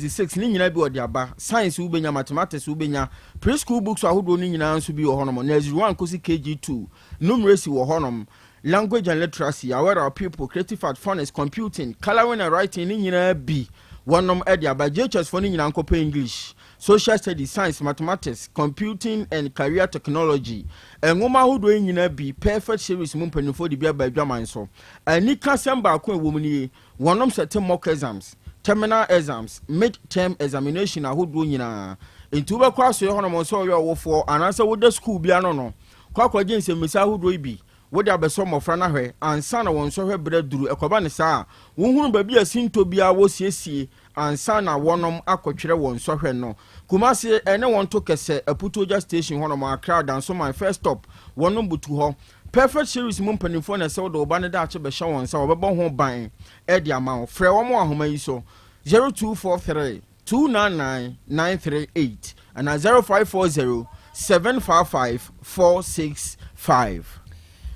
basics ni nyina bi odiaba science ubenya mathematics ubenya preschool books ahodo ni nyina nso bi wo honom nursery 1 kosi KG2 numeracy wo honom language and literacy aware of people creative art phonics computing coloring and writing ni nyina bi wonom ediaba JHS for ni nyina nkope English social studies science mathematics computing and career technology engoma ahodo nyina bi perfect series mu mpanifo de bia ba adwaman so ani kasem ba ko ewom ni wonom set mock exams terminal exams mid-term examination ahodo nyina entu ba kwa so honom so yo wofo anasa wo da school bia no kwa jinse misa ahodo ibi wo da beso mofra na hwe ansa na won so hwe bra duru ekoba ne saa wo hunu ba bia sinto bia wo siesie ansa na wonom akotwere won so hwe no kumase ene won to kese aputoja station honom akra dan so my first stop wonom butu ho perfect series mu mpanimfo na se wo do ba ne da ache be hye won sa wo bebo ho ban e di ama frɛ wo mo ahoma yi so 0243 299 938 and 0540 755 465.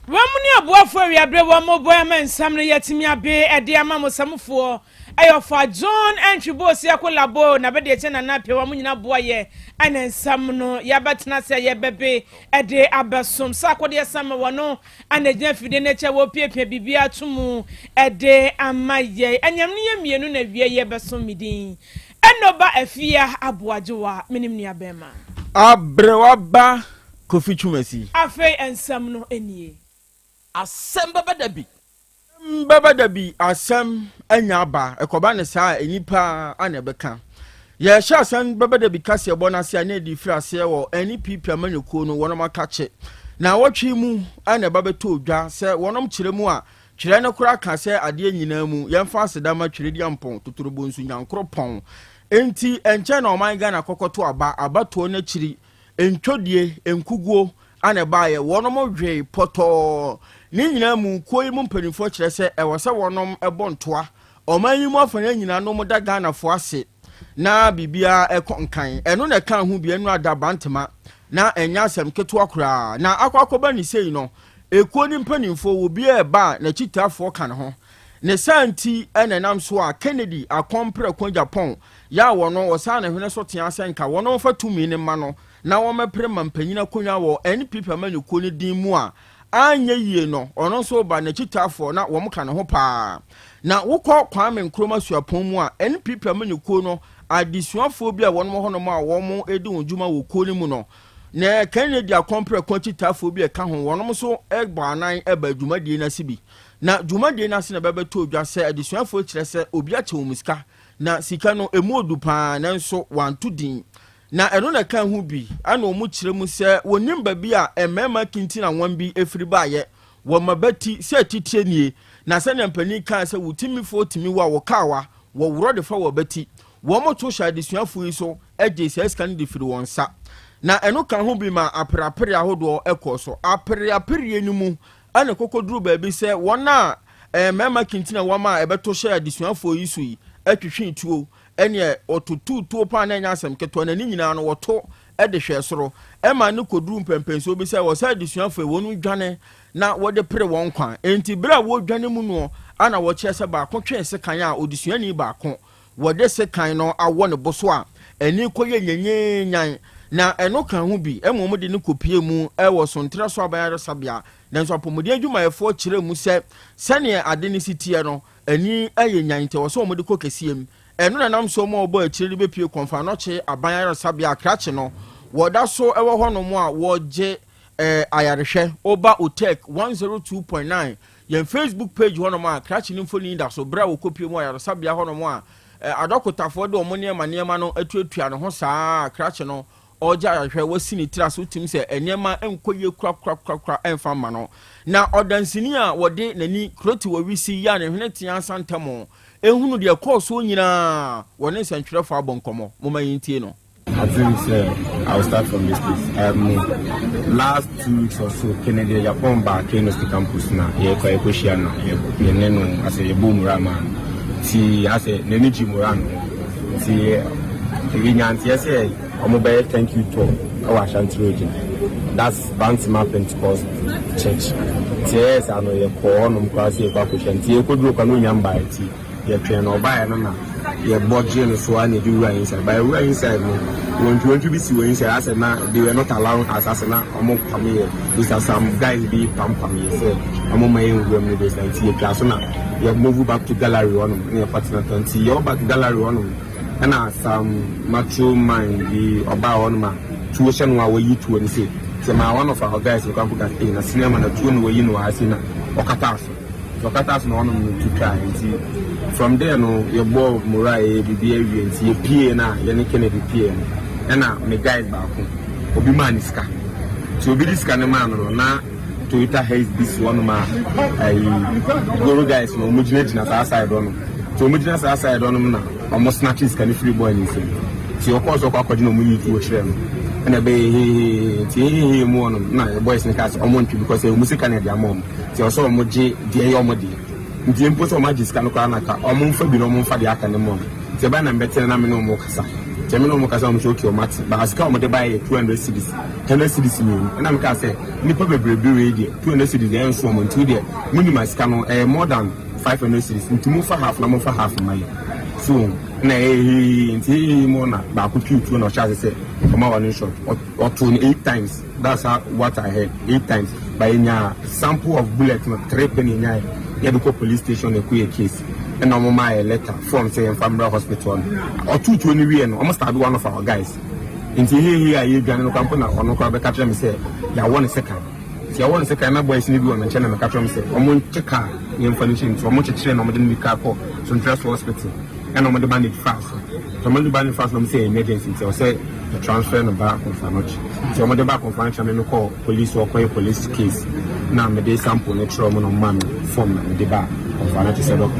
Wamuni abuafo wiabre wamo boyama nsam ne yatimi abe ede ama mosamfo ayofa John Entwibosi akolabo na bede eche na nape wamu nyina boye ana nsam no yabatena se yebebe ede abasom sakode sam wono ana gya fide ne che wo piepie bibia atumu ede amaye anyam ne yemienu na wie yebesom midin enoba afia aboajewa minim ni abema abrewaba Kofi Chumesi afei ensam no enie Asem Beba Dabi. Beba Dabi asem anyaba ekoba ne saa enipa anebeka. Ye sha asem Beba Dabi kase bonase ane di frase wo NPP amanyoko no wonom akache. Na wotwe mu aneba beto odwa se wonom kire mu a kire ne kura ka se ade nyina mu yemfa asedama twire di ampon totorobon su nyankropon. Enti enche na oman ga na kokoto abato na kiri entwodie enkuguo aneba ye wonom hwe poto ni nyina mu koi mu mpanifo kire se ewo se wonom ebontoa oman yi mu afanya nyina no mu da Ghana fo ase na bibia ekonkan eno na kan hu bia nu adabantema na enya asem keto akura na akwakoba ni sei no ekuo ni mpanifo wo bia eba na chitafo kan ho ne santi enenam so a Kennedy akompre kon Japan ya wono osa na hwene so tia senka wono fa tumi ne ma no na wo mepre mampanyina konwa wo NPP amanyoko ni din mu a anya yie no ono so ba na chitafo na wo mka ne ho pa na wokọ Kwame Nkrumah suapon mu a NPP amanyoko no adisuafo bi a wono ho no ma wo mo edi wonjuma wo ko ni mu no na Kennedy akompre kon chitafo bi e ka ho wono so egba anan eba dwumadie na sibi na dwumadie na se na bebeto odwa se adisuafo kire se obi ache wo muska na sika no emu odu pa na nso wanto din na eno na kan hu bi ana omu kire mu se wonim ba bi a emema kinti na wan bi efiri baaye wo mabati se titie nie na se na mpani kan se wutimi fo timi wa wo kawa wo wuro de fa wo bati wo moto sha adisuafo yi so eje se scan de firi won sa na eno kan hu bi ma aprapre ahodo ekoso aprapre ni mu ana kokoduru ba bi se wona emema kinti na wama ebeto sha adisuafo yi so yi atwitwe tuo ene otutu tuo pa na nya asem keto na ni nyina no woto ede hwe soro ema ne koduru mpempenso bi se wo sa adisuafo wonu dwane na wode pre won kwan enti bra wo dwane mu no ana wo kyese ba ko twe se kan a odisuani ba ko wode se kan no awo ne boso a eni koye nyenyenyan na eno kan hu bi emom de ne kopie mu ewo so ntra so abayare sabia nanso apomodi adwumayefo kire mu se sane ade ne sitie no ani ayenyan te wo so omode kokesiem eno na nam so mo obo akire de bepie konfa no che abayare sabia krache no woda so ewo ho no mu a woje ayarehwe oba otek 102.9 yen Facebook page ho no mu a krache ni mfoni da so bra wo kopie mu ayare sabia ho no mu a adokotafo de omone manema no atuatua no ho saa krache no oja ahwe wasini tiraso tim se enema enkoye kra enfa ma no na odansini a wode nani kroti wawisi ya ne hwene tia santamo ehunu de koso nyina wone santwerefo abonkomo moma yintie no. I think I'll start from this place. Last 2 weeks or so, Kennedy Japan back in the campus now. Here, Koshiana, Yeneno, as a boom raman. See, as a Neniji Murano. See, yes, I'm a thank you to our Ashanti region. That's Bantima Pentecost Church. Yes, I know you're calling them because you're back and you could look on your by it. You're trained or by another. your budget so I need to run inside. By running inside, when you be see inside, I said, now they were not allowing us. I said, now I'm on Pamir. These are some guys be Pamir. Said, I'm on my own room. There's 90 class. Now you move back to gallery one in your partner. See, you're back to gallery one. And some macho man, the about one man, tuition while you two and say, so my one of our guys will come to a cinema and a tune where you know I see now, or Katas. So Katas no one to try and see. From there, no, your boy Murai, BBA, and see a PA now, Yanni Kennedy PA, and now my guys back home. Obi man is car. So be this kind of man, now Toyota has this one man. I go guys, no, Mujination as outside on. So Mujination outside on now. Almost snatch his kind of free boy in his head. So, of course, I could money to watch them. And I be more now, boys in cast on one because they music and their mom. So, also, Moji, dear Yomodi. The impulse of magic can look like a month for below for the academy mom. The band and better than Amino Mokasa. Jamino Mokasa, I'm sure Mati, but I come to buy 200 cities. 100 cities in you. And I'm going to say, Nipple radio, 200 cities, the answer from 2 day. Minimum scan more than 500 cities. To move for half, no for half of my. So, Mona, but I could keep 2 or Charles said, come out one shot or 28 times. That's what I heard 8 times. By a sample of bullets, 3 penny in the police station, a queer case. And I'm on my letter from saying Family Hospital or 220 almost had one of our guys. Until here, you can no company or no crowd catch them say, yeah, 1 second. See, I want to say, I'm not boys need to mention and catch them say, I'm going to check car information, so I'm going to train on the car for some trust hospital. And I'm going to ban it fast. So I'm going to ban it fast. I'm saying emergency. So I say the transfer and the back of much. So I'm going to back of financial and call police or call a police case. Now I'm a sample natural on man form and the back of financial setup.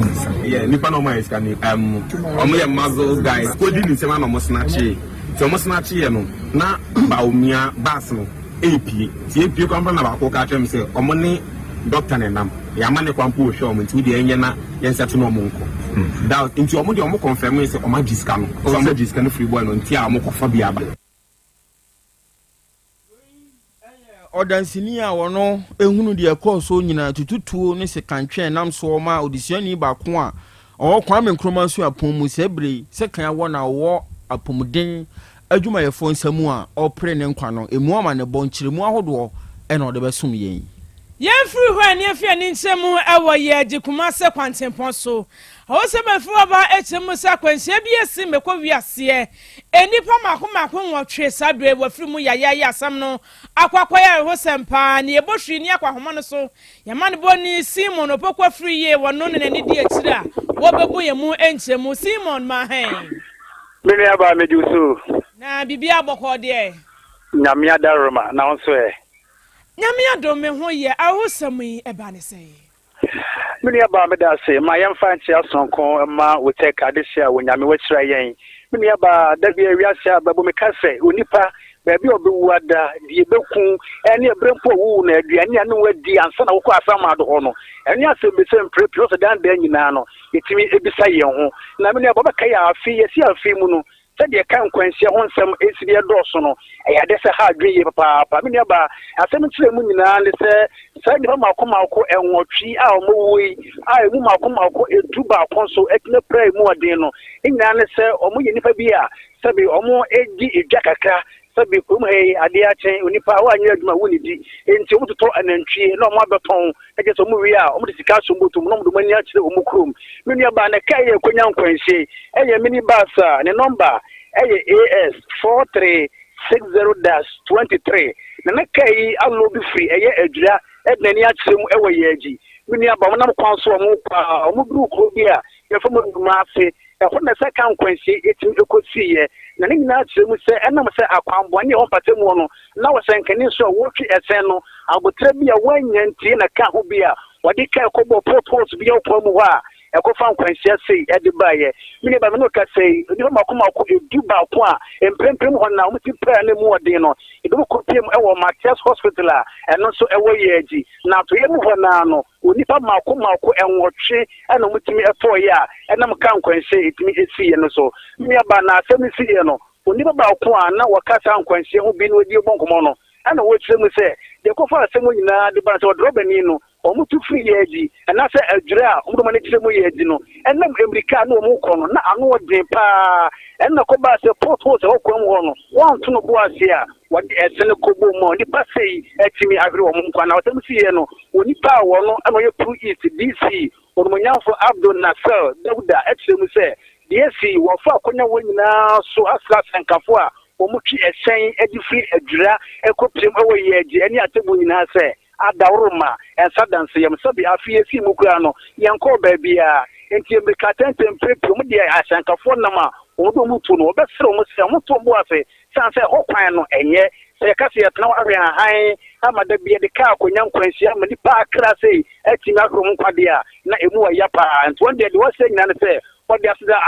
Yeah, Nippon my is can I'm a muzzle guys. Coding is a man almost snatchy. So almost snatchy, you know. Now, Baumia Basno, AP. See if you come from about Coca and say, oh, money, doctor and them. Yamane Kwampu show me to the Engina, yes, at no monko. That into a more confirmation say, oh, my discount, or my discount free one on Tiamo for Biaba. Odansini a wono ehunu de ekoso nyina tututuo ne sekantwe nam so ma odisiani ba ko a o kwame nkroma so apom mu sebre sekan wona wo apomden adwuma ye fo nsamu a opre ne nkwa no emu ama ne bonkyeremu ahodo e na ode besom yen yen free ho ani afia ni nsemu ewo ye agikuma se kwantempon so ho se banfo ba echemu sa kwansia bi esi mekọ wiase enipa mako nwotwe sadwe wafiri mu yaya asam no akwakwaya ho sempa ne ebohwi ni akwahoma no so yamane boni Simon opokwa free ye wono ne nani di akira wo bebu ye mu enchemu Simon ma hen mini aba mejusu na bibia bokọ de nyamia daroma na onso nyamia do me ho ye ahosam yi eba ne sei mini aba me da se ma yemfa ntia sonko ma woteka de sia wonyame wachira yen mini aba da bia wiase ababo me kase onipa baby obewu ada die beku ene ebrempo wu na aduane anu wadi ansa na wokọ afama do ho no ene asembese mpre so dan da nyina no yetimi ebisa yen ho na mini aba baka ya afi yesi afi mu no sɛdeɛ kan kwansia ho nsɛm esiri dɔɔso no ɛyɛ de sɛ ha adwe yɛ papa mini aba asɛm kyerɛ mu nyinaa ne sɛ nipa maako ɛnwɔtwi a ɔmo wui a emu maako edu baako nso ɛtena pra mu ɔden no nyinaa ne sɛ ɔmo yɛ nipa bi a sɛbi ɔmo edi edwa kakra sɛbi kum hɛ ade akyɛn onipa a wanyɛ adwuma wo ne di enti ɔmo totɔ anantwie na ɔmo abɛtɔn ɛgye sɛ ɔmo wie a ɔmo de sika so mbotom na ɔmo de mani akyerɛ ɔmo kurom mini aba na kai yɛ konya nkwansie ɛyɛ mini basa ne number ɛyɛ AS 4360-23 na kai allo bi free ɛyɛ adwira ɛdani akyerɛ mu ɛwɔ yɛgi mini aba mo nam kwan so ɔmo bru Krobea yɛfɔ mo duma ase ɛhɔ na sɛ kan kwansie etim ekosiye na ne nyina akyerɛ mu sɛ ɛnam sɛ akwambɔne a ɔmpatemu no na wɔsɛnkani so a wɔtwe ɛsɛn no abotra bi a wɔanya ntie na ka ho bi a wɔde ka ɛkɔbɔ propos bi a wɔpɔ mu hɔ a ɛkɔfa nkwanhyia sei ɛde baayɛ mene ba me no ka sei nipa mako edu baako a mprempren hɔ na wɔn ti pɛɛ ne mu ɔden no ebi kɔpie mu ɛwɔ Matias Hospital a ɛno nso ɛwɔ yɛagyi na to yɛ mu hɔ na no onipa mako ɛnwɔtwe ɛna wɔn ti ɛtɔɔ yɛ a ɛnam ka nkwanhyia etimi esi yɛ no so mene ba na asɛm si yɛ no onipa baako a na wɔkasa nkwanhyia ho bi na odi bɔ nkɔmɔ no ɛna wɔkyerɛ mu sɛ deɛ kɔfa asɛm nyinaa de ba sɛ ɔdrɔbani no omutu free yeji and na say adwura omo ma ne kire mo yeji no enam America na omo kɔ no na ano odin pa enna ko ba say port o kwam ho no wan to no bo ase a wode esene kobo mo ni pa sei etimi agre omo nkwa na otem sie no oni pa wo no ano ye pro east DC omo nyafo Abdul Nasser Dauda etemu say DC wo fa akonya wo nyina so asra sankafo a omo twi esen edi free adwura ekoprim ewo yeji eni atebu nyina say adawruma ensadanse yam sabi afie fi mukura no yanko baabia enti America tempepe mu de asankafo nama odo mutu no obesere mu se mutu bo afe sanse okwan no enye se kase yetna awe han amada bia de ka akonya nkwansia ma ni pa akra sei etima akrom kwade a na emu wa yapa enti won de wo se nyina ne se wode asida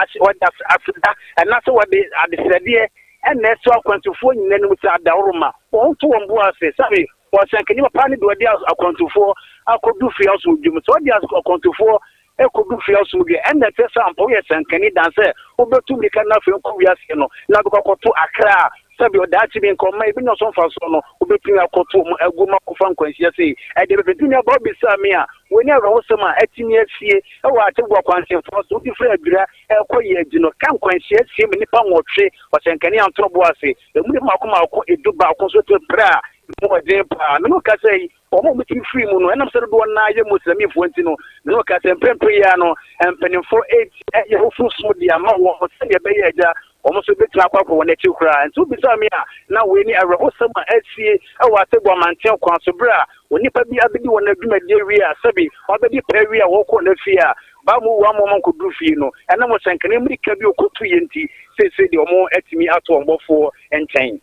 na se wode adesrede enne so akwantufo nyina ne mu se adawruma won to won bo afe sabi wasankani mapani do dia akontufo akodu fia so dwum so dia akontufo ekodu fia so dwum enne tesa ampo ye sankani danse obetum ni kana fe ko wiase no na do kokoto akra sabi odachi bi nko mai bi no so fa so no obetum akoto mu aguma kofa nkwansia sei e de bebetum ya bobi sami a woni awo sema etimi afie e wa ategwa kwansia fo so di fra adura ekoye agino kan kwansia sie me nipa nwotwe wasankani antrobo ase e mu de makoma ko eduba ko so to bra mo de pa no ka sei omo muti free mu no enam se do na ye muslimi fo enti no no ka se pempe ya no empenin for 8 ye ho fu so dia ma wo se ye be ye ja omo so betra akwa ko na chi kura enti obi sa mi a na we ni awe ho sama asie e wa tegwa manten kwa so bra oni pa bi abedi wona duma de wi a sabi obedi pa wi a wo ko na fi a ba mu wa mo man ko du fi no enam sankane mrika bi okotu yenti se de omo etimi ato ombofo enten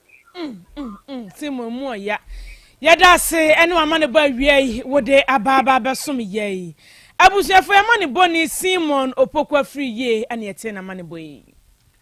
Timo mu ya yada se ene mama ne ba wiei wode ababa besom yei abusuafo ya mane boni Simon opokwa free ye ane ete na mane boyi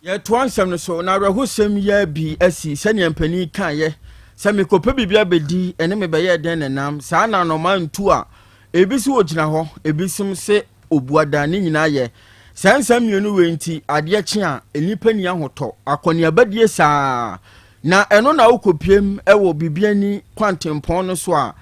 ye to ansem no so na rahosem ya bi asi sene mpani kan ye se me kopa bibia bedi ene me be ye den nenam sa na no man tu a ebisi ogina ho ebisim se obuada ne nyina ye sansam mienu wenti ade kye a enipa ni ahoto akoni abadie saa na eno na ukopiem ewo bibiani kwantempon no so a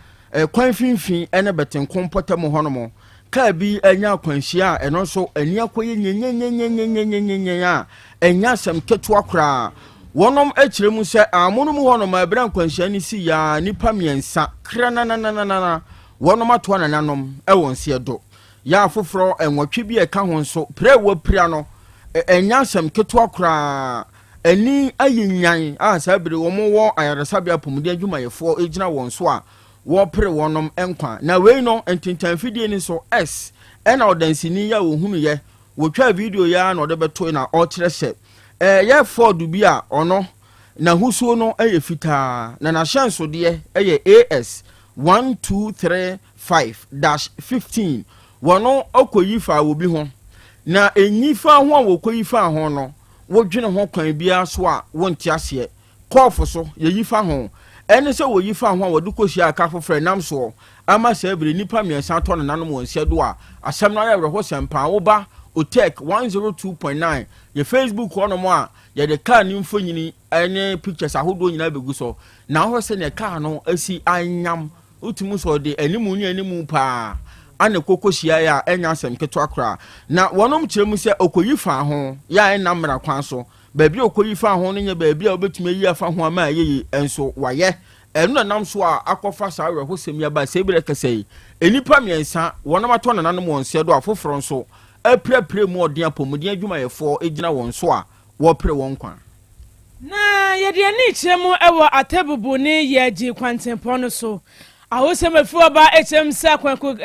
kwan finfin ene betenkon potam honomo ka bi anya kwanhia a eno so ani akoye nyenyenyenyenyenyenyenyen a enya sam ketu akra wonom akiremu se amono mu honom abran kwanhia ni si ya nipa miensa kranananana wonom ato nananom ewo nse do ya afoforo enwatwe bi eka ho nso pre wo pria no enya sam ketu akra ani ayinyan a sabire wo mo wo ayaresabia pomudi adwumayefo ejina won so a wo pre wonom enkwa na wei no entintan fidie ni so s ena odansini ya wo hunu ye wo twa video ya na ode beto na o kire se ye Ford bi a ono na husuo no fita na chance de AS 1235-15 wono okoyifa wo bi ho na enyifa ho a wo koyifa ho no wodwene ho kwan bia so a wonti ase kofo so yeyifa ho ene se woyifa ho a wodukohia aka fofre nam so ama sabire nipa miensa to nanom wonse do a asem na ya ho sempa wo ba otek 102.9 ye Facebook ono mo a ye de car ni mfonyini ene pictures ahodo nyina begu so na ho se ne car no asi anyam otumu so de animu ni animu pa ane kokohia ya enya asem keto akra na wonom kiremu se okoyifa ho ya enamra kwan so baabi okoyifa ho no nya baabi a obetumi yi afa ho ama yeyi enso waye enu na nam so a akofa sa awe ho sem ya ba sebire kesei enipa miensa wonom ato na nanom wonse do afoforo nso aprepre mu odin apomudin adwumayefo ejina won so a wo pre won kwan na yede ani kiremu ewo atebubu ni yeji kwantempo no so ahosemafu ba HMC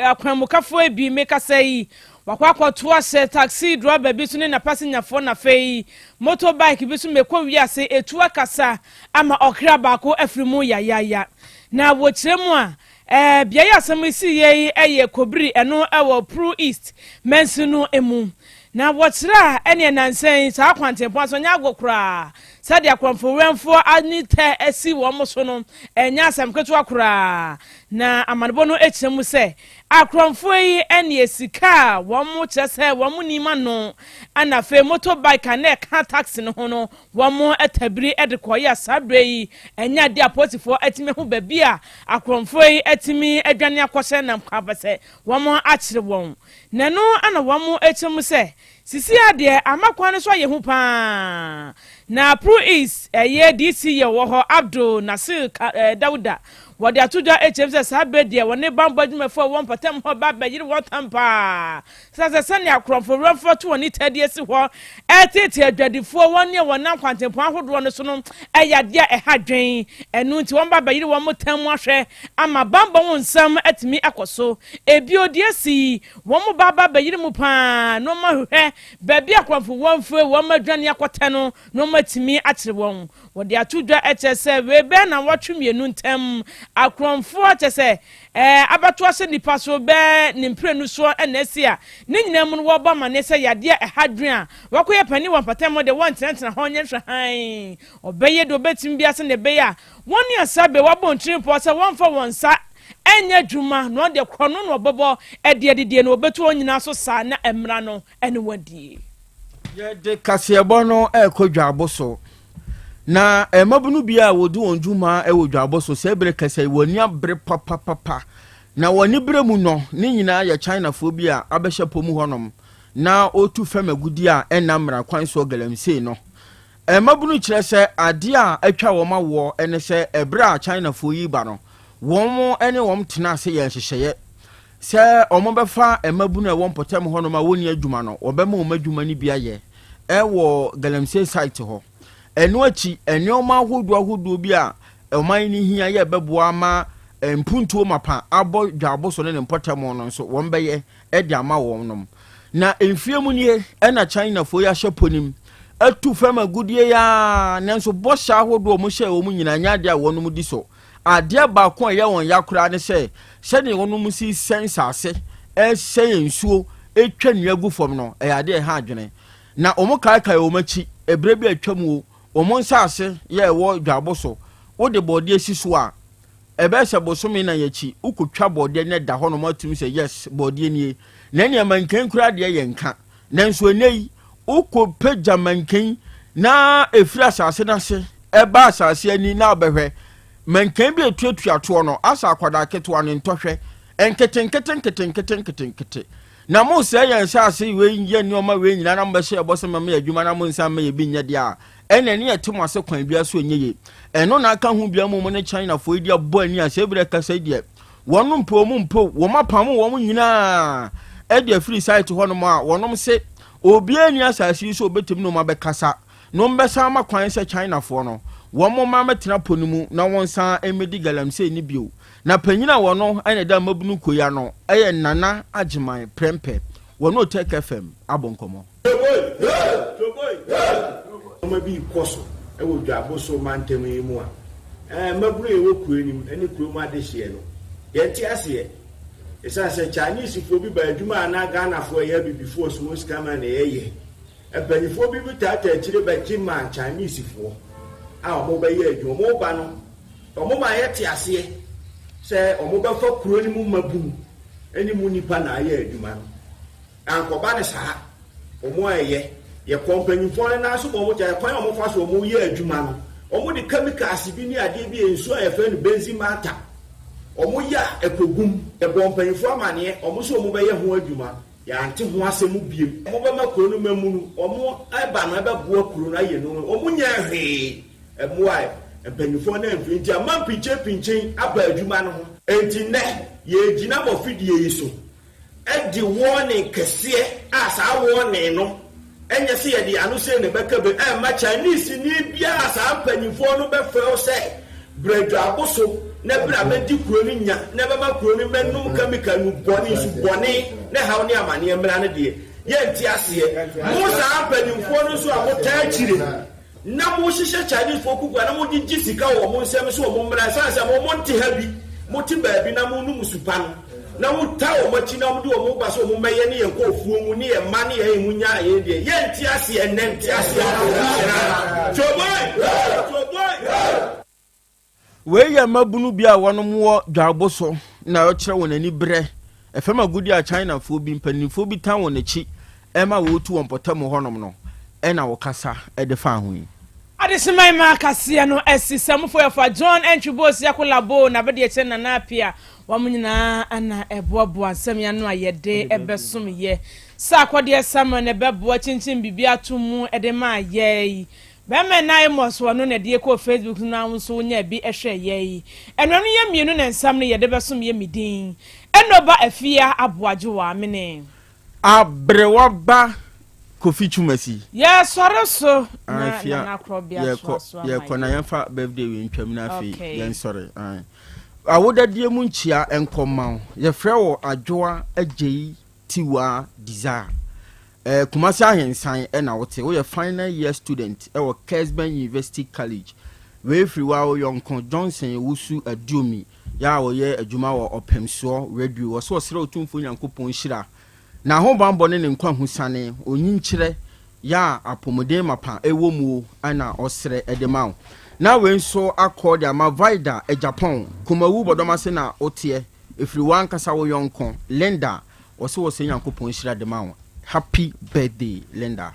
akwanmukafo ebi meka sei wakwakwoto ase taxi driver bi so ne na passenger fo na fei motorbike bi so mekwa wiase etu akasa ama okra baako afrimu ya na wo kiremu a biaye asamisi ye eye kobri eno ewo Pro East mensinu emu na wotira ene nansen sa kwantempo so nya agokra sadia kwamfo wenfo anite esi wo mo so no enya asem ketu akura na amanebo no echemu se akromfo yi ene esika wo mo chese wo mo nima no ana fe motorbike na ka taxi no ho no wo mo etabiri edekoya sabre yi enya de apotifo etime ho babia akromfo yi etimi adwane akose nam kwabase wo mo akire won nanu ana wo mo echemu se sisi ade amakwa ne so ye hu pa na pro is eye DC ye wo ho Abdul Nasir Dauda wodi atuja HFS sabedie woni bambo adwumefo won patam ho ba bayiri wotampa sasa sane akromfo rofo to woni tadie si ho etete adwadifo woni wona kwantempo ahodo no so no eyade ehadwen enu nti won ba bayiri won motam ahwe ama bambo won nsam atimi akoso ebi odie si won mo ba bayiri mu pa no ma hwe baby akromfo won fe won madwane akote no no matimi akire won wodi atuja HFS we be na watwemienu ntam akromfo atese abato ase nipa so be nimprenu so enesia ne nyinam no wo ba mane se yade ehadwen a wakoye pani won patam de won tenetena ho nyenhwe han obeye do betim bia se ne be ya woni asabe wabontin po se won fa wonsa enya dwuma no de krono no bobo ededede no obetu onyina so sa na emra no ene wadie ye de kasebo no ekodwa aboso na mabunu bia wodu onjuma ewodwa aboso se bre kase woni abre papa na woni bre mu no ni nyina ya China phobia abehye pomu honom na otu fam agudi a enamra kwan so galamse no mabunu kire se ade a atwa wo ma wo ene se ebra China foyi ba no won ene won tena se ye hyehyeye se omo befa mabunu e won potem honom a woni adwuma no obema won adwuma ni bia ye ewo galamse site ho eno achi enyoma ahodo bi a oman ni hia ye beboa ma mpuntuo mapa abo dwabo so ne mpotamo no so won beye e de ama wonnom na emfiemu nie na China fo ya hyeponim atu fam agudie ya nanso bosha ahodo mo hye wo mu nyina nya de a wonnom di so ade ba ko ye won yakura ne se ne wonnom si sensase sey nsuo etwa nuagu fam no ade ha adwene na omo kai o machi ebre bi atwam wo omon sase ye wo dwabo so wo de bode asiso a ebe se bosome na yachi ukotwa bode ne da hono matum se yes bode nie na ne mankan kura de ye nka nanso nei ukopeja mankan na efira sase na se eba sase ani na obehwe mankan bi etuatua to no asa akwada keto ane ntohwe enketen na mo se ye sase we ye ni oma we nyina na mbehye bosome me adwuma na mo nsa me ye bi nya de a ene ne etimo ase kwan bia so nyeye eno na aka hu bia mo ne China fo idi abo ani ase bre kasa die wonum mpo wo mapam wo nyina e de free site ho no ma wonom se obi ani asasi so obetim no ma be kasa no mbesa ma kwan se China fo no wo mo ma metena ponimu na wonsa emedi galamse ni bio na panyina wono ene da mabunu koya no eye nana agiman prempe wono take FM abonkomo Oma bi koso e wo dwabo so mantemi mu a maburu e wo kuenim ene kurom adehye no ye ti ase esa se Chinese fo bi ba adwuma na Ghana fo ye bibifo so scammer na ye ebanifo bi tata akire ba kima Chinese fo a omo ba ye adwuma mo ba no omo ma ye ti ase se omo ba fa kuronim mabum ene mu nipa na ye adwuma no ankoba ne sa omo eye ye company for na so mo ja kwan mo fa so mo ye adwuma no omo de chemicals bi ni ade bi ensu a ye fa no benzene mata omo ya ekogum e company for amane omo so mo be ye ho adwuma ya ante ho asemu biem omo be makro no mamu no omo eba no ebe bo akro na ye no omo nya hwe emo ai empanyfo na mfinti amam pinchen aba adwuma no ho enti ne ye gina mo fidie yi so e di warning kese asa warning no enye se ye di anu se ne beka be ma Chinese ni bia sa mpanyfo no be fe se bredo aboso na bra be di kuro ni nya na be ma kuro ni menum chemical nu boni su boni na hawo ni amane emra ne de ye nti ase mo sa mpanyfo no so amota akire na mo hihye Chinese fo kugwa na mo di sika wo mo nsem so mo mra sansa mo nti ha bi mo ti ba bi na mo nu musupa no na wo ta wo machi na wo de wo ba so mo meye ne ye kofuo mu ne ye ma ne ye mu nya ye de ye nti ase enne nti ase choboy we ya mabunu bia wonom wo dwabo so na yo kire won ani bre efema gudi a China fo bi mpanifo bi tan won achi ema wo tu won potam honom no e na wo kasa e de fa ho yi Adesimai ma kase no esisamfo ya fa John Entwibos ya kolabo na bede ye na na apia wa munyina ana eboabo asem ya no ayede ebesom ye sa akode sam na bebo chinchin bibia tomu ede ma ye be me na imos wono na de ko Facebook na nso nya bi ehwe ye eno no ye mienu na nsam no ye de besom ye midin enoba afia aboaje wa mene abrewa ba Kofi Chumasi. Yes, so na Krobea. Yeah, kona yemfa birthday we ntwam na afi. Yen sorry. Awoda die mu nchia enkomma. Ye frɛ wo adwoa agei tiwa desire. Kumasi ahensan na wote. Wo ye final year student e wo Kesben University College. We free wa wo Yonko Johnson wusu adiomi. Ya wo ye adwuma wo opemso radio. Wo so sere otumfo Nyankopɔn hira. Na ho bambo ne nkwa husane onyinkyere ya apomode mapa ewo mu ana osre edemaw na we nso accord ama vida e Japan kumawu bodoma se na otie efiri wan kasa wo yonko Linda wo se Nyankopon hira demaw happy birthday Linda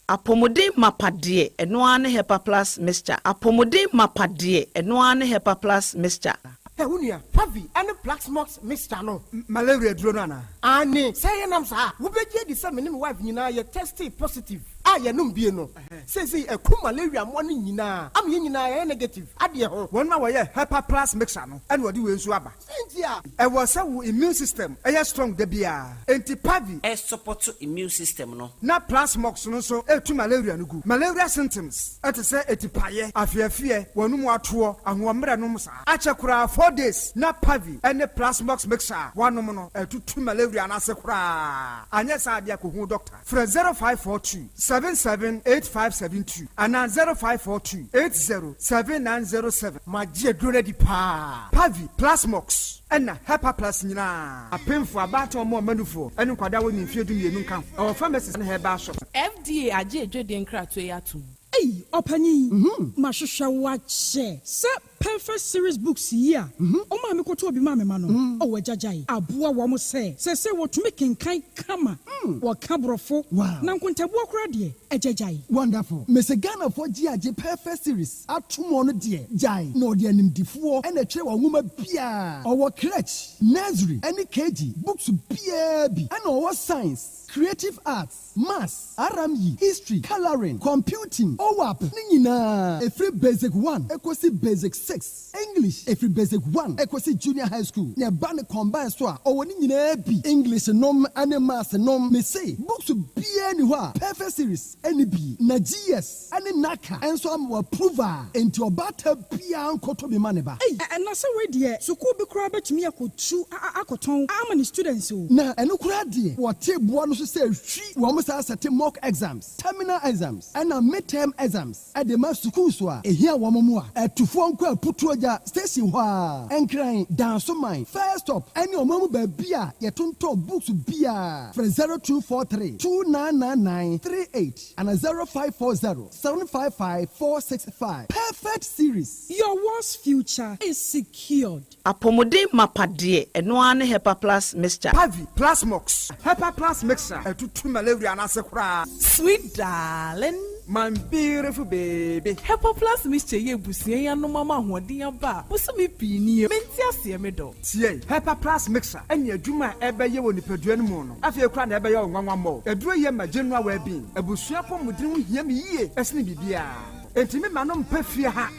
apomode mapade eno ane Hepa Plus mixture apomode mapade eno ane Hepa Plus mixture Unia, Pavi, and the black smokes mixture no. Malaria dronana. Ani, say nam sa. Who be the same wife nina ye tested positive. Ah, ya num bieno. Say a cool malaria morning nina. I'm yina negative. Adia ho. One ma waye Hepa Plus mixture no. And what do you swaba? Cynthia. I was a immune system. A strong debia. Anti Pavi. A support to immune system no. Na plus mox no so to malaria no go. Malaria symptoms. At say etipaye. Afia one more tour and one no sa. Achakura 4 days na Pavi and the plasmox mixer one no to malaria and asekura anya sa dia ko hu doctor for 0542 778572 and 0542 807907 magie drone di pa Pavi plasmox and Hepa Plus nyina apemfo abato mo manufo enu kwada woni mfiedu mienu kan our pharmacies na herba shop FDA aje edwede nkrato yatum Hey, Opani, Mashusha wache. Se perfect series books here. Oma me koto bi mame mano. O wajajai. Abua wa mo se wo to make kan kama. Wa kabrofo. Na nkontabu akura de ejajai. Wonderful. Mese Ghana for GAJ perfect series. Atumo no de jai. No de animdifuo ene twe wa nwoma bia. Owo crèche, nursery, any KG, books bia bi. Ana owo science, creative arts, maths, RME, history, coloring, computing. OWAP nina every basic 1 equals basic 6 English every basic 1 equals junior high school ne ban combine so a o nina bi English nom and maths nom me say books be any wa perfect series any bi na GS any naka enso am approval into obata bia nkoto be maneba na say we de school bi kura betumi akotu akoton amani students o na eno kura de what table no so say hwi wo mo say set mock exams terminal exams and midterm exams at the mass schools wa ehia wo mo a atufo nko aputuoja station ho a enkran dance mine first stop any omamu ba bia ye tonto books bia for 0243 299938 and 0540 755 465 perfect series your world's future is secured apomode mapade eno ane Hepa Plus mixture Pavi plasmox Hepa Plus mixture to malaria and asekura sweet darling my beautiful baby Hepa Plus mixture ye busie ya no mama hoden aba busumi pini menti ase me do tie Hepa Plus mixture anya adwuma ebeye wo nipadua no mu no afie kura na ebeye onwanwa mo eduro ye ma general well-being abusua pomudin ho hia me yie esne bibia entimi manom pafie ha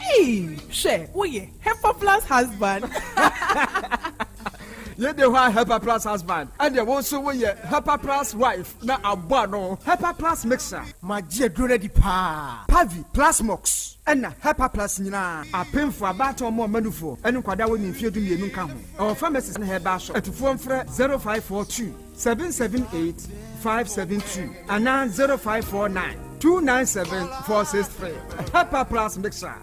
she wo ye Hepa Plus husband ye de wa Hepa Plus husband and they also we Hepa Plus wife na abua no Hepa Plus mixer magie dure di pa Pavi plasmox ena Hepa Plus nyina apemfo abato mo manufo enu kwada woni mfiedu mienu nka ho our pharmacies na herba shop atufo mfre 0542 778 572 and 0549 297-463 Hepa Plus mixer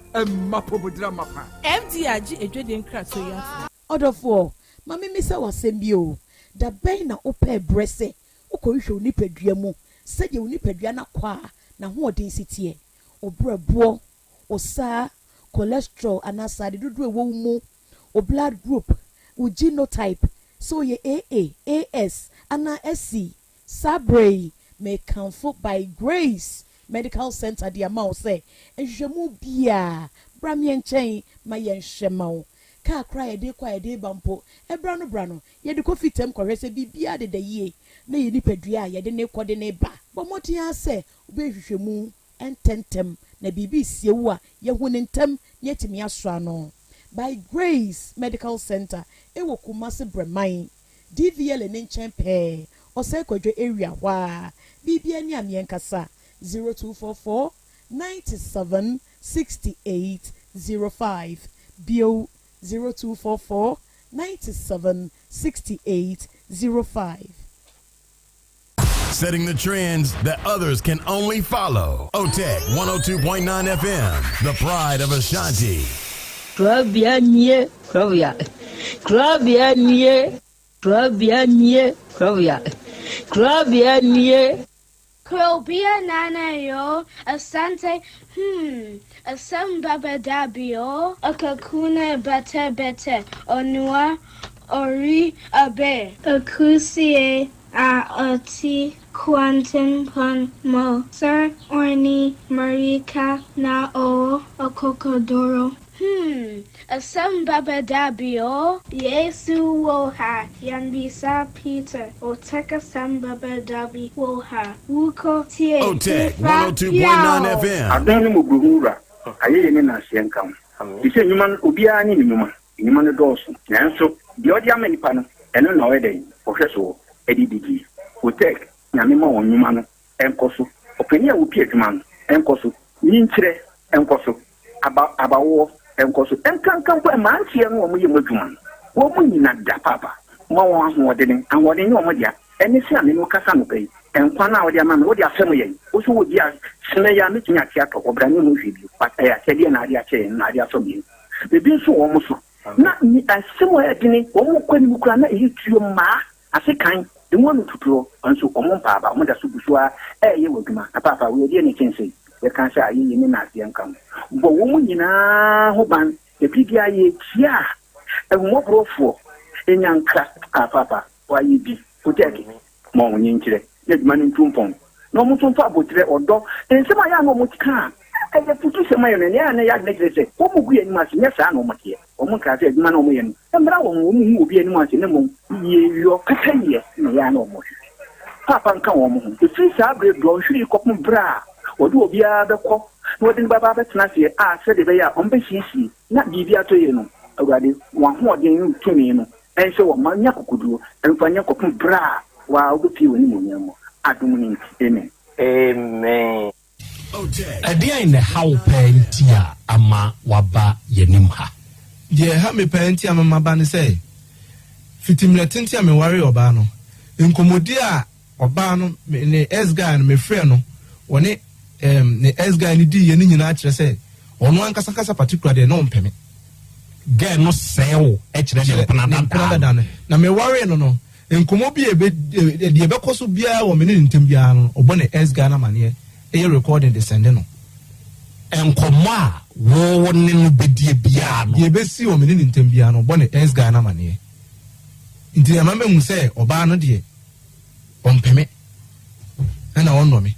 mapobodra mapa FDA aje edwede nkrato yatum odofo mama mi se wasembio da ben na ope brese ukohwe onipadua mu sede onipadua na kwa na ho odin sitie obrebo osa cholesterol anasade dodo e wo mu o blood group o genotype so ye AA AS ana SC Sabre may comfort by grace medical center the amount say enhwemu bia bramien chen ma yen hwemao ka kra ye de kwa ye de bampo ebra no ye de ko fitem kwese bibia de ye na ye nipadua ye de ne kode ne ba bomotia se obehwehwemu ententem na bibi siewu a ye hu ne ntem ye timi asra no by grace medical center e wo Kumasi Breman DVL ne nchen pe ose kwadwe area wa bibia ni amien kasa 0244 97 68 05 bio 0244 97 68 05. Setting the trends that others can only follow. OTEC 102.9 FM, the pride of Ashanti. Krobea nie, Krobea. Krobea nie, Krobea nie, Krobea. Krobea nie. Krobea nana yo, Asante, Asem Beba Dabi yo, Akakuna bete, Onua, Ori abe, Akusie, Ati, Quantum pon mo, Sir Orni, Marika na o, Akokodoro. Asem Beba Dabi yo, Yesu woha, Yanbisa Peter, Oteka Asem Beba Dabi woha, Wuko tie. OTEC 102.9 FM. Adani mubuhura, ayeye ne na senkam. Ise nyuma obia ni nyuma no doso. Nanso, di odi amenipa no, eno na wede, ohweso, edidigi. OTEC nyame ma nyuma no, enkoso. Openi a wopi adwuma no, enkoso. Nyinkyire, enkoso. Abawo enkoso enkankampo e mantie no omo yemu adwuma wo mu nyina da papa ma wo ahode ne ahode ne omo dia eni se ame no kasa no pai enkwa na odi ama no odi afem ye wo so wo dia sene ya metinya ati ato obrane no hwebi pata ya sede na adi ache na adi aso bi bebi so wo mo so na ni asemo ya dini wo mo kwani mu kura na eyi tuo ma asekan de mo no tuturo anso omo pa ba mo da so busua ye wadwuma na papa wo die ne kense ye kan sha ayi ni na ase enkam bo wo mu nyina ho ban e bibia ye tia e mo brofo enyanka papa wa yi bi OTEC mo nyinkire ye duma ni tumpon no mo tumpa botre odo ensema ya no mo tika e ye futu sema yo ne ya negrese wo mu guye ni ma se nyesa na mo tie o mo ka se duma na mo ye no mbra wo mu obi ani ma se ne mo ye yo kaka ye na ya na mo papa nka wo mo e fi sa bre do hwiri kopum bra odu obi a bekọ no odin baba betena se a se de be ya on be hisi na bibia to ye no awade wa ho odin tumi no ense wo manya kokuduro enfanya kopum bra wa obi woni mo nyamo adum ni amen Adia in the how pentia ama waba yenim ha ye ha me pentia ama ba ne say fitimle tentia me ware oba no nkomodi a oba no ne S-guy no me frɛ no woni ne S-guy ni di ye ni nyina akire say ono ankasa particular de no mpeme girl no sell ekire de panada na me worry no enkomo bi de be koso bia wo me ne ntem bia no obo ne S-guy na mane e recording de send no enkomo a wo ne no bedie bia no ye be si wo me ne ntem bia no obo ne S-guy na mane nti ama me hu say oba no de ompeme na wono me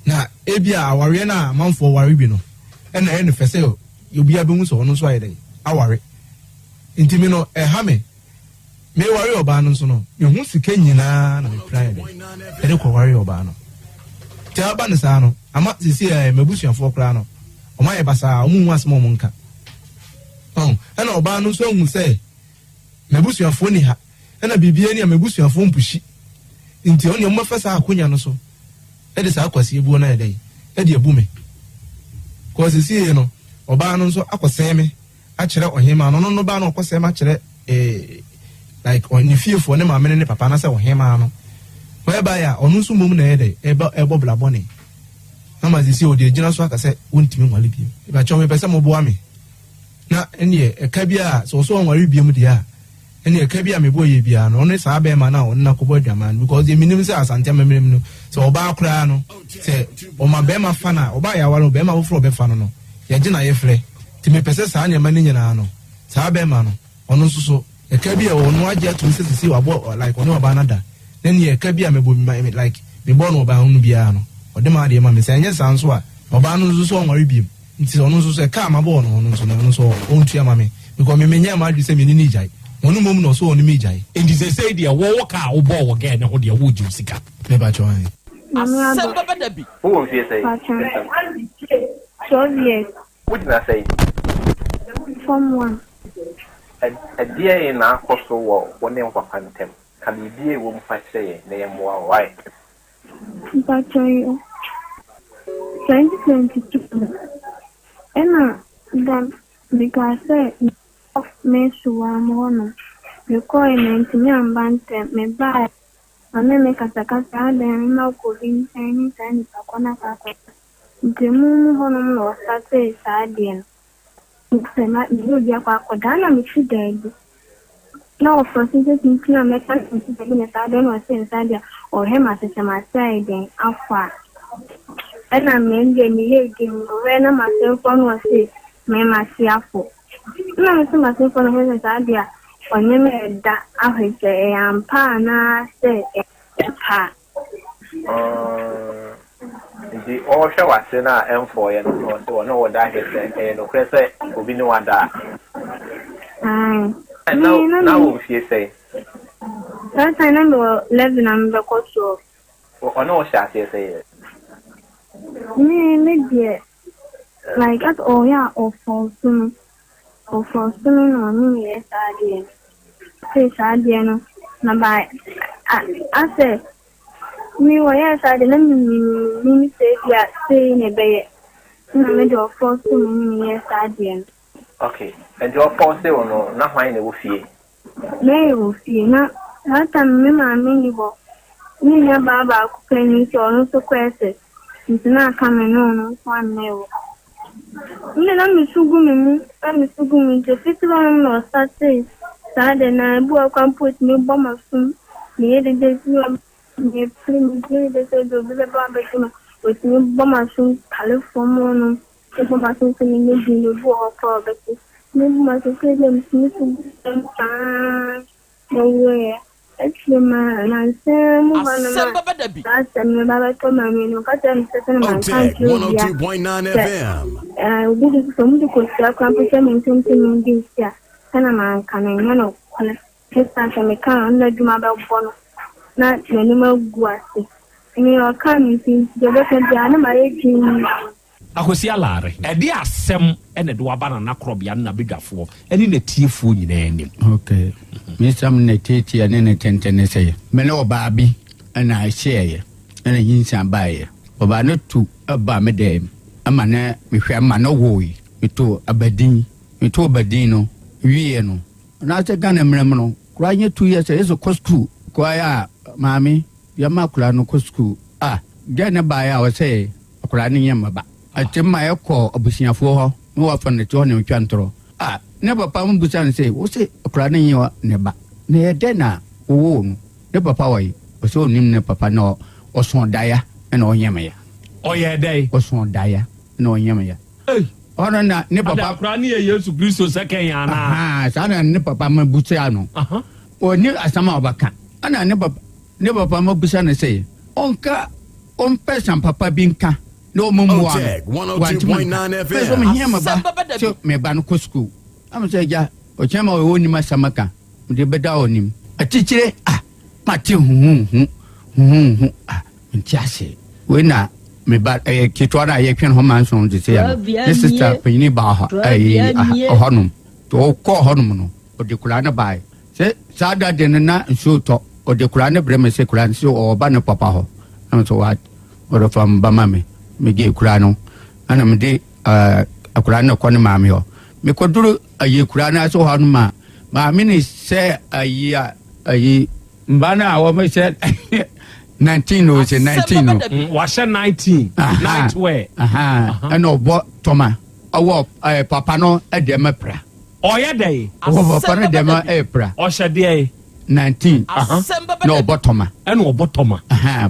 na ebia aware na manfo ware bi no na e ne fese obi abenwu so ono so ayede aware intimi no ha me ware oba no so no me hu sika nyina na me plan e de ko ware oba no ti aba ne sa no ama sisi mabusuafo kra no o ma ye basa o mu asmo mo nka na oba no so hu se mabusuafo ni ha na bibia ni mabusuafo mpushi nti oni o ma fesa akonya no so e de sa akwasi ebu na ede e de ebu me ko sisi no oba no so akosen me a kire ohema no ba no akosen ma kire like on ni fiefo ne ma mene ne papa na se ohema no whereby ya onu so mum na ede ebo blabone na ma sisi o de gina so aka se wontimi nwale bi e ba cho me pese mo bo ame na ene e ka bia so nwale bi mu dia ene e ka bia me bo ye bia no ne sa ba ma na on na ko bo adwaman because the minimum say asante memrem no so oba akra no se o ma be ma fa na oba ya wale be ma wo fro be fa no ye gina ye fre ti me pese sa anya mani nyina no sa be ma no ono nso so e ka bi e ono agye to sisi wa bo like ono ba na da then ye ka bi a mebo mi like me bo no ba hunu bia no ode ma de ma me se anya san so a oba no nso so onware bi nti ono nso so e ka ma bo no ono nso so on tua ma me because me menya ma adu se me ni jai onu mom no so onu me jai and they say dia wo ka wo bo wo ga na ho dia wo ju sika me ba chwan Asem Beba Dabi. Who will say? 12 years. What did I say? Form 1. A dear in our coastal wall, one name for Phantom. Can you be a woman for say, name more right? But 2022. And then, because I of me so I'm you call him to me and Bantam, me buy. Ame me kasakasa then na coding any time akona kaka. Ntimu hono no sase sadien. Nsema ndio dia kwa kodana mitidede. Na ofrosise tintina meka tintina ne sadien wa sen sadia o hema sesema side afa. Ena mende ni yedi we na masefo no se me masiafo. Na me se masefo no he sadia onye me da ahwese ampa na se pa the all show was na M4 and so no that is no pressure obi no wada now she say that time number 11 am be ko so o no sha say me dear like at all ya of for no me yes adie say adie no na by I say me wa yes adie na me say ya say ne be na me do for me yes adie okay and your force say no na hwan na wo fie me wo fie na hata me ma me ni bo ni ya baba ku penny so no so kwese ntina aka me no one me wo ni na me sugu me je fitiwa no start Sada na bu akwa put me bomb asum me de me prim de so do be ba be tuma with me bomb asum California no e bomb asum se me di no bu akwa be me ma se ke dem me su ta no we actually ma na se mu ba na Asem Beba Dabi. Asem Beba to ma me no ka tem se na ma kan 102.9 FM. Ubi so mu ko sia kwa pese me ntim ndi sia kana man kana no kole kesa me kan na duma ba bono na nani ma guase ni o kan mi de be kan dia na ma yeji akosi alare edi asem ene de waba na Krobea na bedwafo eni na tiefo nyina enim okay me sam na tete ene na tentene sey me na oba bi na share ene yinsa baaye oba na tu aba me dem ama na me hwe ama na woi me to abadin no wie no na te gana mrem no kura nye 2 years ezo ko school kwa ya mami ya makura no ko school gana ba ya o say kura ni nyama ba atima ya ko abusiafo ho no wa fa ne to ne twantro ne papa mu busa ne say wo say kura ni nyi ne ba ne ye de na wo no ne papa wai o so nim ne papa no o son daya na o nyama ya o ye dai o son daya na o nyama ya ono na ne papa Akrani ye Yesu Kristo second ya na sana ne papa ma busa no o ni asama obaka ana ne papa ma busa ne say onka on person papa binka no mumu 102.9 FM so me hiama ba so me ba no ko school am say ja o chama o woni ma samaka de beda onim achichire ma ti hu ntiase we na me ba kitwara ye kwen ho manson de say this sister pini ba ha honum to ko honum no o de kula na bai se sada de na nso to o de kula na breme se kula nso o ba na papa ho am so what o from ba mame me ge kula no ana me de akula na ko ne mame ho me ko duru aye kula na so honum ma me ni se ayi mbana wo me se 19 no say 19 no washa 19 night wear and obo toma owo papa no e de mapra oya dey owo papa no de ma epra o hye dey 19 no botoma and obo toma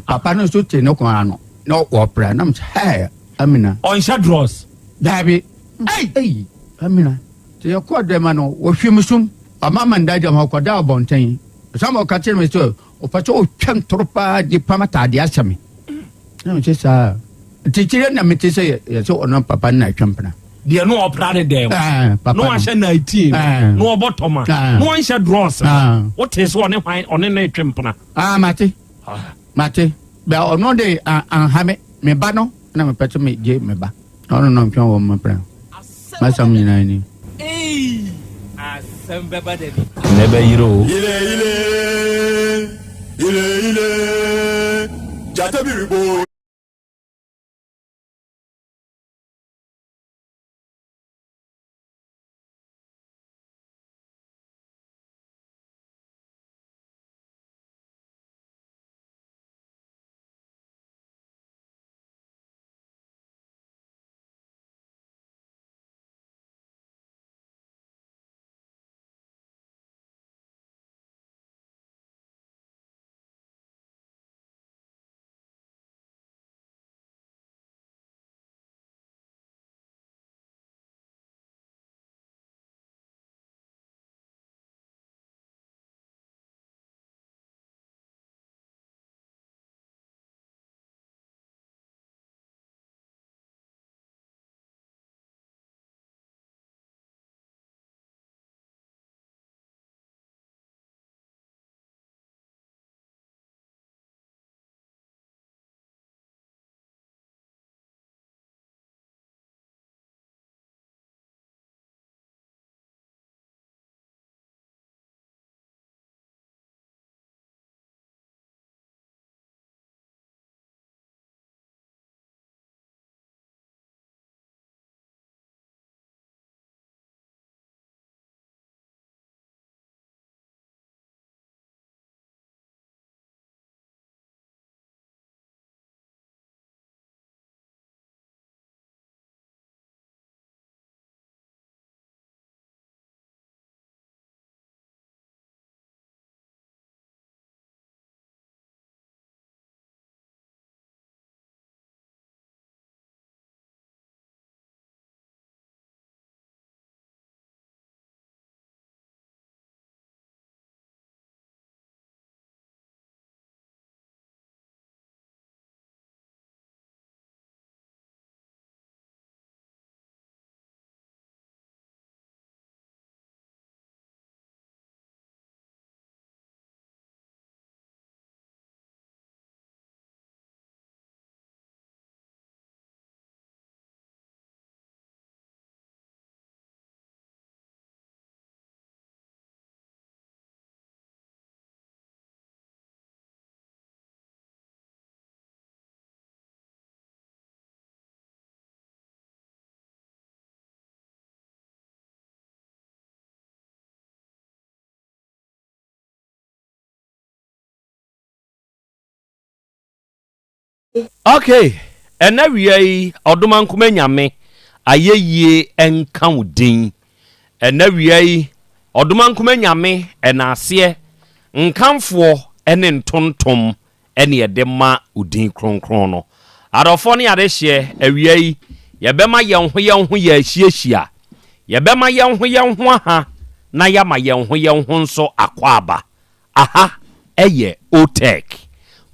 papa no so te no kwa no no opra na hey amina on sha draws dabi hey amina te yakɔ dɛm no wɔhwɛ sum ama mandaja ma kɔda abɔnten sama ka kyerɛ me sɛ ɔpɛ sɛ ɔtwam toro paa de pam atade ahyɛ me na me sɛ saa tikyire na mete sɛ yɛ sɛ ɔno papa na atwampena deɛ no ɔpra de dɛm no ahyɛ 19 no ɔbɔtɔma no ɔnhyɛ dross wote sɛ ɔne hwan ɔne no atwampena mate bɛ ɔno de anhame me ba no na mepɛ sɛ megye me ba ɔno no ntwɛn wɔ mapra masam nyinaa ni Asem Beba Dabi never hero ile jatabi ribo. Okay, and now we Oduman Kumenyame, Aye enka udin. And now we Oduman Kumenyame, and Asie, Nkamfo, and in Tontom, any edema udin krono. Adofoni adeshe, ewie, Yabema yanhu ya shia. Yabema yanhu ha, na yama yanhu hunso akwaba. Aha, eye, otek.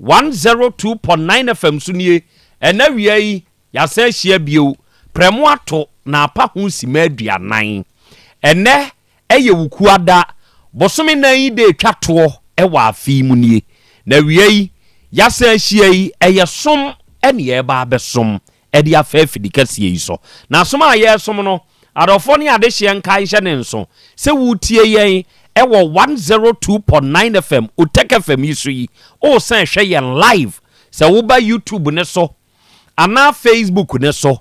102.9 FM sunie ena wiei ya se hia bio premo ato na apa ho sima aduanan ene eye wukuada bosome nan de twato e wa afi mu nie na wiei ya se hia yi eye som ene ye ba besom e dia fa fidikasie yi so na som a ye som no adofo ne ade hye nkai hye ne nso se wutie yen ewo 102.9 FM Utek FM yisui o san hwe yen live se wo ba YouTube ne so ana Facebook ne so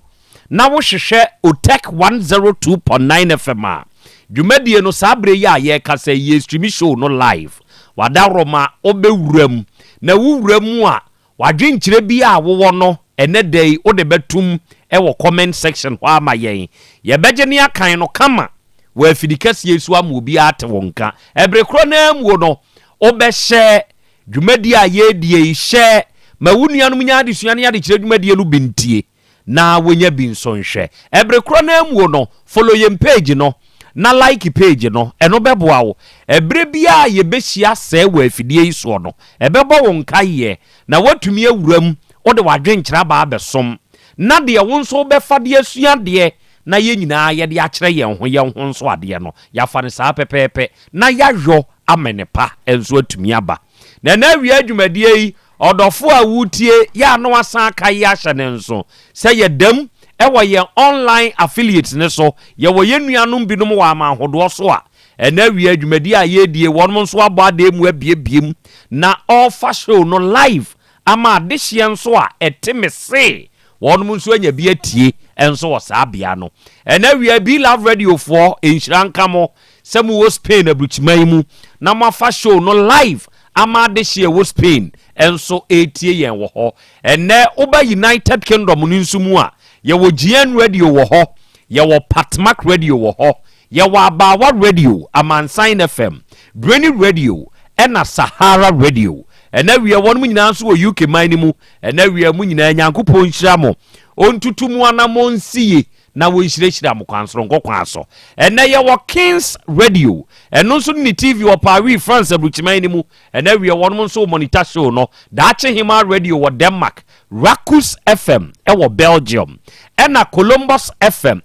na wo hwehwe Utek 102.9 FM a dwumadie no sabre ya ye kasa ye stream show no live wada roma obewuram na wuwuram a wadwenkyire bi a wo no ene dey o de betum ewo comment section ho ama yen ye beje ne akan no kama wa fidikasi yesu am obi ate wonka ebrekro na mu no obehye dwumadi a ye die hye ma wunuanum nya adesuane ade kire dwumadi lu bintie na wonya bi nso nhwɛ ebre kro na amuo no follow yem page no na like page no eno beboa wo ebre bia ye behia sɛ wa afidie yi so no ebebo wo nkaye na watumi awuram wo de wadwenkyera ba abesom na de wo nso befa de asua de na ye nyinaa ye de akyerɛ ye ho nso ade no ya fa ne saa pepepe na ya hwo amenepa enso atumi aba na wi adwumadie yi odofo a wutie ya no asan kai ya hye ne nso sɛ ye dam ewo ye online affiliates ne so ye wo ye nuanom binom wa amahodo so a ena wi adwumadi a ye die wonmo nso abo ade mu abiebiem na all show no live ama de hye nso a etime se wonmo nso anya bi atie enso wo saa bia no ena wi Be Love Radio for enhyiranka mo se mu wo Spain abruchiman mu na ma fa show no live ama de hye wo Spain enso etie yen wo ho ene oba United Kingdom ni nso mu a ye wo GN Radio wo ho ye wo Patmac Radio wo ho ye wo Abawa Radio Amansan FM Breni Radio ena Sahara Radio ena wi won mu nyina nso wo UK man mu ena wi mu nyina Nyankopon hyira mo ontutumu anamo nsie na wo hyirehira mo kwansoro nkokwan so ena ye wo Kings Radio eno nso ni TV wo Paris France abruchiman mu ena wi won mo nso monitor show no Dache Hima Radio wo Denmark Rakus FM ewo Belgium ena Columbus FM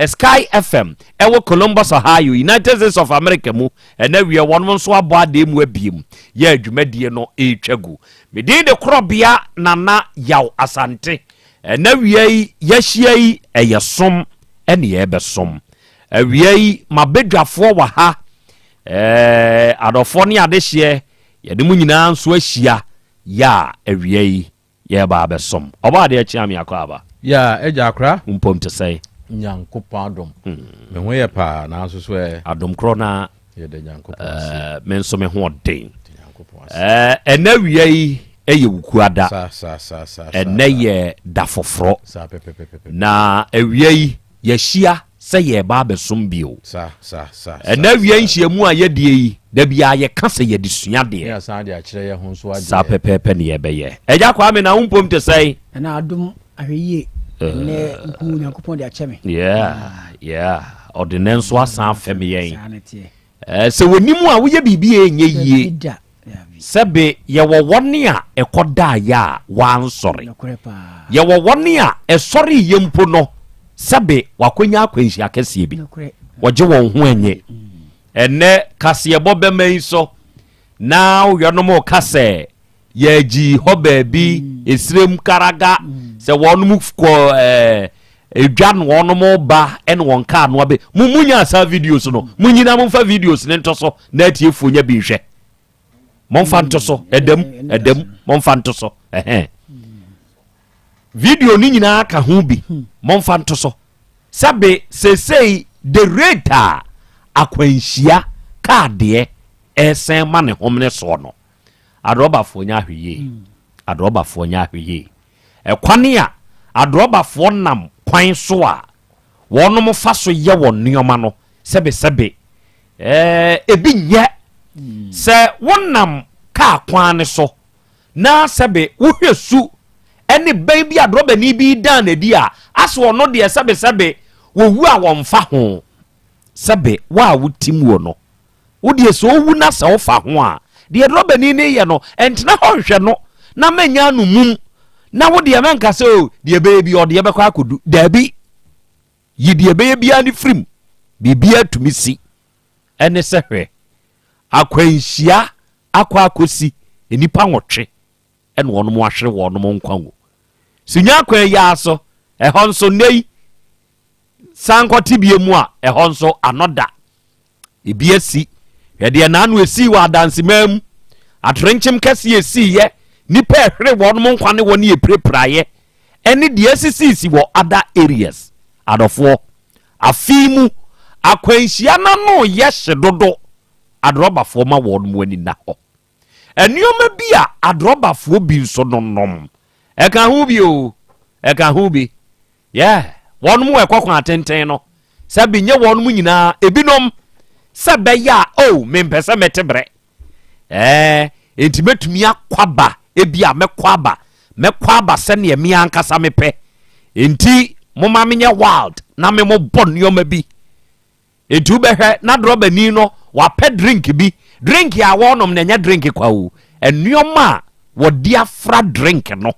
Sky FM ewo Columbus Ohio United States of America mu ena wi won mo nso abo ade mu abiem ye adwumadie no etwagu medin de Krobea nana Yaw Asante ena wi yahia eyesom ene yebesom awi mabedwafo wa ha adofo ne adehye yede mu nyina nso ahia ya awi ye ba besom oba de achi amia kwa aba ya eja akra mpom te sei Nyankopon adom me ho ye pa na nso so adom kro na ye de Nyankopon me nso me ho den ena wi eye wukuada ene ye dafofro na awi yahia se ye ba besom bio ena wi nhyiamu a ye die yi da bia ye ka se ye disua de ya san de akire ye ho so ade sa pepepe ne ye beye eja kwa me na umpom te sei na adom ahweye ne nku Nyankopon de acheme yeah ordinance wa san fem yen se wonimu a wo ye bibie enye yie sebe ye wo woni a ekoda ya wan sori ye wo woni a esori yempo no sebe wakonya akwanhia akese bi woje won ho enye ene kase ye bobemai so na yonom kase ye ji ho baabi esrem karaga se wonum ko edwan wonom ba en won ka no abe munya sa videos no munyina mfa videos ne ntoso na atiefu nya bi hwe monfantoso edem monfantoso video ni nyina aka ho bi monfantoso sabe sesei the rate akwanhia kaade esen ma ne homne so no adrobafo nya hweye ekwane a adrobafo nam kwan so a wonom fa so ye won nioma no sebe ebi nye se wonam ka kwan so na sebe wohwesu ene ban bi adrobani bi dan na di a aso no de sebe wo wu a wonfa ho sebe wa wutim wo no wo de so wu na se wo fa ho a de adrobani ne ye no entena ho hwe no na manya no mum na wo de menka se o de be bi o de be kwa akodu dabi yi de be bia ni frim bibia tumi si ene se hwe akwanhia akwa akosi enipa nwotwe ene wonom ahwere wonom nkwanwo sinya akwan ya so ehonso nei sankoti biemu a ehonso anoda ebiasi yede na anu esi wa dansimam atrenchim kase esi ye nipa ehwere wonom nkwane woni eprepraye ene de asisi wo other areas adofo afimu akwanhia na no yehye dodo adrobafo ma wonom wani na ho enioma bia adrobafo bi nso nonom eka hu bi wonom we kwakwan atenten no sabi nye wonom nyina ebinom sabe ya mempese metebre entimetumi akwaba ebia mekwaba se ne me ankasa mepe enti moma menye wild na me mo bon yoma bi enti ubehwe na droba ni no wa pe drink bi drink ya wonom na nya drink kwa wo enuoma wo dia fra drink no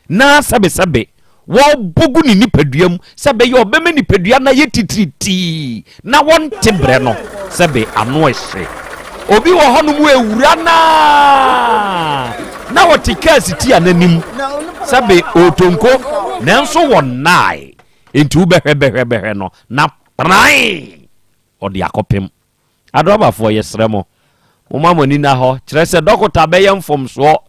na sebe wo bogu ni nipaduam sebe ye obema nipadua na ye titriti na won tebre no sebe ano ehye obi wo honum ewura na wotikasi ti ananim sebe otonko nanso wonai enti ubehwe no na prai odi akopem adoba fo yesremo momamoni na ho kire se dokota beyem fom so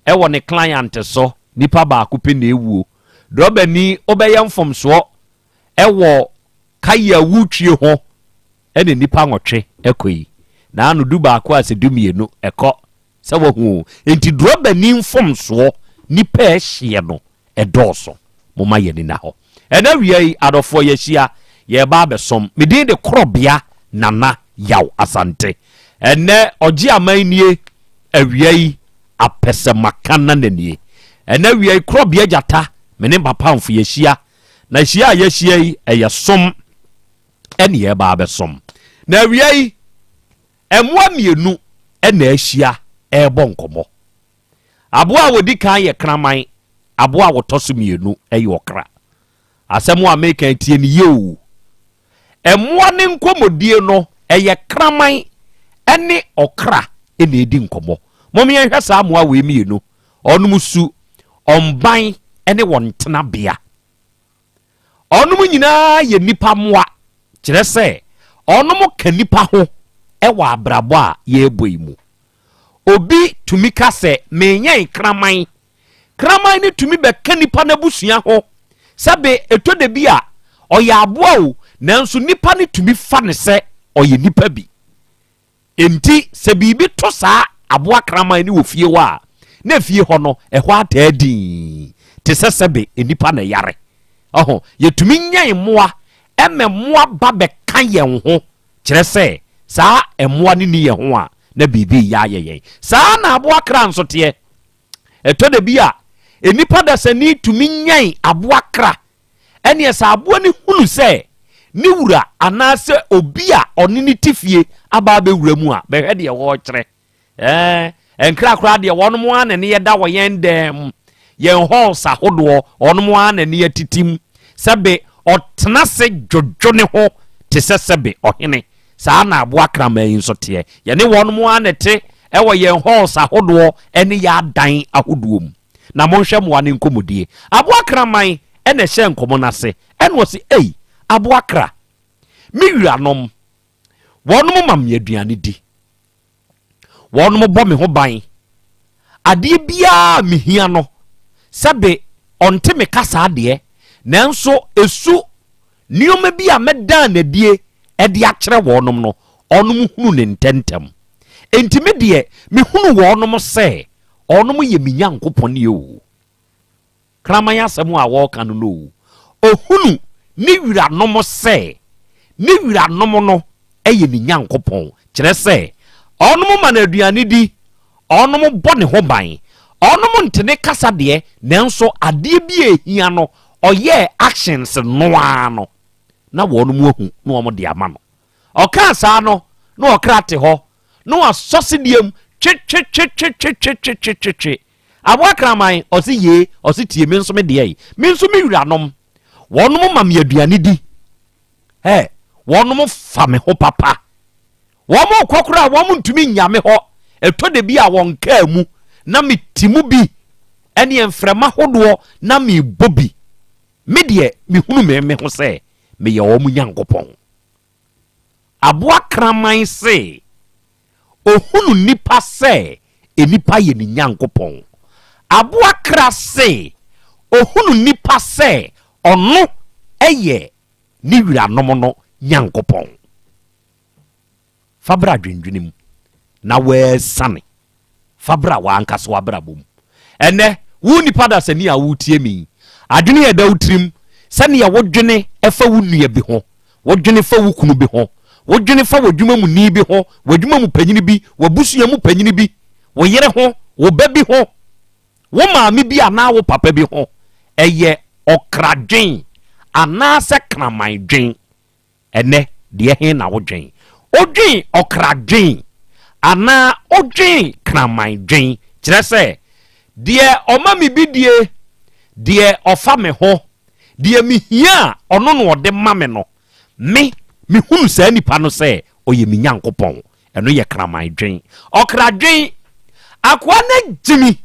e wo ne client so nipa ba akupe na ewuo drobani obeyem fom so e wo kaya wutwie ho e ne nipa nwotwe ekoi na anu du ba akwa se dumienu eko se wo hu enti drobani mfom so nipa ehye no edoso moma ye ni na ho ena wiei adofo yehia ye ba besom medin de Krobea nana Yaw Asante ene oji amanie awiei apese makana nanie ene wiei Krobea jata mene papa mfo yehia na hia yehia yi eyesom ene ye ba besom na wiei emwa mienu ene ahia ebo nkomo aboa wodi kan ye kraman aboa wotoso mienu eye okra asemu America tie ni yo emwa ne nkomodie no eye kraman ene okra ene edi nkomo momi ehwe sa amoa we mienu onum su omban ene wontena bia onum nyina ye nipa moa kire se onum ka nipa ho ewa abrabo a ye boimu obi tumi ka se menyan kraman ni tumi be ka nipa na busua ho sabe etode bi a oya aboa o nanso nipa ni tumi fa ne se oye nipa bi enti se bibi to saa aboa kraman ni wo fie wa na fie ho no ehwa ataadi te se sebe enipa na yare oho ye tumi nyan moa moa ba be kan ye ho kire se saa emoa ni ye ho a na bibi ya ye saa na aboa kra nso te etode bi a enipa da sani tumi nyan aboa kra ene sa aboa ni hunu se ni wura anase obi a oni ni tifie aba be wura mu a be hwe de wo kire enkra kra de wonom an ne ye da wo yen dem yen halls ahodo onom an ne ye titim sebe otena se jojo ne ho te sebe ohene saa na aboa kra man so te ye ne wonom an te e wo yen halls ahodo ene ya dan ahodo mu na monhwe mo ane nkomodie aboa kra man ene hye nkomo na se ene wo se aboa kra mi wuranom wonom mam yaduane di wonom bo me ho ban ade bia mehia no sebe onte me kasa ade nanso esu nioma bia medan na die e de akere wonom no onom hunu ne ntentem enti me de me hunu wonom se onom ye minyankopon ye o kraman asemu a wo kan no ohunu ni wura nom se ni wura nom no eye ni nyankopon kire se onom ma na aduane di onom bone ho ban onom ntene kasa de nanso ade bi ehia no oye actions no ano na wonom ohu na omo de ama no oka sa no na okrate ho no asosidiem che aboa kraman osi ye osi tie me nso me de yi me nso me wura nom wonom ma me aduane di wonom fa me ho papa womo kwakura womo ntumi nyame ho etode bi a won ka mu na metimu bi ene enfrema hodo na me bobi me de me hunu me ho se me ye wo mu nyankopon aboa kraman se ohunu nipa se enipa ye ni nyankopon aboa kra se ohunu nipa se ono eye ni wura nom no nyankopon fabra dwendwenem na we sane fabra wa ankaso wabra bom ene wu nipa da sani a wutie mi adwene ya da utrim sane ya wodwene efa wu nua bi ho wodwene fa wu kunu bi ho wodwene fa wadwuma mu ni bi ho wadwuma mu panyini bi wabusua mu panyini bi wo yere ho wo ba bi ho wo maami bi ana wo papa bi ho eye ɔkradwen anaasɛ kramadwen ɛnɛ deɛ he na wodwen odwen ɔkradwen anaa odwen kramadwen kyerɛ sɛ deɛ ɔma me bidie deɛ ɔfa me ho deɛ mehia ɔno no ɔde ma me no mehunu saa nipa no sɛ ɔyɛ me Nyankopɔn ɛno yɛ kramadwen ɔkradwen akoa na gyimi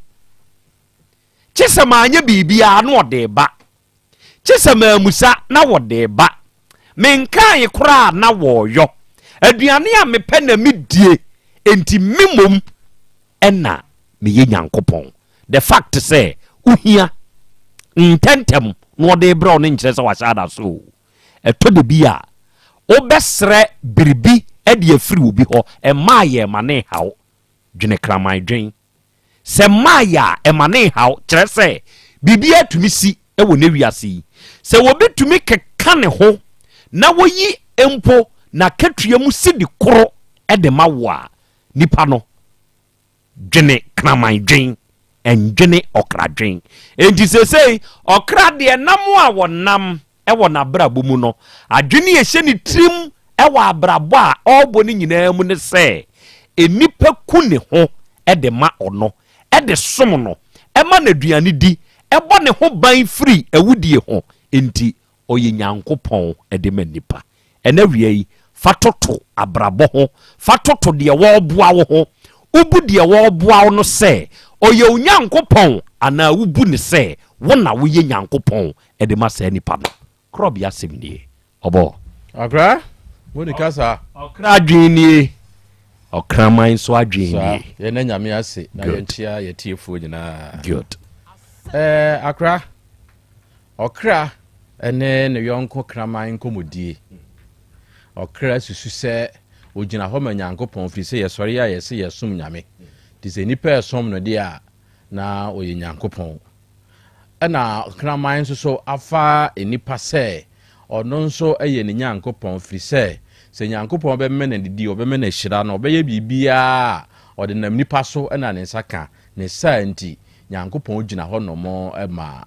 kye sɛ maanyɛ biribiaa na ɔde ba kye sɛ maamusa na wɔde ba menkae koraa na wɔyɔ aduane a mepɛ na medie enti memom ɛna meyɛ Nyankopɔn the fact sɛ wohia ntɛntɛm na ɔde brɛ no nkyerɛ sɛ wahyɛ ada so ɛtɔ de bi a wobɛsrɛ biribi ɛde afiri obi hɔ ɛmaa yɛ ma ne haw dwene kramadwen sɛ maa yɛ a ɛma ne haw kyerɛ sɛ biribi atumi si ɛwɔ ne wiase yi sɛ wɔbɛtumi keka ne ho na wɔyi mpo na katua mu si de koro ɛde ma wo a nipa no dwene kramadwen ɛndwene ɔkradwen enti sɛsei ɔkra deɛ nam a wɔnam ɛwɔ n'abrabɔ mu no adwene yɛhyɛ ne tirim ɛwɔ abrabɔ a ɔbɔ ne nyinaa mu ne sɛ enipa ku ne ho ɛde ma ɔno ɛde som no ɛma na aduane di ɛbɔ ne ho ban firi awudie ho enti ɔyɛ Nyankopɔn ɛde ma nipa ɛna wie yi fa toto abrabɔ ho fa toto deɛ wɔboa wo ho ubu deɛ wɔboa wo no sɛ ɔyɛ Onyankopɔn anaa wubu ne sɛ wo na woyɛ Nyankopɔn ɛde ma saa nipa no Krobea asɛm nie ɔbɔ akra woni kasa ɔkra adwen nie ɔkraman so adwen nie yɛna nyame ase na yɛntia yɛtiefoɔ nyinaa good akra ɔkra ɛne ne yɔnko kraman nkɔmɔdie ɔkra susu sɛ ogyina hɔ ma Nyankopɔn firi sɛ yɛsɔre a yɛsɛ yɛsom nyame nti sɛ nipa ɛsom no deɛ a na ɔyɛ Nyankopɔn ɛna kraman nso so afa nipa sɛ ɔno nso ɛyɛ ne Nyankopɔn firi sɛ Nyankopɔn bɛmɛ na didi ɔbɛmɛ na hyira no ɔbɛyɛ biribiaa ɔde nam nipa so ɛna ne nsa ka ne saa nti Nyankopɔn gyina hɔ nomɔ ɛma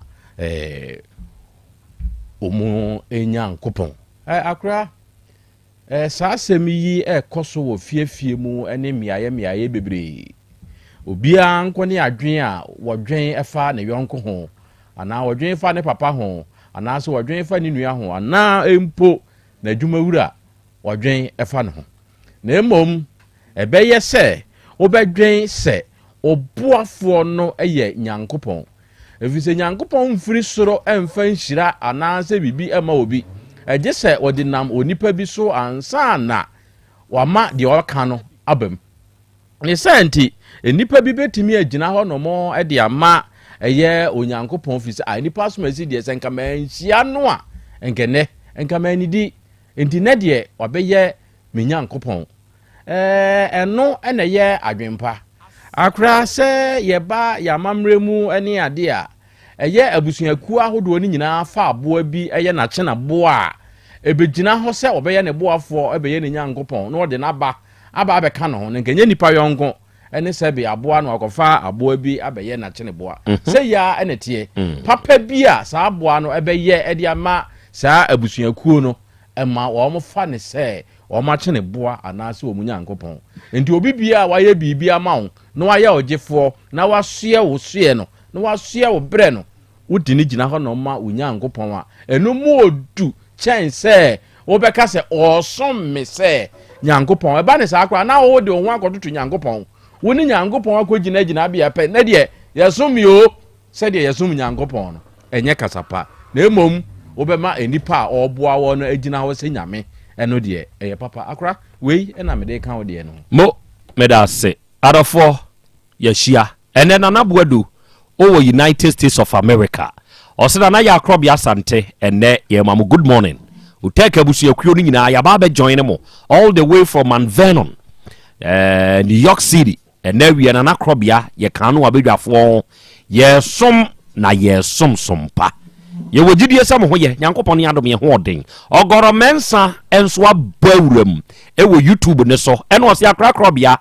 ɔmo Nyankopɔn akora saa asɛm yi ɛkɔ so wɔ fiefie mu ne mmeayɛ bebree obiara nkɔ ne adwen a wɔdwen ɛfa ne yɔnko ho anaa wɔdwen fa ne papa ho anaa so wɔdwen fa ne nua ho anaa mpo na adwumawura wɔdwen ɛfa ne ho na mmom ɛbɛyɛ sɛ wobɛdwen sɛ ɔboafoɔ no ɛyɛ Nyankopɔn ɛfiri sɛ Nyankopɔn mfiri soro ɛmfa nhyira anaa sɛ biribi ɛma obi ɛgye sɛ wɔde nam onipa bi so ansa na wama deɛ ɔka no abam ne sɛ nti nipa bi bɛtumi agyina hɔ nomɔ ɛde ama ɛyɛ Onyankopɔn firi sɛ nipa som asi deɛ sɛ nkama nhyia no a nkɛnɛ nkama anidi nti nɛ deɛ wabɛyɛ me Nyankopɔn ɛno ɛna yɛ adwempa akora sɛ yɛba yɛamammerɛ mu ne ade a ɛyɛ abusuakuo ahodoɔ no nyinaa fa aboa bi ɛyɛ n'akyenaboa a ɛbɛgyina hɔ sɛ ɔbɛyɛ ne boafoɔ ɛbɛyɛ ne Nyankopɔn na ɔde n'aba abɛka no ho na nkɛnyɛ nipa yɔnko ɛne sɛ bi aboa no akɔfa aboa bi abɛyɛ n'akyeneboa sɛ ya ɛne teɛ papa bi a saa aboa no ɛbɛyɛ ɛde ama saa abusuakuo no ɛma wɔn fa ne sɛ wɔn akyeneboa anaasɛ wɔn Nyankopɔn nti obi bia wayɛ biribi ama wo na wayɛ ɔgyefoɔ na wasoɛ wo soɛ no na wasoɛ wo brɛ no wodi ne gyina hɔ na ɔma wo Nyankopɔn a ɛno mu odu kyɛn sɛ wobɛka sɛ ɔsom me sɛ Nyankopɔn ɛba ne saa akora na wo de wo ho akɔtoto Nyankopɔn wo ne Nyankopɔn akɔgyina bia pɛ na deɛ yɛsom yo sɛdeɛ yɛsom Nyankopɔn no ɛnyɛ kasapa na mmom wobɛma enipa a ɔboa wɔ no agyina hɔ sɛ nyame ɛno deɛ ɛyɛ papa akora wei ɛna mede ka wo deɛ no mo meda se adɔfoɔ yɛhyia ɛnɛ Nana Boadu over United States of America ɔsena na yɛ Krobea Asante ɛnɛ yɛ mamu good morning uteka abusuakuo no nyinaa yɛaba bɛjoin mo all the way from Mount Vernon New York City ɛnɛ wie Nana Krobea yɛ kan no abedwafoɔ yɛsom na yɛsom sompa yɛwɔ gyidie sɛ mo ho yɛ Nyankopɔn ne adom yɛ ho ɔden ɔgɔrɔ mensa enso abawuram ɛwɔ YouTube ne so ɛna ɔse akra Krobea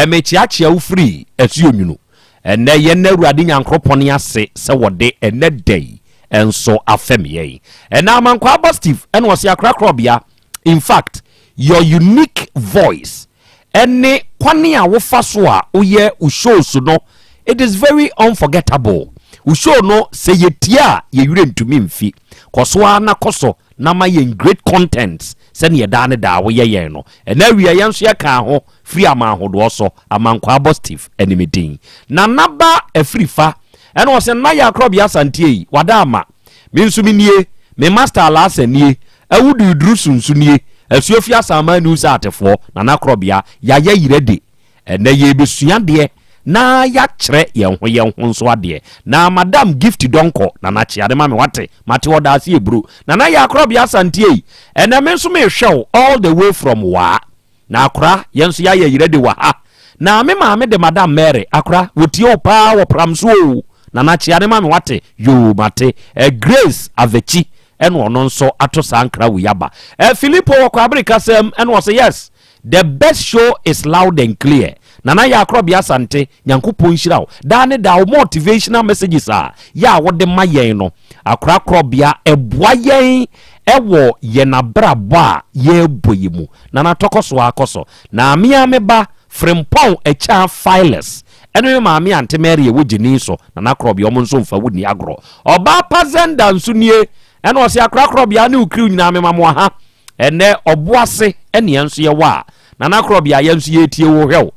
mechiachia wo free asuo nwunu ɛnɛ yɛ na Awurade Nyankopɔn ase sɛ wɔde ɛnɛ day enso afem ye and na mankwa Steve and was ya Krobea. In fact, your unique voice any kwani a wo fa so a oye u show so no, it is very unforgettable. U show no say ye tia ye yure ntumi mfi koso na koso na ma ye great contents send ye da ne da wo ye no and na wi ye nso ye ka ho free ama hodo so amankwa Steve enimedin na naba afrifa and was na ya Krobea Asante wadama me nso minie me master alasanie awudu drusunsunie asuofia sama news atefo na Krobea ya ye yirede ene ye besua de na ya kire ye ho nso ade na madam gift donko na chiade ma me wate mate oda ase ebru na ya Krobea Asante ene me nso me hwew all the way from wa na akra ye nso ya ye yirede wa ha na me ma me de madam Mary akra wotie opa wo pramso na chiade ma me wate yo mate Grace Avechi and one nso ato sankra wiyaba Filippo Wakwabri sem and was yes the best show is loud and clear nana ya Krobea Asante nyankopon nhirawo dane da motivational messages ya wode mayen no akra Krobea eboayen ewo ye na brabo a ye boyimu nana tokoso akoso na amia meba frimpon echa filers enu maami antemere wogini so nana Krobea omonso mfa wuni agro oba pazenda nsunie eno ose akra Krobea ne ukriu nyina memamo ha ene oboase ene enso ye wa nana Krobea yenso ye tie wo hwew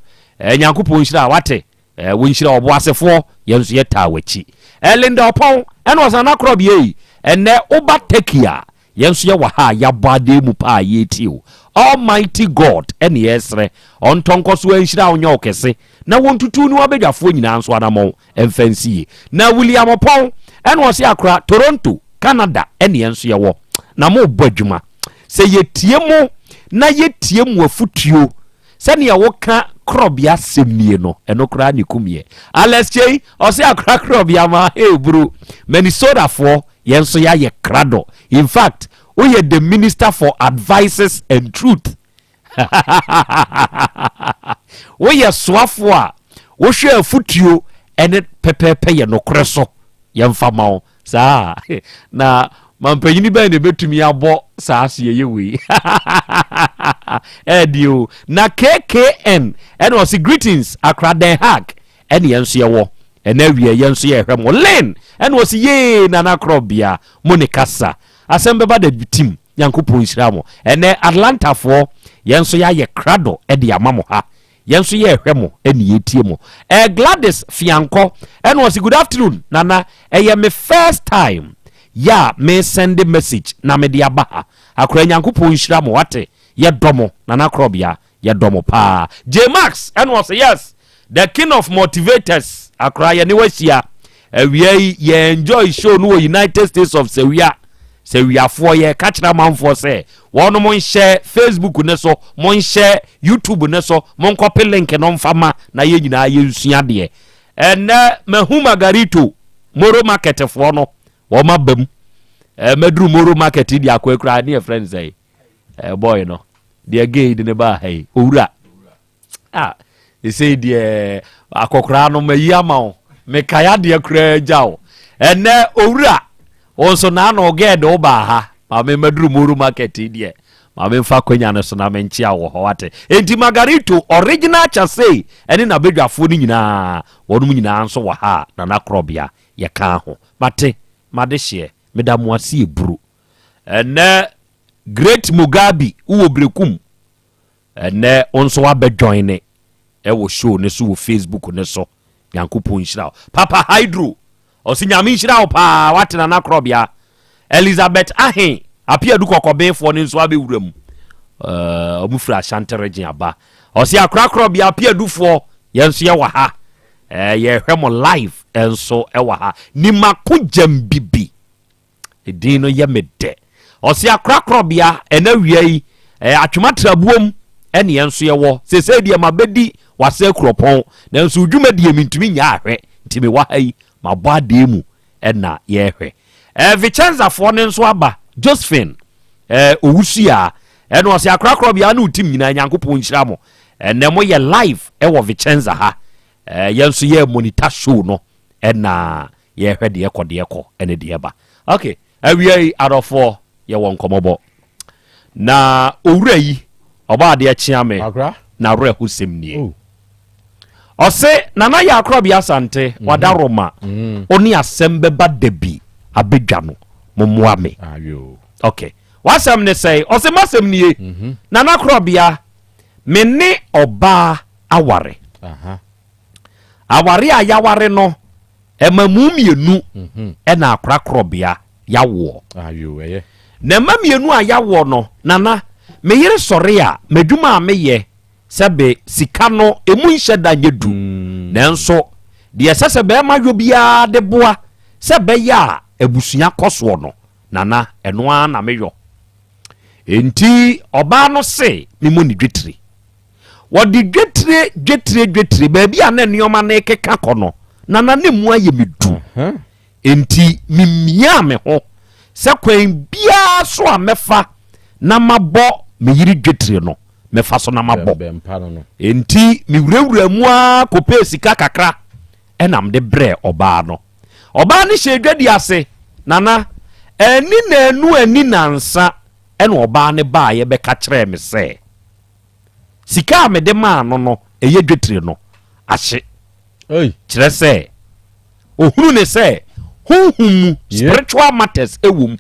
nyankopon nhira wate wo nhira oboasefo yenso ye ta wachi Linda opon eno ose nana Krobea yi ene oba tekia yenso ye wa ha ya bade mu pa ye tie Almighty God ene yesre ontonkoso nhira onye okese na wontutu ni wabedwafo nyina nso adamo emfansie na William opon eno ose akra Toronto Canada ene enso ye wo na mo badwuma se yetie mo na yetie mo afutuo se ne wo ka Krobea semnie no eno kra ni kumie Alex Chey o se akra Krobea ma bro Minnesota for yenso ya ye krado in fact we are the minister for advices and truth we are swafo a wo hwe afutuo ene pepepe ye no kreso yemfa mawo sa na mampanyini ba ne betumi abo sa ase ye we edio na KKN and was greetings akra Den Haag ene yenso ye wo ene awie yenso ye hwemo len ene was ye nana Krobea monikasa Asem Beba Dabi team yankopon nhiramo ene Atlanta for yenso ya ye krado e de amamo ha yenso ye hwemo ene yetie mo Gladys Fianko ene was good afternoon nana ye me first time ya me send a message na me dia baha akora nyankopon nhiramo wate ye domo nana Krobea ye domo pa J Max and was yes the king of motivators akora ye ne wasia we ye enjoy show no United States of Sewia Sewiafo ye kachira manfo se wono mon share Facebook ne so mon share YouTube ne so mon copy link no mfama na ye nyina ye nsua de ene mahu Margarito Moro Market fo no wo mabam madru Moro Market di akwakura ne friends say boy no de gay de ne ba hey owura they say de akokura no mayi ama me kaya de akura jawo ene owura onso na no get oba ha ma me madru Moro Market die ma me fa kwanya no so na me nchia wo ho wate enti Margarito original chase ene na bedwafo ni nyina wonum nyina nso wo ha na Krobea ye ka ho mate madehye medamuase ebru ene Great Mugabe uwo brekum ene onso wa be join e wo show ne so wo Facebook ne so yankopon nhira Papa Hydro osinyame nhira pa wate na Krobea Elizabeth Ahen apia du kokobenfo ne nso abewuram omufra Asante region aba osi akra Krobea apia dufo yenso ye wa ha ye hwemo live enso e wa ha ni makujam bibi edino ye mede osi akra Krobea ena wiai atwematrabuom ene yenso ye wo sese de mabedi wase kropon na nso dwuma de mintumi nya ahwe ntimi wa hai mabade mu ena ye hwe Vichenza for nso aba Josephine owusia eno osi akra Krobea na utim nyina nyankopon nhiramo ene mo ye live wo Vichenza ha yenso ye monitor show no ena ye hwe de ekode eko ene de eba okay awie adofo ye won komobo na owura yi oba de achia me na re husem nie ose nana ya Krobea Asante wadaroma oni Asem Beba Dabi abedwa no momoa me ayo okay wasam ne say ose masem nie nana Krobea me ne oba aware aware ayaware no emamumienu na akra Krobea yawo ayo eye na mamienu ayawo no nana me yire sore a medwuma meye sebe sika no emu nheda nyedu nanso de sese be ma yobia de boa sebe ya abusua koso no nana eno a na meyo enti oba no se memo ni dwetire wodi dwetire baabi a na nioma na ekeka kono nana ne mu aye medu enti mimia me ho se kwen bia so amefa na mabo me yiri dwetire no mefa so na mabo enti mi wurawura mu a kope sika kakra enam de bre oba no oba ne hyedwadi ase nana eni na enu ani nansa ena oba ne ba ye be ka kire me se sika me de ma no eye dwetire no ahye kire se ohunu ne se huhumu spiritual matters ewum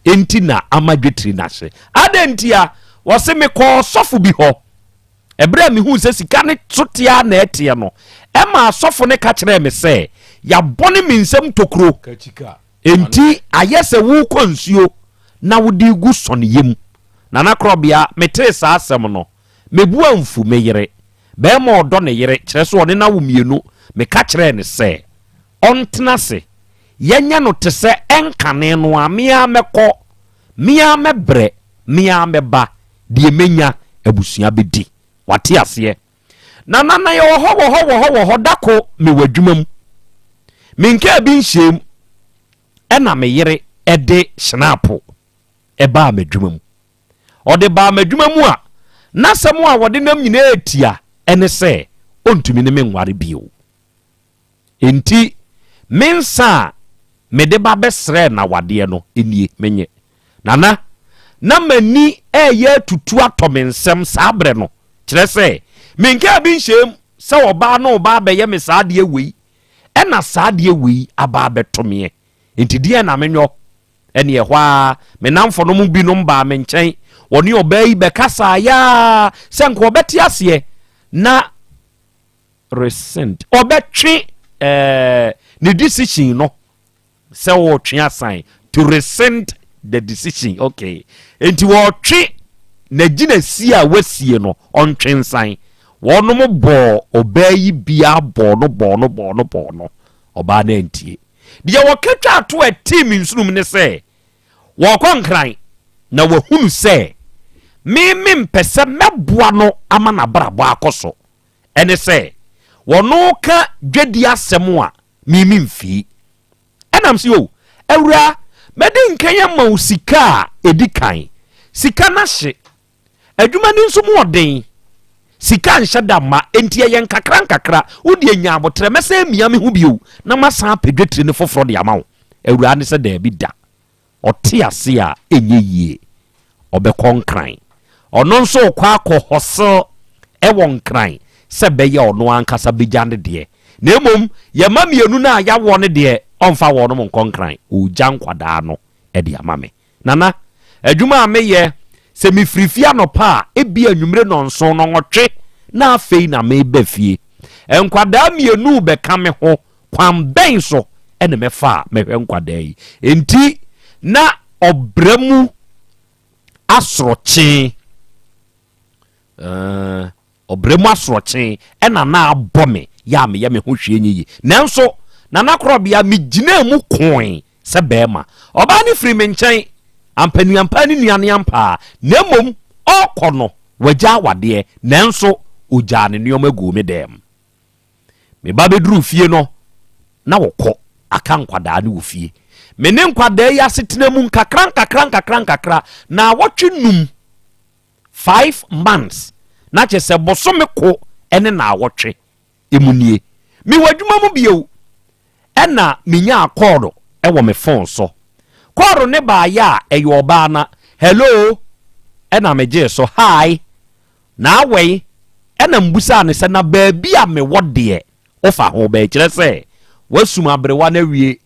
enti na amadwetire na hye adentia wose me ko sofo bi ho ebra mi hu se sika ne sotia na etie no ema sofo ne ka kire me se ya bone mi nsem tokro kachika enti ayese wu konsuo na wodi gu sone yem nana Krobea metre sa asem no mebu amfu meyere be ma odo ne yere kire so one na wo mienu me ka kire ne se ontena se yenya no te se enkane no amia meko mia mebre mia meba die menya abusua bedi wate ase nana ye wo ho dako me wadwumam minka bi nhyem ena me yere ede snapo eba madwumam ode ba madwumamu a nasemu a wode nam nyina etia ene se ontumi ne menware bio enti mensa me de ba besre na wade no enie menye nana na mani eye tutu atomensem sabre no kire se minka bi nhyem se oba no oba beye me saade wei ena saade wei aba betome enti die na menyo ene ehwa me namfo no mu bi no mba me nchen woni oba yi be kasa ya se nko obeti ase na recent obetwe ne decision no se wo twe asan to rescind the decision okay enti wo twe na gina si a wasie no on twensan wono mo bo obayi bia bo no oba na ntie de wo ketwa to a team nsunum ne se wo konkran na wo hunu se me mpese meboa no ama na brabo akoso ene se wono ka dwedi asem a me mfi enam se o awura mede nkanya ma usika edikan sika na hye adwuma ni nso mu oden sika nhye da ma entie yen kakra wodi anya abotre mese mia me hu bio na masa pedwetire ne foforo de amawo awura ne se da bi da ote ase a enye yie obekonkran ono nso kwa akohoso ewon kran se beye ono ankasa bejande de na emom ye mamienu na ya wone de onfa wono mo nkonkran o jankwada no e de amame nana adwuma ameye se mi frifia no pa ebi anwumre no nso no nwotwe na afei na me ba fie enkwada mienu be kame ho kwam ben so ene mefa mehwe nkwada yi enti na obramu asroche obramu asroche ena na abome ya me ho hwe nyi nanso nana Krobea mi gina mu koin se bema oba ni firi me nchen ampani nuane ampa na mom okono waja wade nanso oja ne nioma gu me dem me ba bedru fie no na wokọ aka nkwada ne wo fie me ne nkwada ya setena mu kakra na wotwenum 5 months na chese bosome ko ene na wotwe emunie mi wadwuma mu bio ena minya akodo ewo me phone so kɔro ne baaya ɛyɛ ɔbaa na hello ɛna megye so hi na awɛi ɛna mbusa ne sɛ na baabi a mewɔ deɛ ofa ho ba kyerɛ sɛ wasum abrewa na wie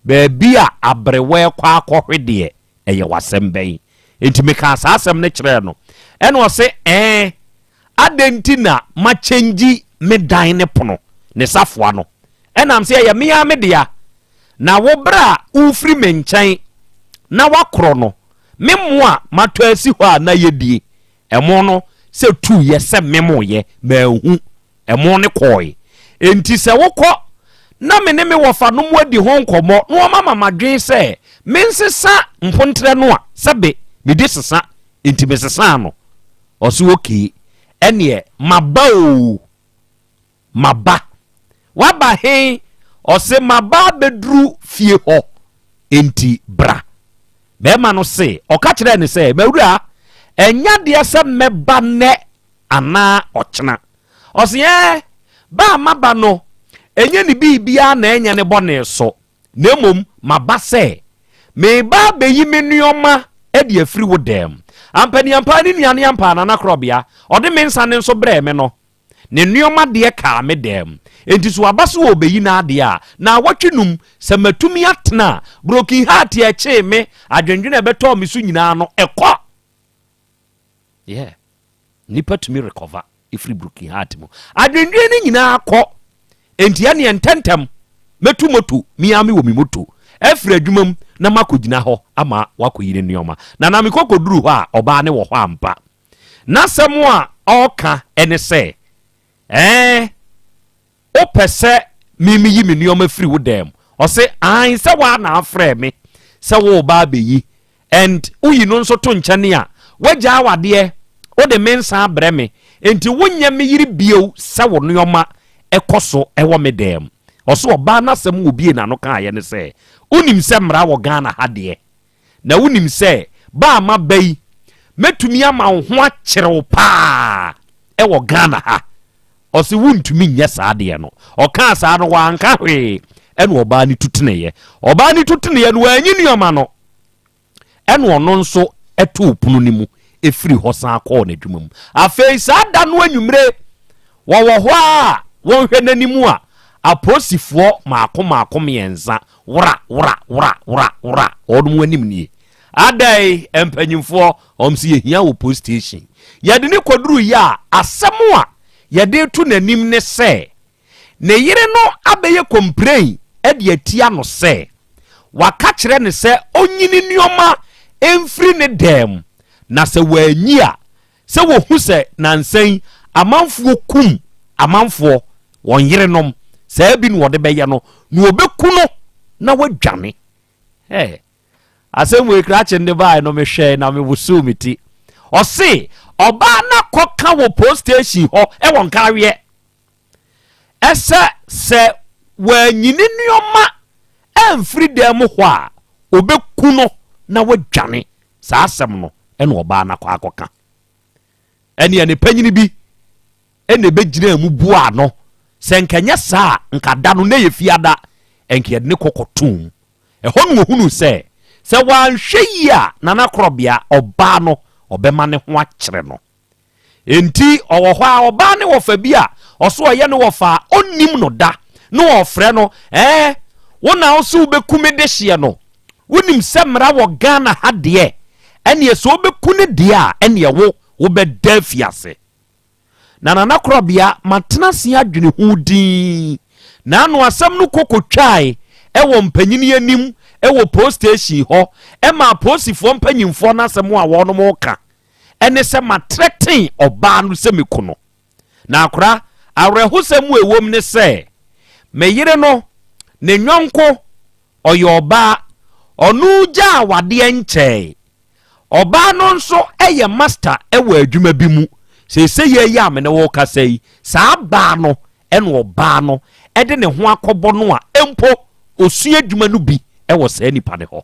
baabi a abrewa ɛkɔ akɔhwe deɛ ɛyɛ wasɛm bɛn enti meka saa asɛm ne kyerɛ no ɛna ɔse adenti na machenji me dan ne pono ne safoa no ɛnam sɛ ɛyɛ mea me dea na wo bra ufri me nkyɛn na wakoro no me moa mato asi hɔ a na yɛdie ɛmo no sɛ tu yɛ sɛ memo yɛ maahu ɛmo ne kɔe enti sɛ wokɔ na me ne me wɔfa no mu adi ho nkɔmmɔ na wɔma mamadwen sɛ mensesa mpontrɛ no a sɛbe mede sesa enti mesesa no ɔso okay ɛneɛ maba o maba waba he ɔse maba beduru fie hɔ enti bra bɛma no se ɔka kyerɛ ne sɛ mawura ɛnya deɛ sɛ mɛba nɛ anaa ɔkyena ɔse ba maba no ɛnyɛ ne biribia na ɛnyɛ ne bɔne so na mmom maba sɛ meba bɛyi me nneɔma ɛde afiri wo dɛm ampaniampa ne nuane ampa na Krobea ɔde me nsa ne nso brɛ me no ne nneɔma deɛ kaa me dɛm enti so aba so wɔ bɛyi na adeɛ a na watwenum sɛ matumi atena broken heart ɛkyee me adwendwene ɛbɛtɔ me so nyinaa no ɛkɔ nipa tumi recover ifiri broken heart mu adwendwene ne nyinaa kɔ enti ya ne ntɛntɛm metu moto miame wɔ mi moto afiri adwuma mu na makɔgyina hɔ ama wakɔyi ne nneɔma na mekɔkɔduru hɔ a ɔbaa ne wɔ hɔ ampa na sɛm a ɔka ɛne sɛ wopɛ sɛ mimiyi me nneɔma firi wo dɛm ɔse an sɛ waa na afrɛ me sɛ wo ba bɛyi and woyi no nso to nkyɛne a wagya awadeɛ wode me nsa abrɛ me enti wonyɛ me yiri bio sɛ wo nneɔma ɛkɔ so ɛwɔ me dɛm ɔso ɔbaa n'asɛm wɔ bie na no kaayɛ ne sɛ wonim sɛ mmara wɔ Ghana ha deɛ na wonim sɛ ba ama bayi mɛtumi ama wo ho akyerɛw paa ɛwɔ Ghana ha ɔse wontumi nyɛ saa deɛ no ɔkaa saa no wanka hwee ɛne ɔbaa ne tuteneyɛ no wanyi nneɔma no ɛne ɔno nso ɛtoo pono no mu ɛfiri hɔ san kɔɔ n'adwuma mu afei saa da no anwummere wɔwɔ hɔ a wɔnhwɛ n'anim a aposifoɔ maako mmiɛnsa wora ɔdom anim nie adai mpanyimfoɔ ɔmsi yɛhia wɔ post station yɛde ne kɔduru yi a asɛm a yɛde to n'anim ne sɛ ne yere no abɛyɛ complain ɛde atia no sɛ waka kyerɛ ne sɛ onyini nneɔma ɛmfiri ne dɛm na sɛ wanyi a sɛ wɔhu sɛ nansan amanfoɔ kum amanfoɔ wɔn yerenom saa bi no wɔde bɛyɛ no na wɔbɛku no na wadwane asɛm wɔ kra kyende baa no mehwɛ na mewoso me ti ɔse ɔbaa na kɔka wɔ post station hɔ ɛwɔ nkareɛ ɛsɛ sɛ wanyini nneɔma ɛmfiri dɛm mu hɔ a obɛku no na wadwane saa asɛm no ɛne ɔbaa na kɔ akɔka ɛne ne panyini bi ɛne bɛgyina mu bua no sɛ nkanyɛ saa nkada no na yɛ fiada ɛnkɛde ne kɔkɔtom ɛhɔ no wɔhunu sɛ wanhwɛ yi a Nana Krobea ɔbaa no ɔbɛma ne ho akyerɛ no enti ɔwɔ hɔ a ɔbaa ne wɔfa bi a ɔso ɔyɛ ne wɔfa a ɔnnim no da ne wɔfrɛ no wona wo so wobɛku me de hyeɛ no wonim sɛ mmara wɔ Ghana ha deɛ ɛneɛ sɛ wobɛku ne deɛ a ɛneɛ wobɛda afiase na Nana Krobea matena se adwene ho din na ano asɛm no kokotwae ɛwɔ mpanyini anim ɛwɔ post station hɔ ɛma posifoɔ mpanyimfoɔ no asɛm a wɔn mo ka ɛne sɛ matrɛten ɔbaa no sɛ meku no na akora awerɛhosɛm a ɛwɔ mu ne sɛ me yere no ne nyɔnko ɔyɛ ɔbaa ɔno gya awadeɛ nkyɛe ɔbaa no nso ɛyɛ master ɛwɔ adwuma bi mu sɛ yɛ amene wo kasa yi saa baa no ɛne ɔbaa no ɛde ne ho akɔbɔ no a empo osua adwuma no bi ɛwɔ saa nipa ne hɔ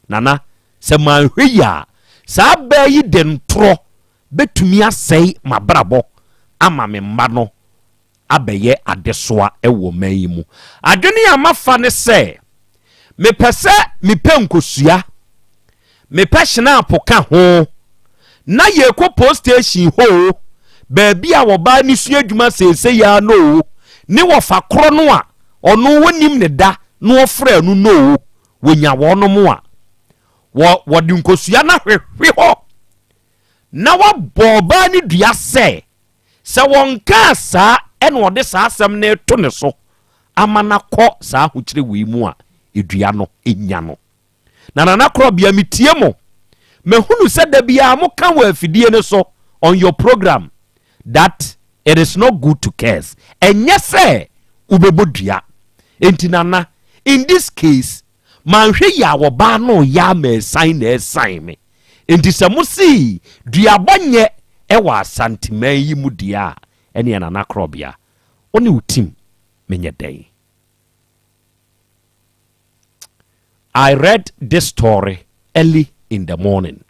nana sɛ manhwɛ yi a saa baa yi de ntorɔ bɛtumi asɛe mabrabɔ ama me mma no abɛyɛ adesoa ɛwɔ man yi mu adwene a mafa ne sɛ mepɛ sɛ mepɛ nkosua me pashina poka ho na ye ko post station ho baabi a wo ba ni su adwuma sese ya no ni wo fa kro no a ono wonim ne da no ofra nu no wonya wo no mo a wo di nkosua na hwehwe ho na wa boba ni dua se wonka sa ene wo de sa asem ne to ne so amana kɔ saa hokyire wei mu a edua no enya no na Krobea metie mo mehunu sɛ da bia mo ka wa afidie ne so on your program that it is not good to curse enye sɛ ubebodua enti nana in this case manhwe ya wo ba no ya ma sign na sign me enti sɛ mo si dua bonye ɛwa Asante man yi mu dia ene nana Krobea oni utim menye day. I read this story early in the morning.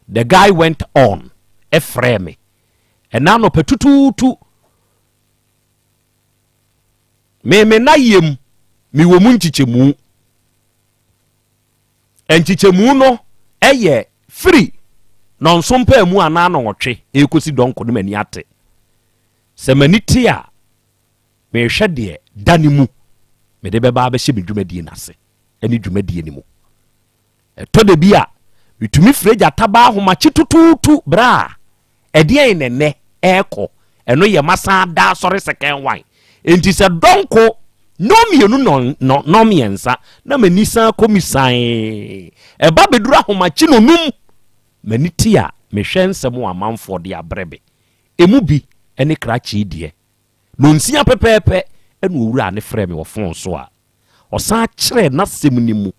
The guy went on Efreme and now no petututu me na yem mi wo mu nchichemu enchichemu no eye free no nsompa mu ana no wotwe ekosi donko no mani ate semaniti a me hwɛ de danimu me de beba be hye dwumadi nase ani dwumadi ni mu to de bia bitumi freja taba ahoma chitututu bra ede nene eko eno ye masa da sori second wine enti se donko no mienu no miensa na manisa komisan eba bedura ahoma chi no num maniti a me hwɛ nsɛm amanfo de abrebe emu bi ene krachi die no nsia pepepe enu owura ne frɛ me wo fon so a osan kyerɛ na sem ni mu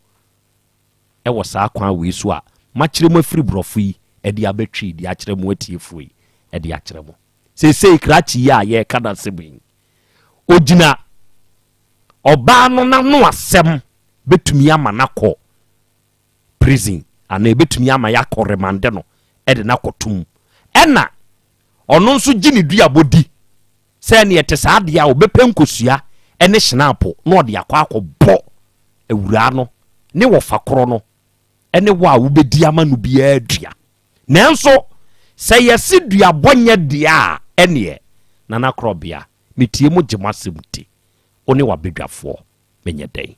e wo saa kwan we so a ma kyerɛ mu afiri brofo yi e de abetwi de akyerɛ mu atiefo yi e de akyerɛ mu sei krachi ya ye kada sebin ogina oba no na no asɛm betumi ama nakɔ prison ana betumi ama yakɔ remande no e de nakotum ɛna ɔno nso gini dua bodi sɛ ne yɛte saa de a obɛpɛ nkosua ene hyenapo na ɔde akɔ ewura no ne wo fakoro no ene wo a wobɛdi ama no bia dua nanso sɛ yɛse dua bɔnyɛ de a ene nana Krobea metie mo gyemasɛm ti one wa bedwafo menye den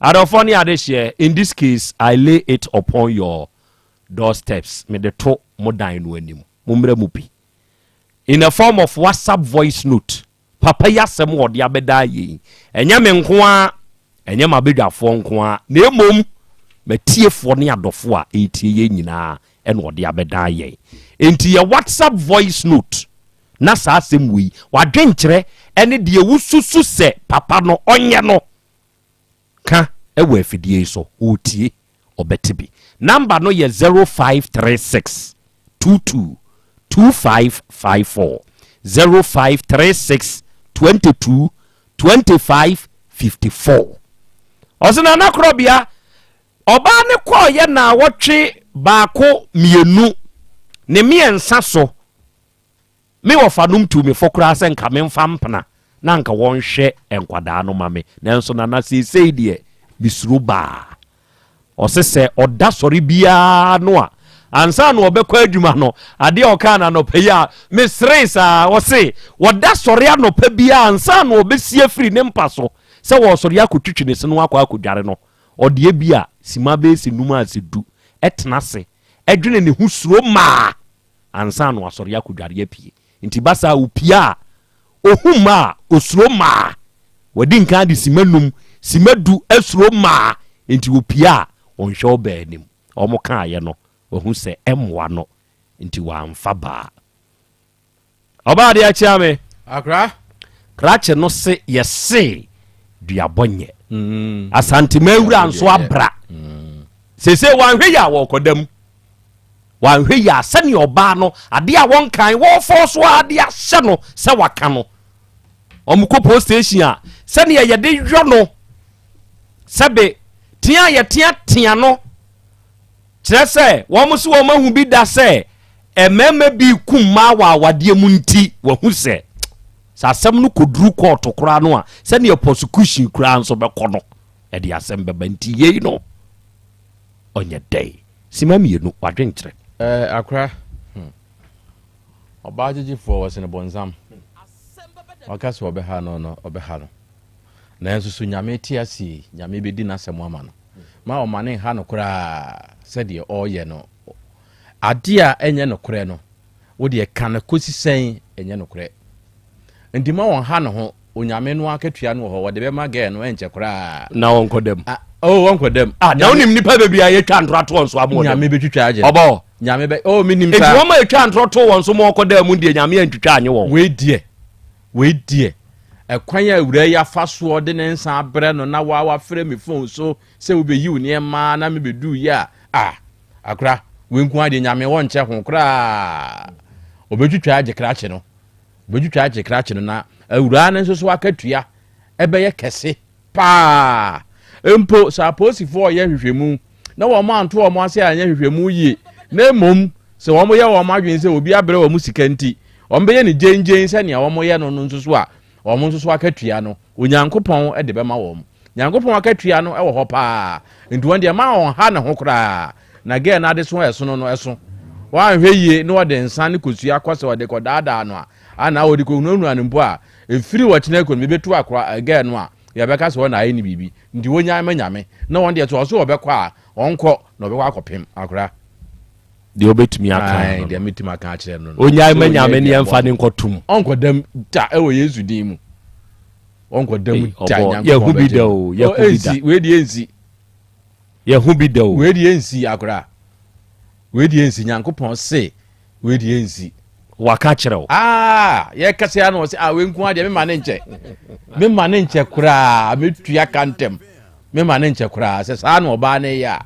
adofo ne ade hye in this case I lay it upon your doorsteps me de to mo dan no anim mo mra mu bi in the form of WhatsApp voice note papa yasem wo de abeda yi enya me nko a enya mabedwafo nko a na emom matiefo ne adofo a etie ye nyina ene wo de abeda yi enti ye WhatsApp voice note na sa asem wi wadwenkyere ene de ewususu se papa no onye no ka ewa afidie so otie obetibi number no ye 0536 22 2554 0536 22 2554 osina na Krobea oba ne koye na wotwe baako mienu ne miensa so me wofanum tu me fokura se nka me mfa mpana na nka wonhwe enkwada no mame nanso na sei de bisuru ba osese oda sori bia no a ansa no obekwa adwuma no ade okana no peya misresa wose woda sori anopa bia ansa no obesie firi ne mpaso se wo sori akotwitwi ne se no akwa akodware no ode bia sima be se numa asedu etena se edwene ne husuro ma ansa no asori akodware apie nti basa upia ohuma osuro ma wadi nka de simanum simadu esuro ma nti upia onhwe obanim omo ka aye no ohu se emwa no nti wa amfa ba oba de achi ame akra krache no se yese duabonye Asante mawura anso abra sese wanhwe ya wokodam wanhwe ya sane oba no ade a won kan wo forso ade a hye no se waka no omuko post station a sane ye de hwo no sebe tia ye tia no kyerɛ sɛ wɔn so wɔn ahu bi da sɛ ɛmɛɛmɛ bi kumma wa awadeɛ mu nti wɔhu sɛ asɛm no koduru kɔɔto koraa no a sɛnea prosecution koraa nso bɛkɔ no ɛde asɛm bɛba nti yei no ɔnyɛ dɛn sima mienu wadwenkyerɛ akora ɔbaa gyegyefoɔ wɔ sene bɔnsam waka sɛ ɔbɛha no ɔbɛha no nanso so nyame te ase nyame bɛdi n'asɛm ama no ma ɔma ne ha no koraa sɛdeɛ ɔreyɛ no ade a ɛnyɛ no korɛ no wodeɛ ka no kɔsi sɛn ɛnyɛ no korɛ nti ma wɔn ha no ho onyame no akatua no wɔ hɔ wɔde bɛma gɛ no ɛnkyɛ koraa na wɔnkɔ dam wɔnkɔ dam na wonim nipa baabi a yɛtwa ntorɔto wɔn so amoɔ nyame bɛtwitwa agye ɔbɔ nyame bɛ menim nti wɔma yɛtwa ntorɔto wɔn so ma wɔkɔ dam mu deɛ nyame antwitwa anye wɔn weideɛ ɛkwan a awura yi afa soɔ de ne nsa abrɛ no na wafrɛ me phone so sɛ wobɛyi wo nneɛma na mebɛduu yi a akora wenku adeɛ nyame wɔnkyɛ ho koraa ɔbɛtwitwa agye krakye no na awura no nso so akatua ɛbɛyɛ kɛse paa mpo sɛ aposifoɔ ɔyɛ hwehwɛmu na wɔn anto wɔn ase anyɛ hwehwɛmu yie na mmom sɛ wɔn yɛ wɔn adwene sɛ obi abrɛ wɔn sika nti wɔn bɛyɛ ne gyengen sɛnea wɔn yɛ no nso so a wɔn nso so akatua no onyankopɔn de bɛma wɔn nyankopɔn akatua no ɛwɔ hɔ paa nti wɔn deɛ ma wɔn ha ne ho koraa na gɛɛ na ade so ɛso no ɛso wɔn ahwɛ yie na wɔde nsa ne kosua akɔ sɛ wɔde kɔ daadaa no a ana wɔde kɔ hunahuna no mpo a efiri wɔkyena kɔ no bɛtu akora gɛɛ no a yɛbɛka sɛ wɔn ayɛ ne biribi nti wɔn nyame na wɔn deɛ to ɔso wɔbɛkɔ a ɔnkɔ na ɔbɛkɔ akɔpem akora deɛ obetumi aka deɛ metumi aka akyerɛ no onyae manyame ne yɛmfa ne nkɔtum ɔnkɔ dam ta ɛwɔ yesu din mu ɔnkɔ dam ta yɛhu bi da o wedeɛ nsi yɛhu bi da o wedeɛ nsi akora wedeɛ nsi nyankopɔn se wedeɛ nsi waka kyerɛ wo yɛkɛsɛ ya no wɔ sɛ wenku adeɛ mema ne nkyɛ koraa metua ka ntɛm mema ne nkyɛ koraa sɛ saa na ɔbaa ne yɛ a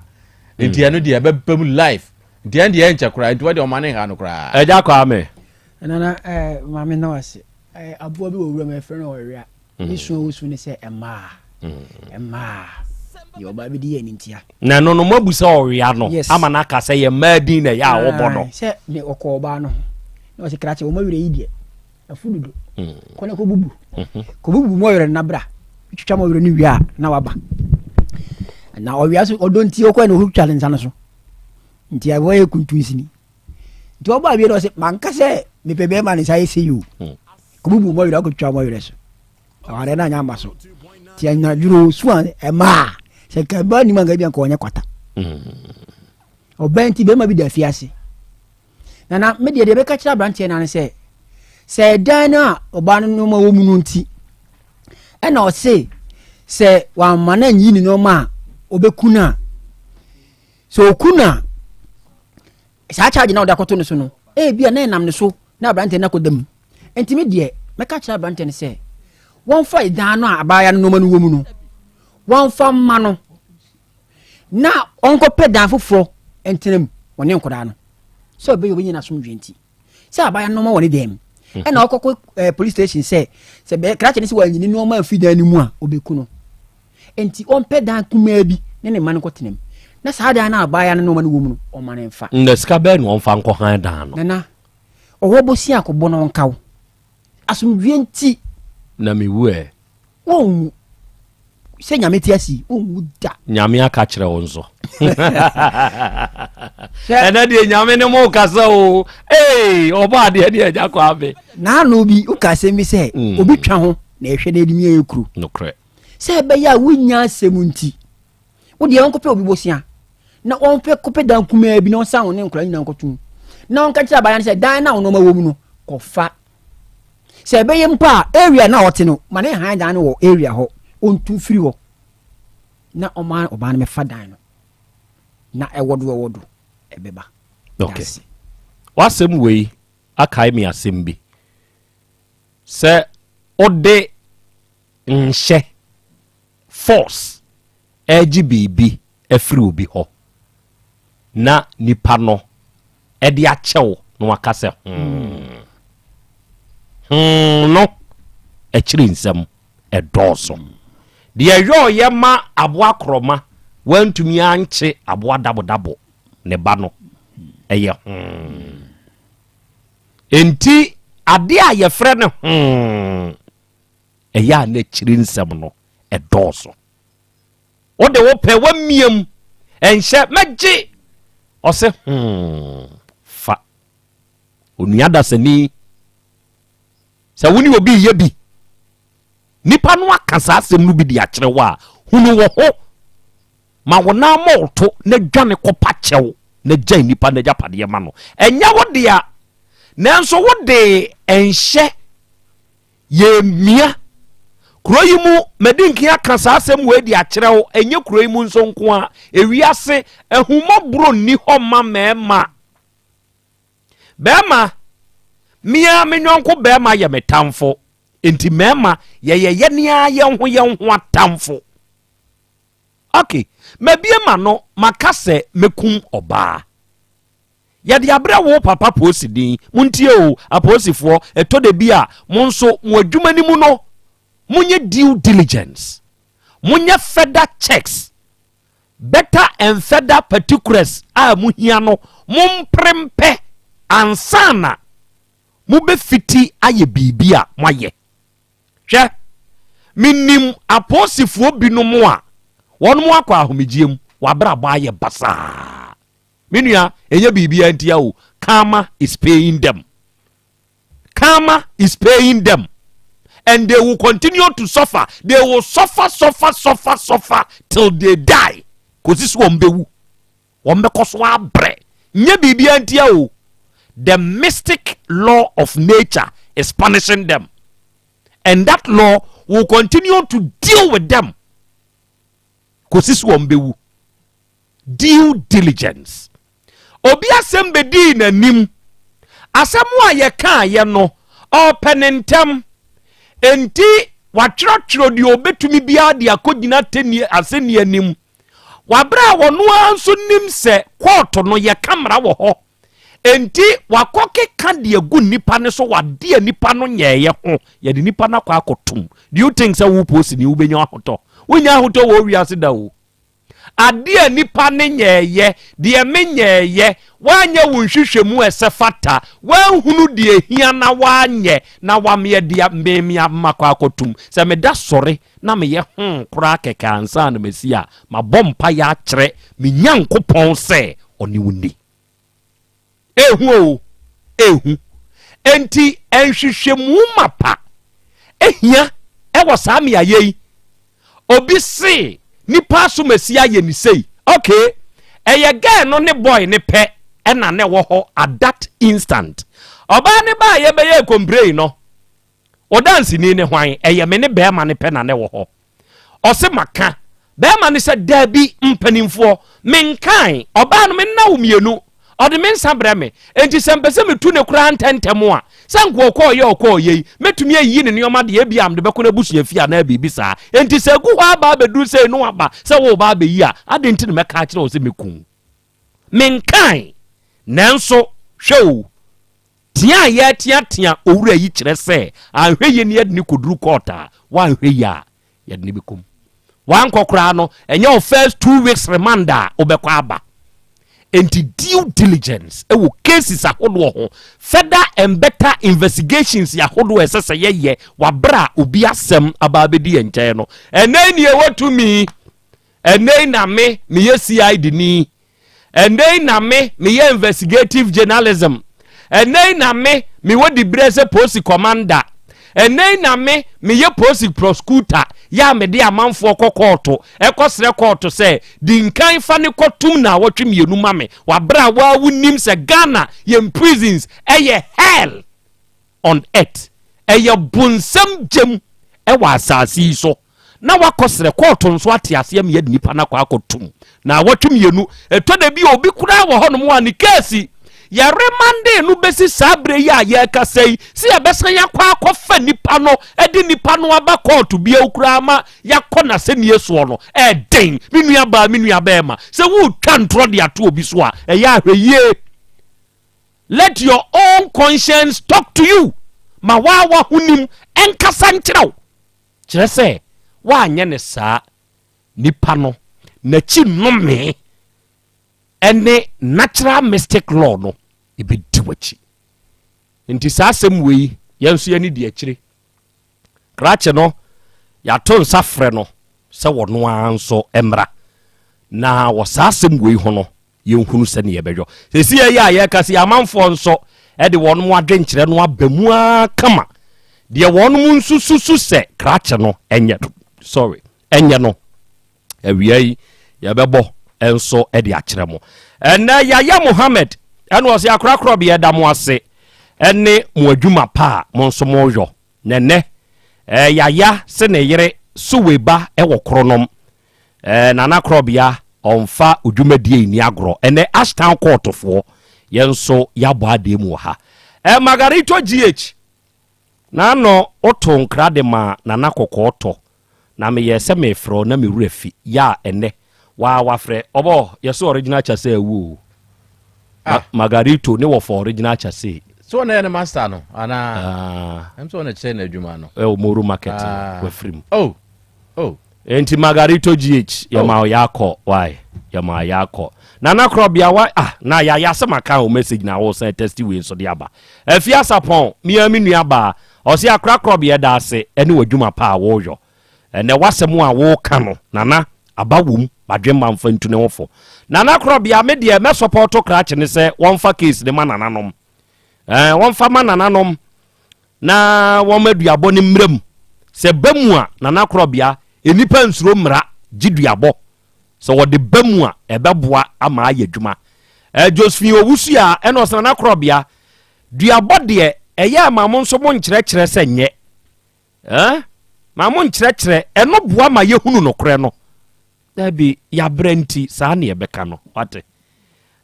nti ɛno deɛ ɛbɛbam life nti ɛn deɛ nkyɛ koraa nti wɔde ɔma ne ha no koraa ɛgya kɔ ame nana maame na wase aboa bi wɔ wura ma ɛfrɛ no ɔwea ne suo wo su ne sɛ ɛmaa yɛ ɔbaa bi di yɛ nintia na no no mabu sɛ ɔwea no ama no aka sɛ yɛ mmaa din na ɛyɛ a wɔbɔ no sɛ ne ɔkɔ ɔbaa no na ɔsɛ krakye wɔma werɛ yi deɛ afududo kɔne kɔbubu kɔbubu mu ɔwerɛ nabra twitwa ma ɔwerɛ no wie a na waba na ɔwea so ɔdɔ nti ɔkɔɛ na ɔhutwa ne nsa no so nti wɔyɛ kuntu sini nti ɔbaa wie na ɔsɛ manka sɛ mepɛ bɛɛma ne sa yɛ sɛ yi o kɔbubu mu ɔwerɛ ɔkɔtwa ma ɔwerɛ so ɔware na anyamba so nti anyadwuro su a ɛmaa sɛ kaba nim anka bi anka ɔnyɛ kwata ɔbɛn nti bɛɛma bi da afiase nana me deɛ bɛka kyerɛ aberanteɛ no ne sɛ dan no a ɔbaa no noma wɔ mu no nti ɛna ɔse sɛ wamma no anyi ne nɔma a ɔbɛku no a sɛ ɔku no a saa charge na ɔde akɔto no so no bia na ɛnam ne so na aberanteɛ no akɔda mu enti me deɛ mɛka kyerɛ aberanteɛ no sɛ wɔmfa dan no a abaaya no noma no wɔ mu no wɔmfa mma no na ɔnkɔpɛ dan foforɔ ɛntena mu ɔne nkɔdaa no sɛ ɔbɛyɛ ɔbɛnyɛ n'asomdwe nti sɛ abaya nneɛma wɔ ne dɛm ɛna ɔkɔkɔ police station sɛ krakye ne sɛ wɔanyini nneɛma afi dan no mu a ɔbɛku no nti ɔmpɛ dan kumaa bi ne ne mma no nkɔtena mu na saa dan no abaya no nneɛma no wɔ mu no ɔma ne mfa na sika bɛɛ na ɔmfa nkɔ han dan no nana ɔwɔ bosi akɔbɔ no nkaw asomdwe nti na mewu wɔnwu sɛ nyame ti asi wɔnwu da nyame aka kyerɛ wo nso ɛnɛ deɛ nyame ne mo kasa o ɔba adeɛ deɛ agya kɔ abe na ano bi woka asɛm bi sɛ obi twa ho na ɛhwɛ no adim yɛ kuro nokorɛ sɛ ɛbɛyɛ a wonya asɛm nti wodeɛ wɔnkɔpɛ obi bosia na ɔmpɛ kɔpɛ dan kumaa bi na ɔsa wo ne nkora nyina nkɔtom na ɔnka kyerɛ abaya no sɛ dan na wonɔma wɔ mu no kɔfa sɛ ɛbɛyɛ mpo a area na ɔte no ma ne han dan no wɔ area hɔ ɔntu firi hɔ na ɔma ɔbaa no mɛfa dan no na ɛwɔdo ɛbɛba okay wasɛm wei akae me asɛm bi sɛ ɔde nhyɛ force ɛgye biribi afiri obi hɔ na nipa no ɛde akyɛw na waka sɛ no ɛkyiri nsɛm ɛdɔɔso deɛ yɛ ma aboa korɔma wantumi ankye aboa dabodabo ne ba no ɛyɛ enti ade a yɛfrɛ ne ɛyɛ a na kyiri nsɛm no ɛdɔɔso wode wopɛ wammiam enhye megye ose fa onua dasani sa woni obi ye bi nipa no aka saa asɛm no bi di akyerɛ wa hunu wo ho ma wona molto na dwane kopa kyɛw na gyan nipa na japade ma no enya wo de a nanso wo de enhye ye mia kroyi mu medinki aka saa asɛm we di akyerɛ wo enye kroyi mu nso nko a ewiase ehumobro ni ho ma mema bema mia menyonko bema ye metamfo enti mema ye nea ye ho atamfo okay mabie ma no makase mekum oba ya de abra wo papa posi din muntie o aposifo etode bia monso mo adwumani mu no munye due diligence munye further checks better and further particulars a muhia no mumprempe ansana mube fiti aye bibia moye hwe minim aposifo binom a wonmo akwa ahomegiem wabra ba aye basa menua enye bibia ntia o karma is paying them and they will continue to suffer. They will suffer till they die. Cause this one bewu. Wombe koswa bre. Nye bibi antia o. The mystic law of nature is punishing them. And that law will continue to deal with them. Cause this one bewu. Due diligence. Obi asem bedi na nim. Asemu a ye kan ye no. Openentem. Enti watwatwro de obetumi bia de akogina teni aseni anim wabra wono anso nim se court no ye kamera wo ho enti wakoke ka de agu nipa ne so wade nipa no nyeye ho ye de nipa na kwa akotum. Do you think say wo posi ni wo benya ahoto wonya ahoto wo wiase da wo ade nipa ne nyeye de menyeye wanya wunhwehwemu esefata wanhunu de hia na wanye na wame de memia makwa akotum se me da sore na me ye kura keka ansa na mesia mabompa ya kyere me nyankopon se oni wuni ehu enti enhwehwemu mapa ehia ewo saa me ayi obi se nipa so mesia ye ni sei okay eye guy no ne boy ne pe ena ne wo ho at that instant oba ne ba ye be ye complain no o dance ni ne hwan eye me ne be ma ne pe na ne wo ho o se maka be ma ne se dabi mpanimfo menkan oba no me na wo mienu o de men sabre me enti sempese me tu ne kura ntentem a sanko okọ ye metumi ayi ne neoma de ebiam de bekona busu afia na bibisa enti se gu ho aba bedu se no aba se wo ba be yi a adenti ne meka kire o se mekun menkan nanso hwew tia ye tia owura yi kire se ahweye ne yedni koduru kota wa ahweya yedni bekum wan kokora no enye o first 2 weeks reminder obekwa aba enti due diligence ewo cases ahodo ho further and better investigations ya ahodo esese ye wabra obi asem ababedi enche no eneni e watumi eneni na me ye CID ni eneni na me ye investigative journalism eneni na me wo di brese post commander eneni na me ye post prosecutor ya me de amanfo kokoto ekosre koto se dinkan fa ne kotum na wotwemienu mame wabra wa wunim se Ghana ye prisons eye hell on earth eye bunsam jem wa asasi so na wakosre koto nso atiase am ye nipa na kwa akotum na wotwemienu etoda bi obi kura wo hono mo ani kesi ya remande no besi sabre ya ye kasei si ya besa ya kwa akofa nipa no edi nipa no aba court bia okura ama ya kona se ne yeso no den minua ba ema se wu twa ntro de ato obi so a ya ahweye let your own conscience talk to you ma wa hunim enkasa nkyerɛw kyerɛ sɛ wa anya ne saa nipa no na chi nnome ene natural mystic law no ibedi wachi nti saa asem wei yenso yani di akire krache no ya to nsafre no se wono anso emra na wɔsaa asɛm wei ho no yɛnhunu sɛ ne yɛbɛdwɔ sɛsi yɛ a yɛka sɛ amanfoɔ nso ɛde wɔn mo adwenkyerɛ no aba mu a kama deɛ wɔn mo nso susu sɛ krakye no ɛnyɛ no awia yi yɛbɛbɔ ɛnso ɛde akyerɛ mo ɛnɛ Yaya Mohammed ɛne ɔsɛ akorakora bi ɛda mo ase ɛne mo adwuma pa a mo nso mo yɔ nɛnɛ Yaya se ne yere Suweba ɛwɔ Kronom Nana Krobea ɔmfa odwumadie ni agorɔ ɛnɛ Ashtown Court foɔ yɛnso yɛabɔ adeɛ mu wɔ ha Margarito GH na no oto nkra de ma Nana Kokɔɔtɔ na meyɛ sɛ mefrɛ na mewura fi ya ɛnɛ wafrɛ ɔbɔ yɛsɛ original chase awu Margarito ne wɔ for original chase so na yɛ master no ana so na kyɛ na adwuma no Moru market wafrim oh enti Margarito GH yɛma yakɔ why yɛma yakɔ Nana Krobea wa na ya sɛ maka o message na wo sɛ testimony so de aba afia sapon miami nuaba ɔse akra Krobea da ase ɛne wadwuma pa wo yɔ ɛnɛ wasɛm a wo ka no Nana abawum badwemma mfa ntu ne wofo Nana Krobea me de me support krakye ne sɛ wɔmfa case de ma nananom wɔmfa ma nananom na wɔmaduabɔ ne mram sɛ bamu a Nana Krobea enipa nsuro mra giduabɔ sɛ wɔde bamu a ɛbɛboa ama ayɛ dwuma Josephine Owusu a ɛno sɛ Nana Krobea duabɔ de ɛyɛ ma mo nso mo nkyerɛkyerɛ sɛ nyɛ ma mo nkyerɛkyerɛ ɛno boa ma yɛhunu no korɛ no dabi yabrenti saa ne yɛbɛka no wate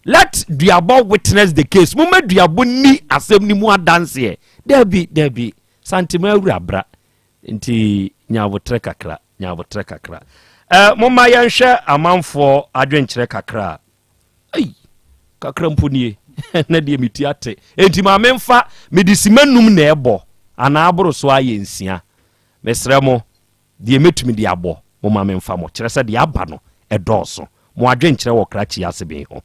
let duabɔ witness the case mo ma duabɔ ni asɛm ni mu adanseɛ dabi santima awura bra nti nyawotre kakra moma yɛnhwɛ amanfoɔ adwenkyerɛ kakra kakra mponie na deɛ meti ate enti ma memfa medisimanum na ɛbɔ ana aboro so ayɛ nsia mesrɛ mo deɛ metumi de abɔ moma memfa mo kyerɛ sɛ deɛ aba no ɛdɔɔso mo adwenkyerɛ wɔ krakye ase bɛn ho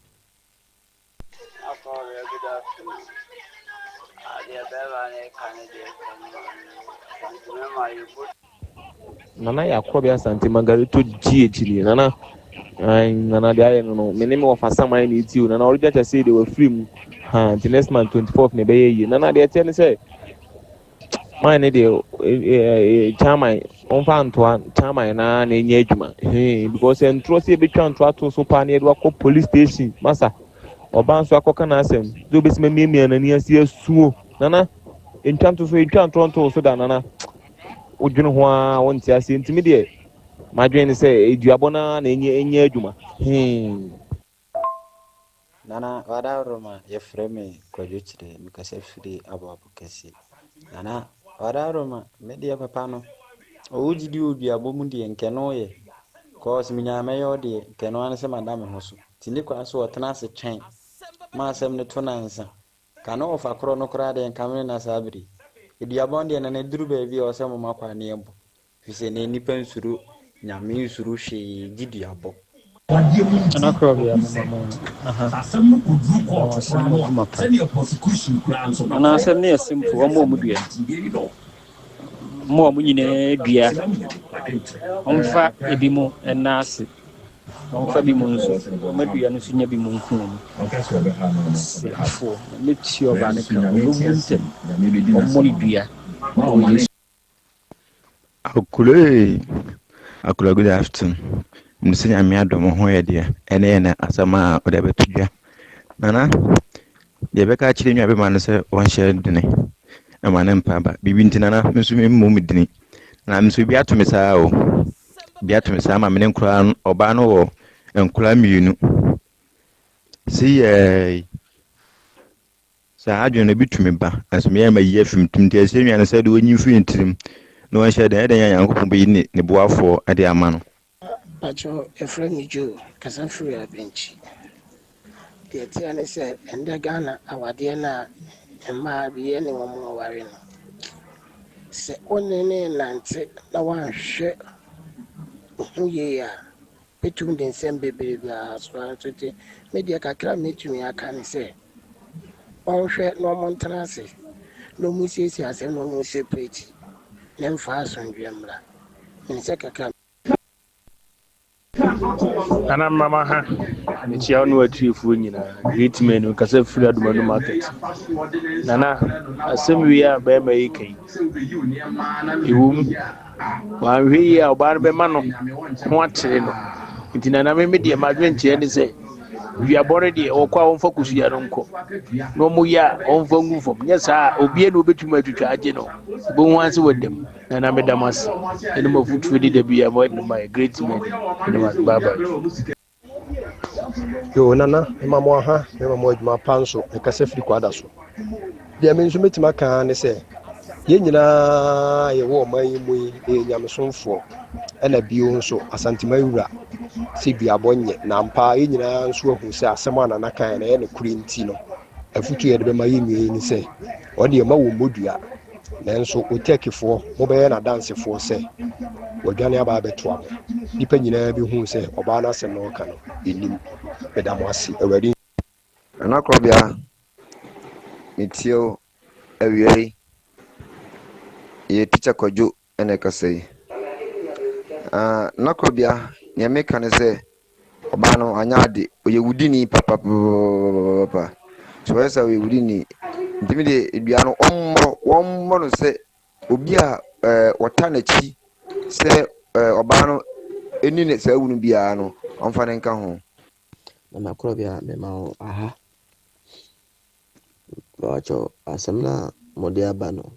Nana Yaw Asante Margarito GH Nana de aye no me name of Asama ni ti Nana original just say they were free the next month 24th ne be ye Nana de tell say my ne de chairman on fa Antoine chairman na nye adwuma because entro say be twa to so pa ne de wakɔ police station masa oban so akɔka na asɛm do be sima miamia na ni asi asuo Nana entwanto so da Nana odwene ho a wonti ase ntimi de madwen sɛ eduabɔ na enye adwuma Nana wada roma yɛfrɛ me kwadwokyire mekasa firi abɔabo kɛse Nana wada roma me de papa no owugidi oduabɔ mu de nkɛno yɛ cause minyamɛyɛ ɔde nkɛno an sɛ madame ho so tini kwa so ɔtena ase twɛn ma asɛm ne to nansa kana ofa korɔ no kora de nkamene na sabri eduabɔ de na ne duru baabi a ɔsɛ mo makwa ne ebo fise ne nipa nsuru nyame nsuru hwe giduabɔ Nana Krobea Nana asɛm ne simple ɔmo mu dua mo mu nyina dua ɔmfa ebi mu ɛna ase ɔmfa bi mu nso ɔmadua no so nya bi mu nko mu afo ne ti oba ne ka ɔmo ntem ɔmo dua Akula good afternoon. Msenya miado mo ho yede ene na asama ode betudwa. Nana ye beka chire nwa be man se won share dine. E man mpa ba bibi ntinana mso mmom dine. Na mso bi atome saa o. Bi atome saa ma mene nkura oba no wo nkura mienu. Si saa adwene bitumi ba asome ya ma ye fim tumti ase nwa na se de onyi fi ntirim. No one share the Yankopon be in the Boafo at the Amano. Pacho, a friend Jew, Casanfree a bench. The Tiana said, and the Ghana, our Diana, and ma be anyone more worrying. Say only Nancy, no one share. Ye are between the same baby, so to media can meet me. I can say, one share no Montanasi, no Musisi has a no separate. Nem faz ndwemra nseka ka Ana mama ha ni chia no atirifu nyina great men kasa free adumanu market nana asem wi a be ma yikai iwum wa hwi ya oba be ma no ho akyere no nti nana me de ma dwenche ni se wi abore de okwa won fokusu ya no nko no mu ya on fangu fom nya sa obi na obetuma atwitwa agye no bo ho anse wadam nana me damas ene mafutu de bia mo my great men ene ma baba yo nana mama ha mama adwuma panso e kasa firi kwada so de me nso metima kan ne se ye nyina ye wo man mu e nyamsonfo ena bio nso asantema wura se bia bonye na mpa ye nyina nso ahu se asem anana kan na ye ne kuri nti no afutu ye de be ma ye nwie ni se o de ma wo modua nanso otekifo mo be na dansefo se wadwane aba beto amo nipa nyina bi hu se oba na asem no ka no enim bedamwasi awari ana Krobea mitio awiei ye teacher Kojo ene kasei na Krobea ne meka ne se oba no anyade oye wudini papa so esa we wudini ntimi de edua no ommo no se obi a wota na chi se oba no eni ne se wunu bia no omfa ne nka ho na Krobea me ma aha bacho asem na mode aba no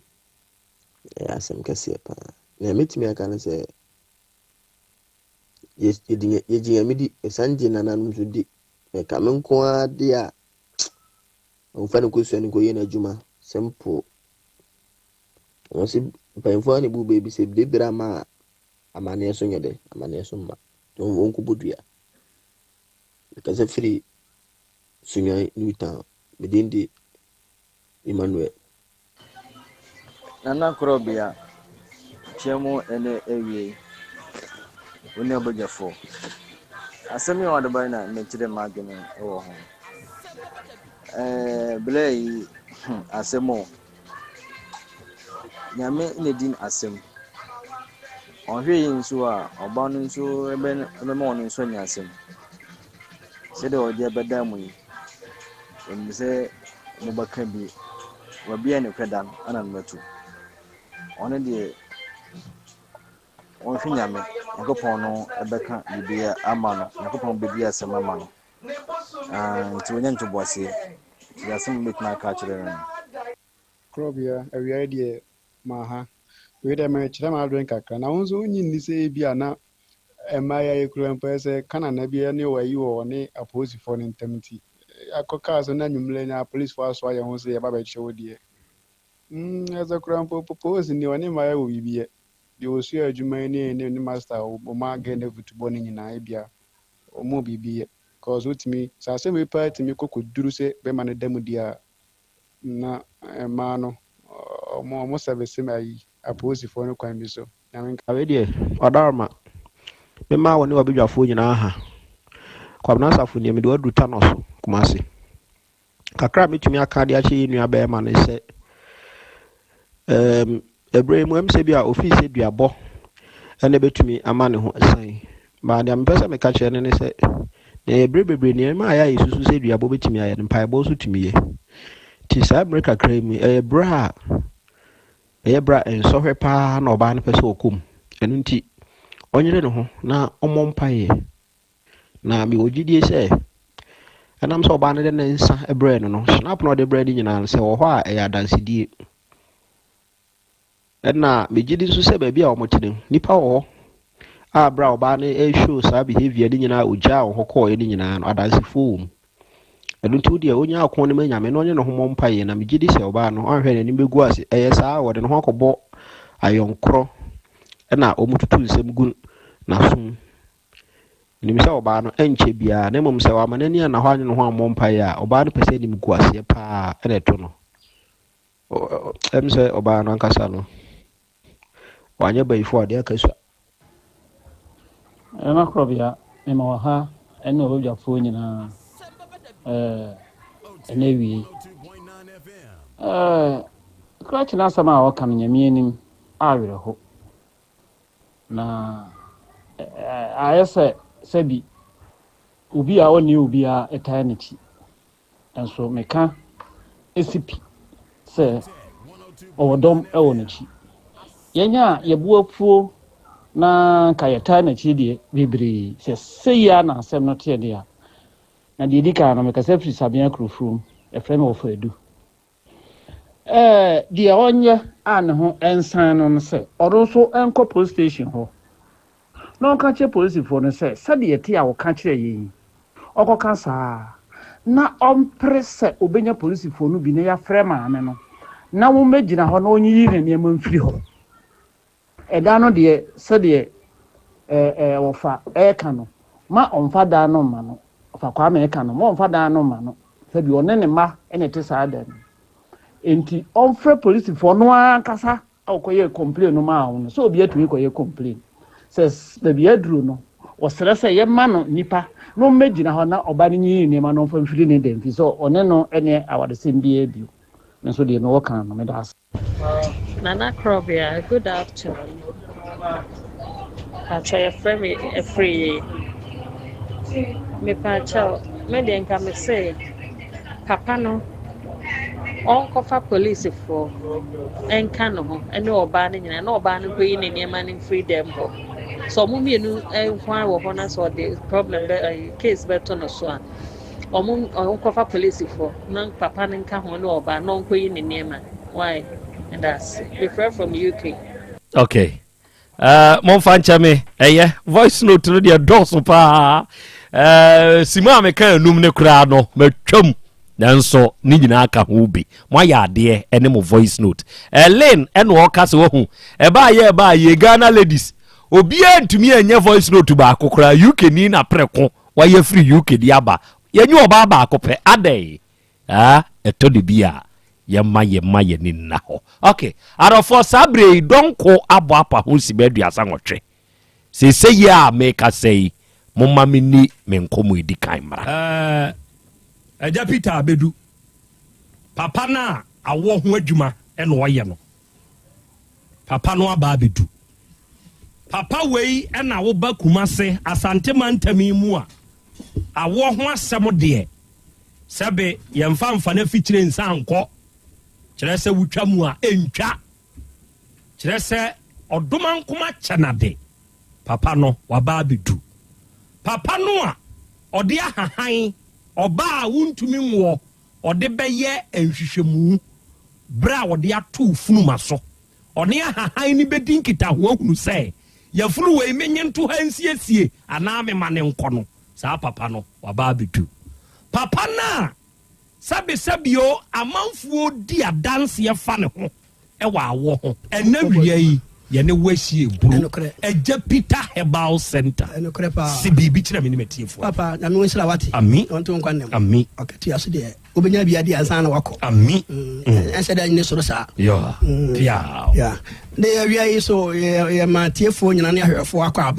asem kese pa na metimi aka ne se ye midi esanje na nanu so di e ka me nko ade a omfa ne kosu ne ko ye na adwuma simple won si painfo ne bu baby se de bra ma amane so nyede amane so ma don won ko bodua kasa free sunyan nuita medindi Emmanuel nana Krobea chemo ene ewie oni obojafo asemi wade bai na mechire magene ewo ho blay asemo nyame ne din asem onhwe yin so a oba no nso ebe ma ono nso nya asem se de odi abeda mu yi emse mo baka bi wabia ne kweda ana nmatu ono de onhwe nyame yakopon no ebeka bibia ama no yakopon bibia asem ama no nti wonya ntobose yasem metna ka kire no Krobea awia de ma ha we de me kire ma adwen kakra na wonso onyi ni se bia na emaya yekuru mpese kana na bia ne wayi wo ne aposifo ne ntamti akoka so na nyumle na police force wa ye ho se ye baba chewo de eza kurampo propose ni wani ma ya wo bibie de osu adwuma ne master o ma ga ne football ni nyina bia o mo bibie cause utimi sa se me party mi kokoduru se be ma ne damu dia na ma no mo service mai aposifo no kwan bi so na men awe de odarma me ma woni obedwafo nyina ha kwabna safo ne me de wadu tanos kumase kakra metumi aka de ache nua be ma ne se Ebrahim se bia office duabo ene betumi ama ne ho asan ba de ampesa me ka kire ne se na ebrebebre ne ma ya isusu se duabo betumi aye mpa ebo so tumi ye ti sa America kremi ebra ensohwe pa na oba ne pese okum enu nti onyere ne ho na omompa ye na mi ogidie se anam so oba ne de nsa ebre no snap no de bre di nyina se wo ho a eya dansidie na megidi nso se ba bia omotene nipa wo a bra oba ne show sa behavior ni nyina oja wo hokọ ni nyina no adansifo enu nti wo de onya akon ne manyame no onye no ho mpaye na megidi se oba no onhwe ne nimegu ase saa wo de no hokobo ayonkro na omututu nsem gun na sum nimisa oba no enche bia na mom se wa manani na ho anyo no ho amompaye a oba no pese nimegu ase pa ene to no emse oba no ankasa no wanye bayifo ade akasua na Krobea me ma ha ene obedwafo nyina ene wi clutch na sama o kan nyame anim awere ho na ayese Sebi Ubia oni Ubia eternity. And so meka SCP say owodom ewonichi. Yenya yebuapuo na ka eternity de bibiri se ya na asem no te de a. Na de dika no meka se free sabia krofrum e frame of edu. Dia onye an ho ensan no se oroso enko police station ho. No ka che police for no se sade ete a wo ka kire yi. Okoka saa na omprese obenya police for no bi na ya frame ame no. Na wo megina ho na onyi yi ne ma mfiri ho. Eda no de sade wo fa ka no ma omfa da no ma no. Fa kwa me ka no ma omfa da no ma no. Sabi one ne ma ene te saa da no. Enti omfre police for no ankasa akoye complain no ma wo no so obi atumi koye complain says the biadru no osere se ye ma no nipa no megina ho na oba ni ni ma no fa mfiri ne dem fi so one no ene awade sem bia bio nso de no wokan no me das Nana Krobea, good afternoon. Pacha your friend a free me pacha me den ka me say papa no on for police for enka no ho ene oba ne nyina na oba ne koyi ne niam ne freedom ho so mo mienu hwan wo ho na so the problem case better no so a on for police for na papa ne nka ho ne oba no koyi ne niam why and that's refer from UK. Okay. Mon fanchame voice note no dia doso pa sima me kan num ne kura no matwam nanso ni nyina aka ho bi mo ya ade ene mo voice note Lane ene o ka se wo hu ba ye Ghana ladies obi antumi anya voice note ba akokora UK ni na preko wa ye free UK di aba ye nyu oba ba akope adai eto de bia ye maye ni na ho. Okay, arofo sabre donko abo apa ho si bedua sanwotwe se ya make us say momma mini menkomo edi kan mra Eja Peter Abedu papa na awo ho adwuma e no ye no papa no aba abedu papa wei e na wo ba kumase asante mantami mu a awo ho asem de sebe ye mfa na fikire nsa anko kire se wutwa mu a entwa kire se odoma nkoma kyanade papa no waba abedu papa no a ode ahahan oba wuntumi nwo ode beye enhwehwemu bra ode ato funuma so one ahahan ni bedin kita ho ahunu se ya funu we menye nto hansiesie ana me mane nkono sa papa no waba abedu papa na sabio amanfuo di adanse ye fa ne ho e wa awo ho enawia yi ye ne wahie buru Eja Peter Herbal Center si bibi kira me ni metiefo papa na me wonsira wate ami onto nkwannem ami okati aso de obenya bia di ansa na wako ami ense da ni soro sa yo ya de awia yi so ye matiefo nyina ne ahwefo akwa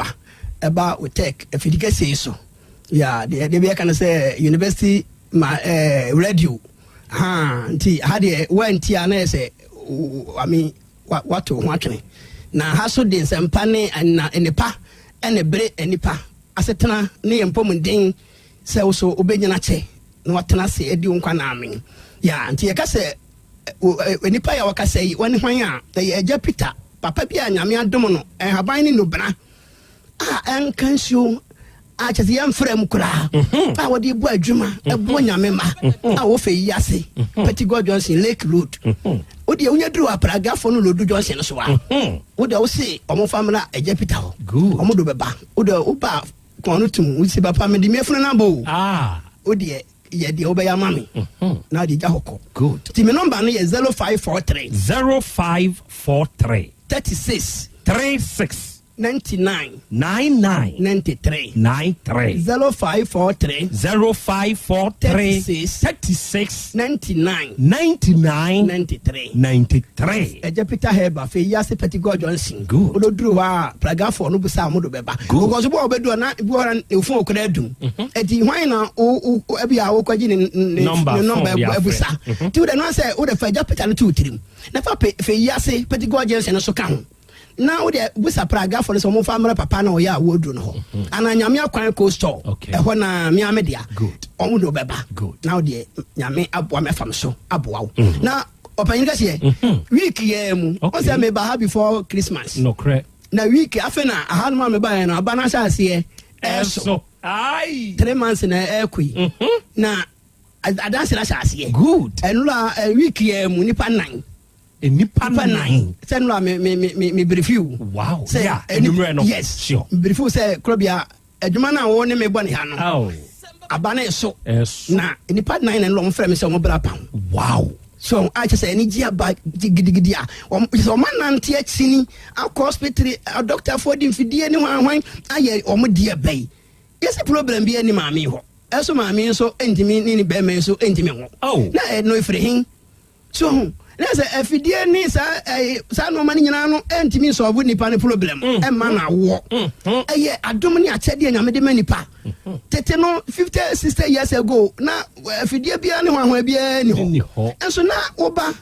aba utek efidike sei so ya de bia kan say university radio nti hade wenti ana say watu hwatwe na haso de nsempane na enipa ene bere enipa asetena ne yempomden se wo obenyina che na watena se edi nkwa na amen ya nti yeka se enipa ya wakasa yi wani hwan a Eja Peter papa bia nyame adom no haban ni no bra enkansuo achase yam frem kura wodi bu adwuma ebo nyame ma wo fe yase Petit God Johnson Lake Road wodi unya dru apraga fo no Lodu Johnson so wa wodi wo se omo famila Eja Peter ho omo do beba wodi oba kwanu tum wisi papa me di mefunu na bo wodi ye di obeya mami na di jahoko good ti me number no ye 0543 36 99 93 0543 36 99 93 Eja Peter Herbal fe yase Petit God Johnson good duru wa praga for no busa mo do beba because bo obedu na bo ran efun okra dum edi hwan na o ebia wo kwaji ne number busa ti wo de no say wo de fa Eja Peter no tu tirim na fa fe yase Petit God Johnson so ka ho now the busa praga for some family papa na oya wodu no ana nyame akwan ko store ho na me amedia omudo beba now the nyame aboa me fam so aboa wo na opanyin ka se week ye mu o say me ba ha before Christmas no cre na week afena aha no me ba na abana sha se eso ai 3 months na ekui na adanse na sha se good enula week ye mu nipa 9 nipa 9 say no me review wow say yeah enumere no yes sure review say Krobea adwuma na wo ne me bɔ ne ha no abana so na nipa 9 en lo mfrɛ me sɛ mo bra pam wow so I just say any gia ba gidigidi a so man nante akini akɔ hospital a doctor for the fidie ne hwan aye o mo die bay yes problem bi ani maame ho eso maame so entimi ni be me so entimi ho na no ifrehin so na say afidie ni sa no man nyina no entimi so obu nipa ne problem e ma na wo aye adom ni akyede nyame de manipa tete no 50-60 years ago na afidie bia ne hwan bia ni ho enso na oba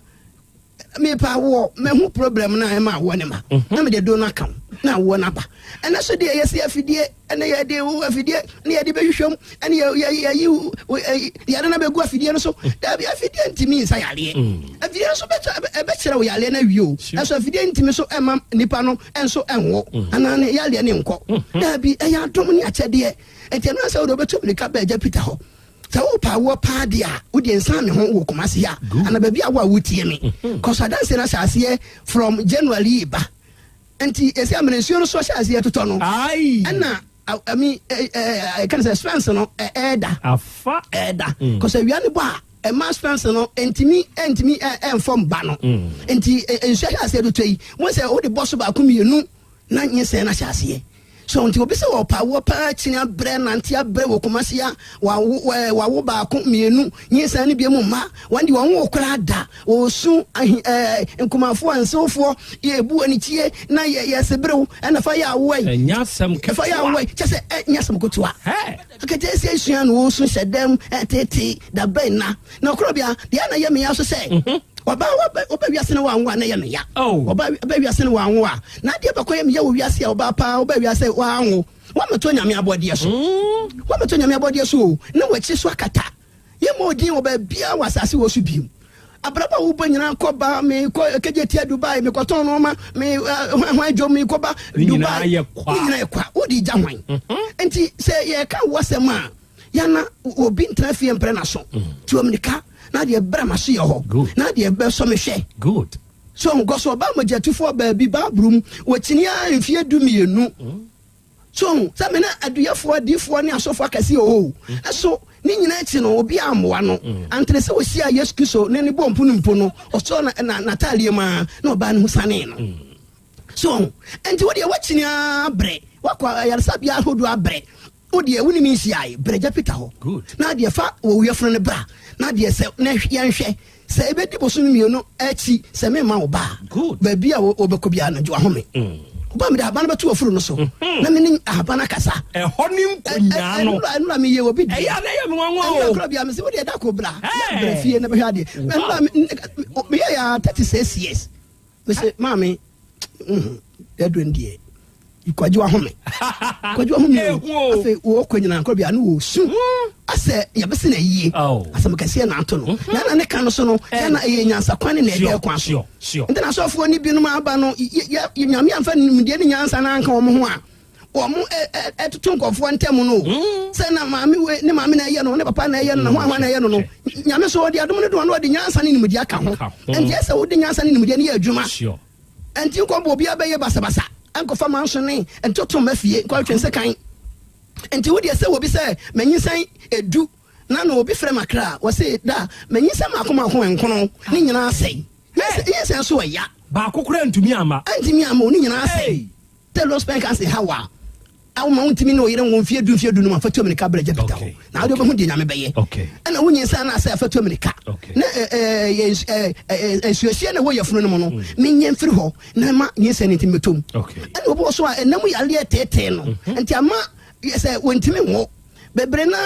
me pa wo me hu problem na e ma wo ne ma na me de do na kam na wo na ba ena so de yesi afidie ena ye de wo afidie na ye de behwehwem ena ye na be gu afidie no so da bi afidie ntimi nsa yale afidie so be kire wo yale na wio eso afidie ntimi so e ma nipa no enso enwo ana ne yale ne nko da bi e ya dom ni akyede enti na se wo do beto me ka ba ja Peter ho so pa wo pa dia wo de nsan me ho wo komase ya ana ba bia wo wutie me cause I dance na sase from January ba enti esi amensuo no so sase to no ai ana I mean I can say expense no eda afa eda cause we are ba e ma expense no entimi inform ba no enti ensuo sase to yi mo say wo de boss ba ko mienu na nyese na sase so until we say wo pa chinya bre nanti abre wo komasia wa wo ba ko mienu nyesa ne bia mu ma wandi wo kora da o su nkomafo ansofo ye bu anitie na ye sebrew na fa ya wo nyasam fa ya wo chese nyasam kotua akete esi esua no su sedem tete da ben na Krobea dia na ye me ya so say oba wiase ne wanwa na ye me ya oba wiase ne wanwa na de ba koye me ya wo wiase ya oba pa oba wiase wanwo wa meto nyame abode so na wachi so akata ye mo din oba bia wasase wo so biem abraba wo banyina ko ba me ko kejetia Dubai me ko ton no ma me hwan dwo me ko ba Dubai nyina ye kwa odi ja hwan enti se ye ka wasema ya na obi ntrafie mpre na so tuomnika na de brama so ye ho na de be so me hwe good so ngo so ba majatufo ba bi ba brum wachini a mfie dumienu so sa me na aduyafo adifo ne asofo akase o so ni nyina chi no obi amoa no antre se wohia Yesu Kristo ne bompu no mpo no oso na Natalie ma na oba ne husane no so enti wo de wachini abre wakwa yarsabia hodo abre odi ewuni mi nsiai breja Peter ho na de fa wo yefro ne bra na de se na hwe se ebedi boso mienu achi se me ma wo ba ba bia wo obekobia na jo ahome ba me da ba na beto ofuru no so na me ni abana kasa e honi nkonya no na me ye obi e ya na ye me wanwa o Krobea me se wo de da ko bra ya bra fie na be hwa de me ya 36 years me se mami edwen die ikwaji wa home afi wo kwanyina Krobea no wo su ase ya bese na yie ase mekase na ato no na ne kan so no na ye nyansa kwane na ebe kwa so ntina so afo ni binom aba no nyame amfa nimde ne nyansa na anka wo ho a wo mo etutu nkofo ntem no se na maame we ne maame na ye no ne papa na ye no na ho na ye no nyame so odi adom ne do no odi nyansa ne nimde aka ho enti ese odi nyansa ne nimde ne ye adwuma enti ko bo bia be ye basabasa anko fa manso ne entoto mafie kwa twense kan enti wo de se wo bi se manyisan edu na no obi frɛ makra wo se da manyisan makoma ho enkono ne nyina asɛi yes so ya ba kokora ntumi ama ne nyina asɛi telo spend kan se hawa awu ma untimi no yere won fie du no ma fatu America breja Peter ho na wo de ho de nyame bɛyɛ ana wo nyinsa na asɛ fatu America na suasia na wo yɛfunu no no menye mfiri ho na ma nyinsa ne ntimi betom ana wo bo so a enam yale tete no enti ama yes wontimi wo bebre na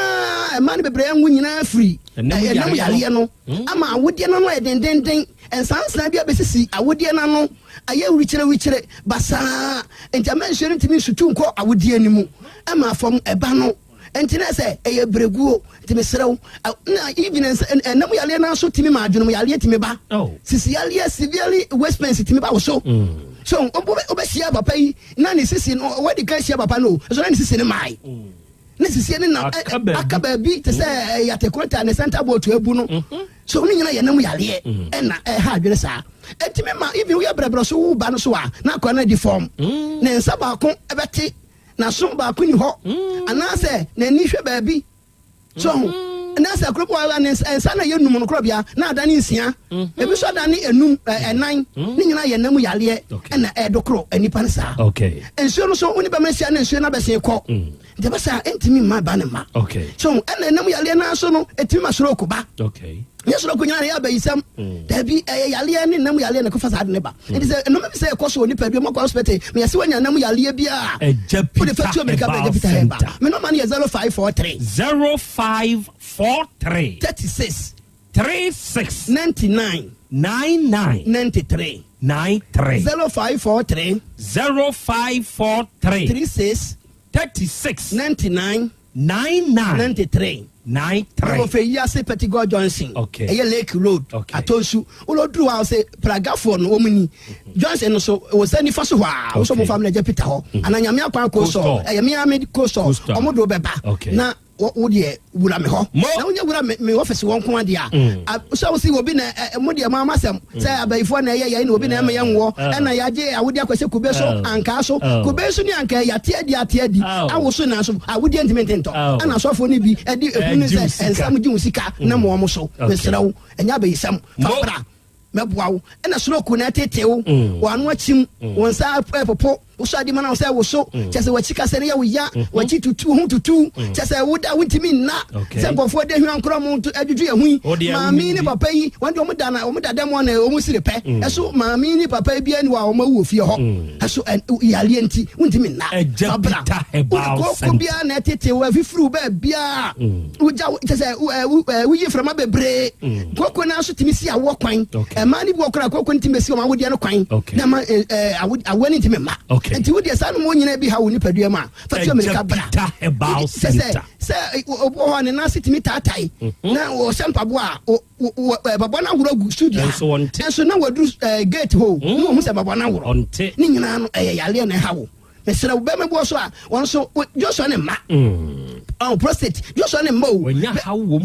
man bebre anwu nyina free enam yale no ama awode no no edendenden ensansan bia besisi awode na no aye wikyere basa entama nhwere ntimi sutu nko awode animu ama fam eba no entina se eye breguo ntimi serew na even enam yale na so timi ma adwunu yale timi ba sisi yale severely expensive timi ba wo so so obesia papa yi na ne sisi no wadi ka sia papa no so na ne sisi ne mai ne sisi ne na akaba bi te se ya tekrota ne center board to ebu no so ni nyina ye nam yale na ha adwene sa etime ma even we brabra so wo ba no so a na kwa na di form ne nsa ba ko ebeti na so ba ko ni ho ana se na ni hwe ba bi so na se Krobea na nsa na ye num no Krobea na adane nsia ebi so adane enum enan ni nyina ye nam yale na edokro anipa nsa okay enso no so oni ba masia na enso na ba se ko de ba sa entimi ma ba ne ma okay so na enam yale na so no etimi masoro ko ba okay yes lo ko nyana ya ba isam da bi yale ni nam yale na ko fasa de ne ba it is no me say ko so oni pa bi mo ko hospital me yase wanya nam yale bi a Ejapita me no man 0543 36 99 93 0543 36 99 93 Ofe Yase Petit God Johnson. Okay. Eye Lake Road. Atonsu. Ulo dru wa say Pragafo no omuni. Johnson so o se ni faso wa. O so mo family Ejapita ho. Ananya me akwan ko so. Eye me medical so. Omodo beba. Na wo de wura me ho. Na wonya wura me office won ko ade a. So si obi na mo de mama sem. Say abaifo na eye na obi na me yenwo. Na ya je awodi akwase kube so anka so. Kube so ni anka ya tie di. Awo so na so awodi entimento. Ana so fo ni bi edi ensam ji usika na mo mo so mesrawo enya ba yisam fabra meboawo ena soroku na tetewo wanu achim wonsa popo usadi mana wonsa wo so chese wachika sene ya wuya wachi tutu hu tutu chese wuda wintimi na se bofo de hwan kro mo adwudwu ehun maami ni papa yi wande o muda demo na o musire pe eso maami ni papa bi ani wa o mawu ofie ho eso yale enti wintimi na fabra ko bia na tetewo afifuru ba bia uja chese wuyi frama bebre koko na so timi si awo kwan mani bi okra koko ntimi si o ma wodi no kwan na ma awani ntimi ma enti wodi asa no mo nyina bi ha woni padua ma fa ti America bra se obo ne na sitimi tatai na o sempa bo a babo na wuro gu studio so na wadu gate ho no mo se babo na wuro ni nyina no yale na ha wo mesra wo be me bo so a won so Joshua ne ma prostate Joshua ne ma onya ha wo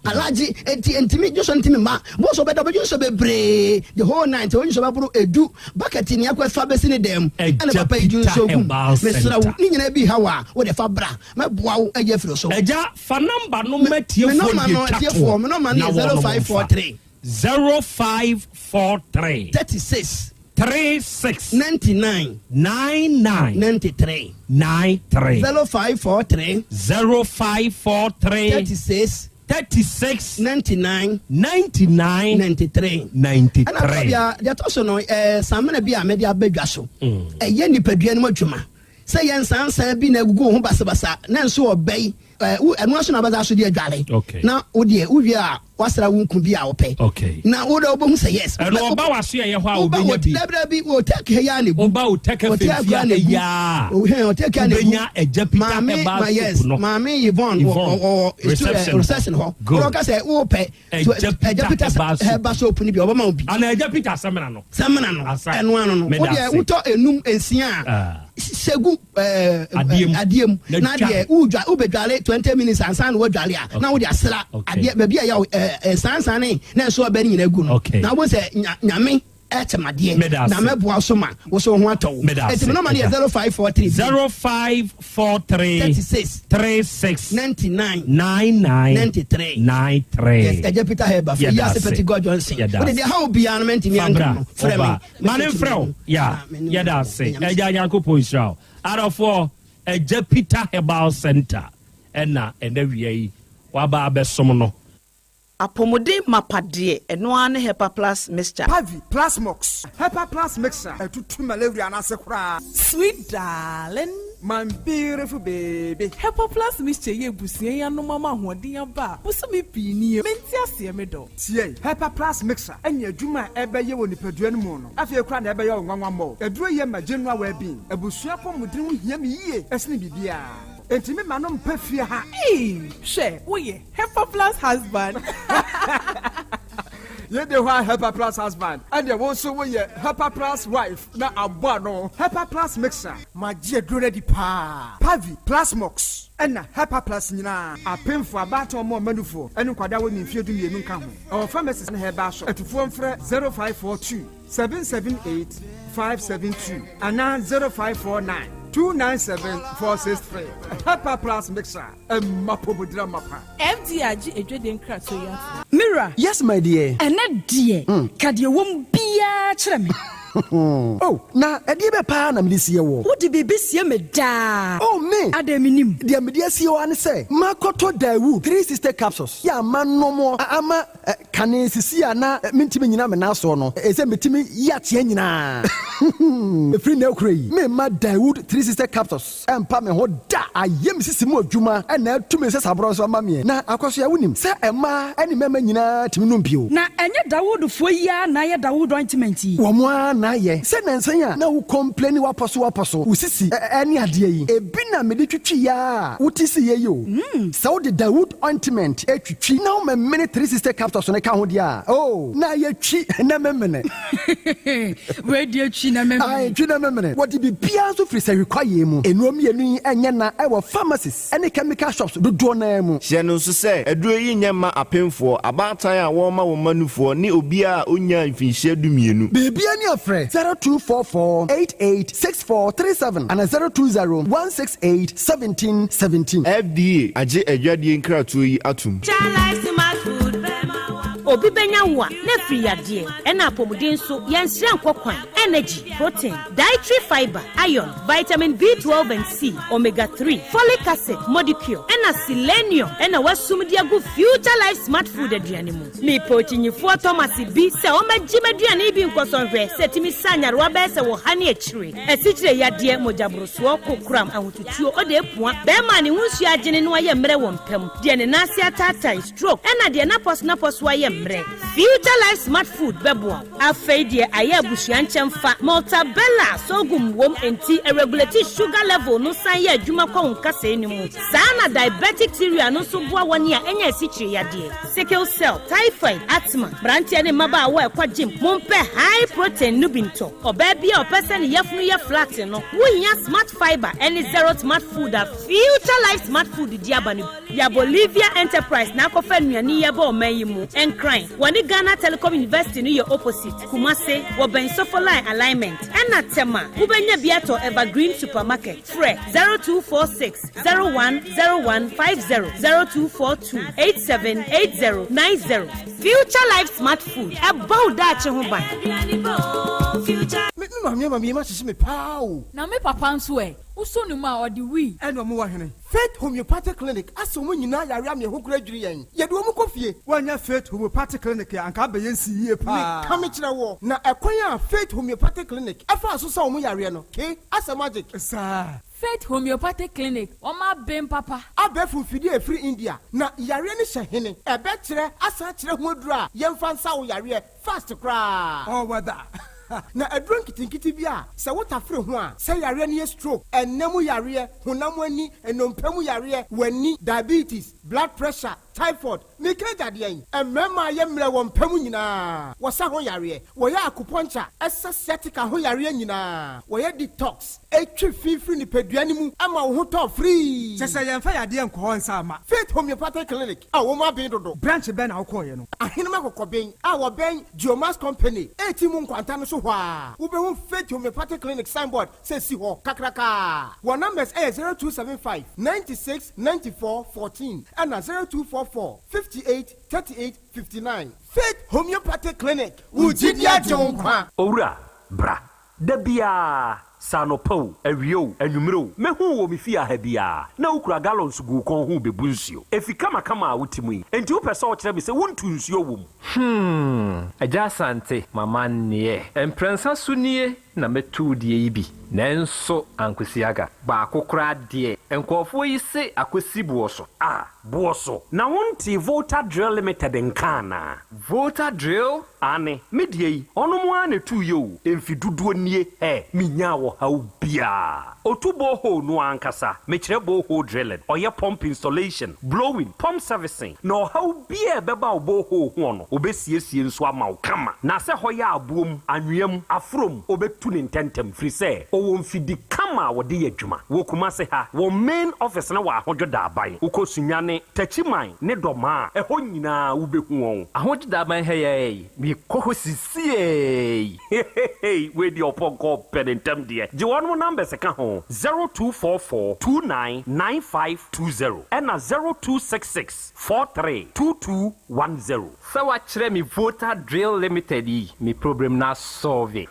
alaji entimi Joshua ntimi ma bo so be do so be bre the whole night onyi so be bro edu bucket ni akwa fa be sine dem ana papa edu so gu mesra wo ni nyina bi ha wa wo de fa bra me boa wo eje firo so eja fa number no matie fo me no man 0543 36 99 93 0543 36 99 93 ana bia dia to so no samena bia me dia badwa so eye nipadua no madwuma se yen sansan bi na gugu ho basabasa na nso obai enu aso na baza so dia dwale na wo de wo wi a wasra wunku bi a ope na wo do obo say yes no oba waso ye ho a obenya bi dabra bi wo take he ya ne bu oba wo take fe ya o he o take ya ne bu obenya Ejapita eba no mami Yvonne reception ho ko ka say wo pe Ejapita eba so open bi oba ma obi ana Ejapita samena no enu anu no wo de wo to enum ensia segu adiem na de ubedwale 20 minutes ansan wo dwale a na wo de asra adie ba bia ya sansane na so ba ni nyina gu no na wo se nyame etemade na meboa so ma wo so ho atɔ etimi no ma ne 0543 36 99 93 yes Ejapita Heba for Yase Petit God Johnson wo de how bia no mentimi anga frɛ me frɛ ya da se eja Yankopɔn Israel arofo Ejapita Herbal Center ena wie yi waba abesom no apomode mapade eno ane Hepa Plus mixture Pavi Plus Mox Hepa Plus mixture etutu malaria na se kura sweet darling my beautiful baby. Hepa Plus mixture ye busie ya no mama hoden aba. Muso me pini menti ase me do. Tie, Hepa Plus mixer. Enya adwuma ebeye wo nipadua no mu no. Afie kra na ebeye wo nwanwa mo. Eduro ye ma general well being. Ebusua pomudin wo hia me yie. Esne bibia. Enti me manom pafie ha. She, wo ye Hepa Plus husband. Ye de wa Hepa Plus husband. And ye won so wo ye Hepa Plus wife na abo no. Hepa Plus mixer. Ma je aduro di pa. Pavi Plus Mox. Ena Hepa Plus nyina. Apemfo abato mo manufo. Enu kwada wo ni fie du mienu nka ho. Our pharmacist na heba so. Etufo mfre 0542 778 572 ana 0549 297-463. Hepa Plus mixer. Mapobudra mapa. FDRG ejwede nkrato ya. Mira. Yes, my dear. Ene dear. Kade wom bia kire me. Oh, na edi be pa na medisi ye wo. Wo de bebe sie me da. Oh me. Adaminim. De medisi wo an say. Makoto Dawu 3 sister capsules. Ya manomo ama kane sisi ana mintimi nyina me na so no. Ese metimi yatie nyina. Free na okrai. Me ma Dawood 3 sister capsules. Empa me ho da ayem sisi mu adwuma na atumi se sabro so ma me. Na akoso ya wonim. Se ema ani mema nyina timi no mpio. Na enye Dawood fo ya na ye Dawood ointment yi. Wo mo na ye. Se nansan na wo complain waposo. Usisi ani ade yi. Ebi na me de twitwi ya. Wutisi ye yo. Se wo de Dawood ointment etwitwi na wo me 3 sister capsules ne ka ho dia. Oh, na ye twi na memene. We de twi na memene. Ai twi na memene. What be bia so free se require mu. Enuom ye nu enye na e wo pharmacies any chemical shops do na mu. Hye no so se eduro yi nyema apemfo abatan a wo ma wo manufo ni obi a onya mfinhye dumienu. Baby ani afre 0244886437 and 02016871717. FDA aje adwadie nkratoyi atum. Obi benya wa na free yade ena apomuden so yenhire nkokwan energy protein dietary fiber iron vitamin B12 and C omega 3 folic acid molecule ena selenium ena wasumdi agu future life smart food aduane mu me pochinyifo Thomas bi se o magime aduane bi nkosonhwe setimi sanyare wa be se wo hane akire asichire yade mojabroso kokram ahotutuo ode epua be ma ne hunsu agene no aye mre wo mpam de ne nase atata stroke ena de na pos wa ye Future Life Smart Food bebo afeidie aye abusuan chemfa Maltabella sogum wom enti regulate sugar level no san ye adwuma kwa nkasa enimu sana diabetic theory no so boa woni a enya asichire yade sickle cell typhoid asthma brantia ne maba awa ekwa gym mompe high protein nubinto oba bia opese ne yefunu ye flat no wohia smart fiber any zero smart food a Future Life Smart Food diabani ya Bolivia Enterprise na kofa nuani ye ba o mayimu crime. Wani Ghana Telecom University ni your opposite. Kumase, waben Sofolai alignment. Ena tema, ubenya biato Evergreen Supermarket. Fre 0246 010150 0242 878090. Future Life Smart Food. About that huban. Mami ma sisi me pao. Na me papa nso e. Uso ni ma odi wi. Eno mo wa hene. Faith Homeopathic Clinic aso mo nyina yare am ye ho kura dwiri yen. Ye de mo kofie. Wanya Faith Homeopathic Clinic anka ba yen si yie pa. Ka me kire wo. Na ekwan a Faith Homeopathic Clinic afa aso sa mo yare no. Ke asa magic. Sa Faith Homeopathic Clinic. O ma bem papa. Abefu fidi e free India. Na yare ni hye ebe kire asa kire ho dura. Yemfa nsa wo yare fast kra. Oh wada. Na adron kitinkiti bia se wotafre ho a se yare ne stroke enemu yare honam ani enompam yare wani diabetes blood pressure typhoid mekaja de yen emema ye mre wo mpam nyina wo sa ho yare wo ya acupuncture sciatica ho yare nyina wo ya detox etwi fifiri ni peduane mu ama wo ho to free se se yemfa yade enko nsa ama Faith Homeopathic Clinic a wo ma ben dodo branch ben na wo ko ye no ahenema kokoben a wo ben Geomas Company etimu nkwanta no so hwa wo be ho Faith Homeopathic Clinic signboard se si ho kakraka wo numbers 0275 96 94 14 and 0244 58 38 59 Faith Homeopathic Clinic Ujidia Jonkwa Owura bra dabia sanopo awio anwumro mehu wo mefia ha bia na ukura gallons gu kon hu bebu nsuo efika makama a wutimu yi enti wo pese wo kire me se wontu nsuo wom Yaw Asante mama nie emprensa sunie na metu die yi bi nanso ankwasiaga ba kokora de enkofo yi se akwasi buoso buoso na wonti Volta Drill Limited nkana Volta Drill ane medie yi ono mo ane tu yo emfiduduo nie minya wo hawo bia otubo ho no ankasa mekire bo ho drilling oye pump installation blowing pump servicing no hawo bia beba bo ho no obesiesie nso ama wo kama na se hoya abuom anwem afrom obetu ne ntentem free say o mfidi kama wode yadwuma wo kuma se ha wo main office na wa ahodwo da aban ukosunyane tachiman ne doma eho nyina wo behu won ahodwo da aban he mi koho sisie we di oponko penentem de je won mo number se ka ho 0244299520 and 0266432210 so wa kire mi Volta Drill Limited mi problem na solve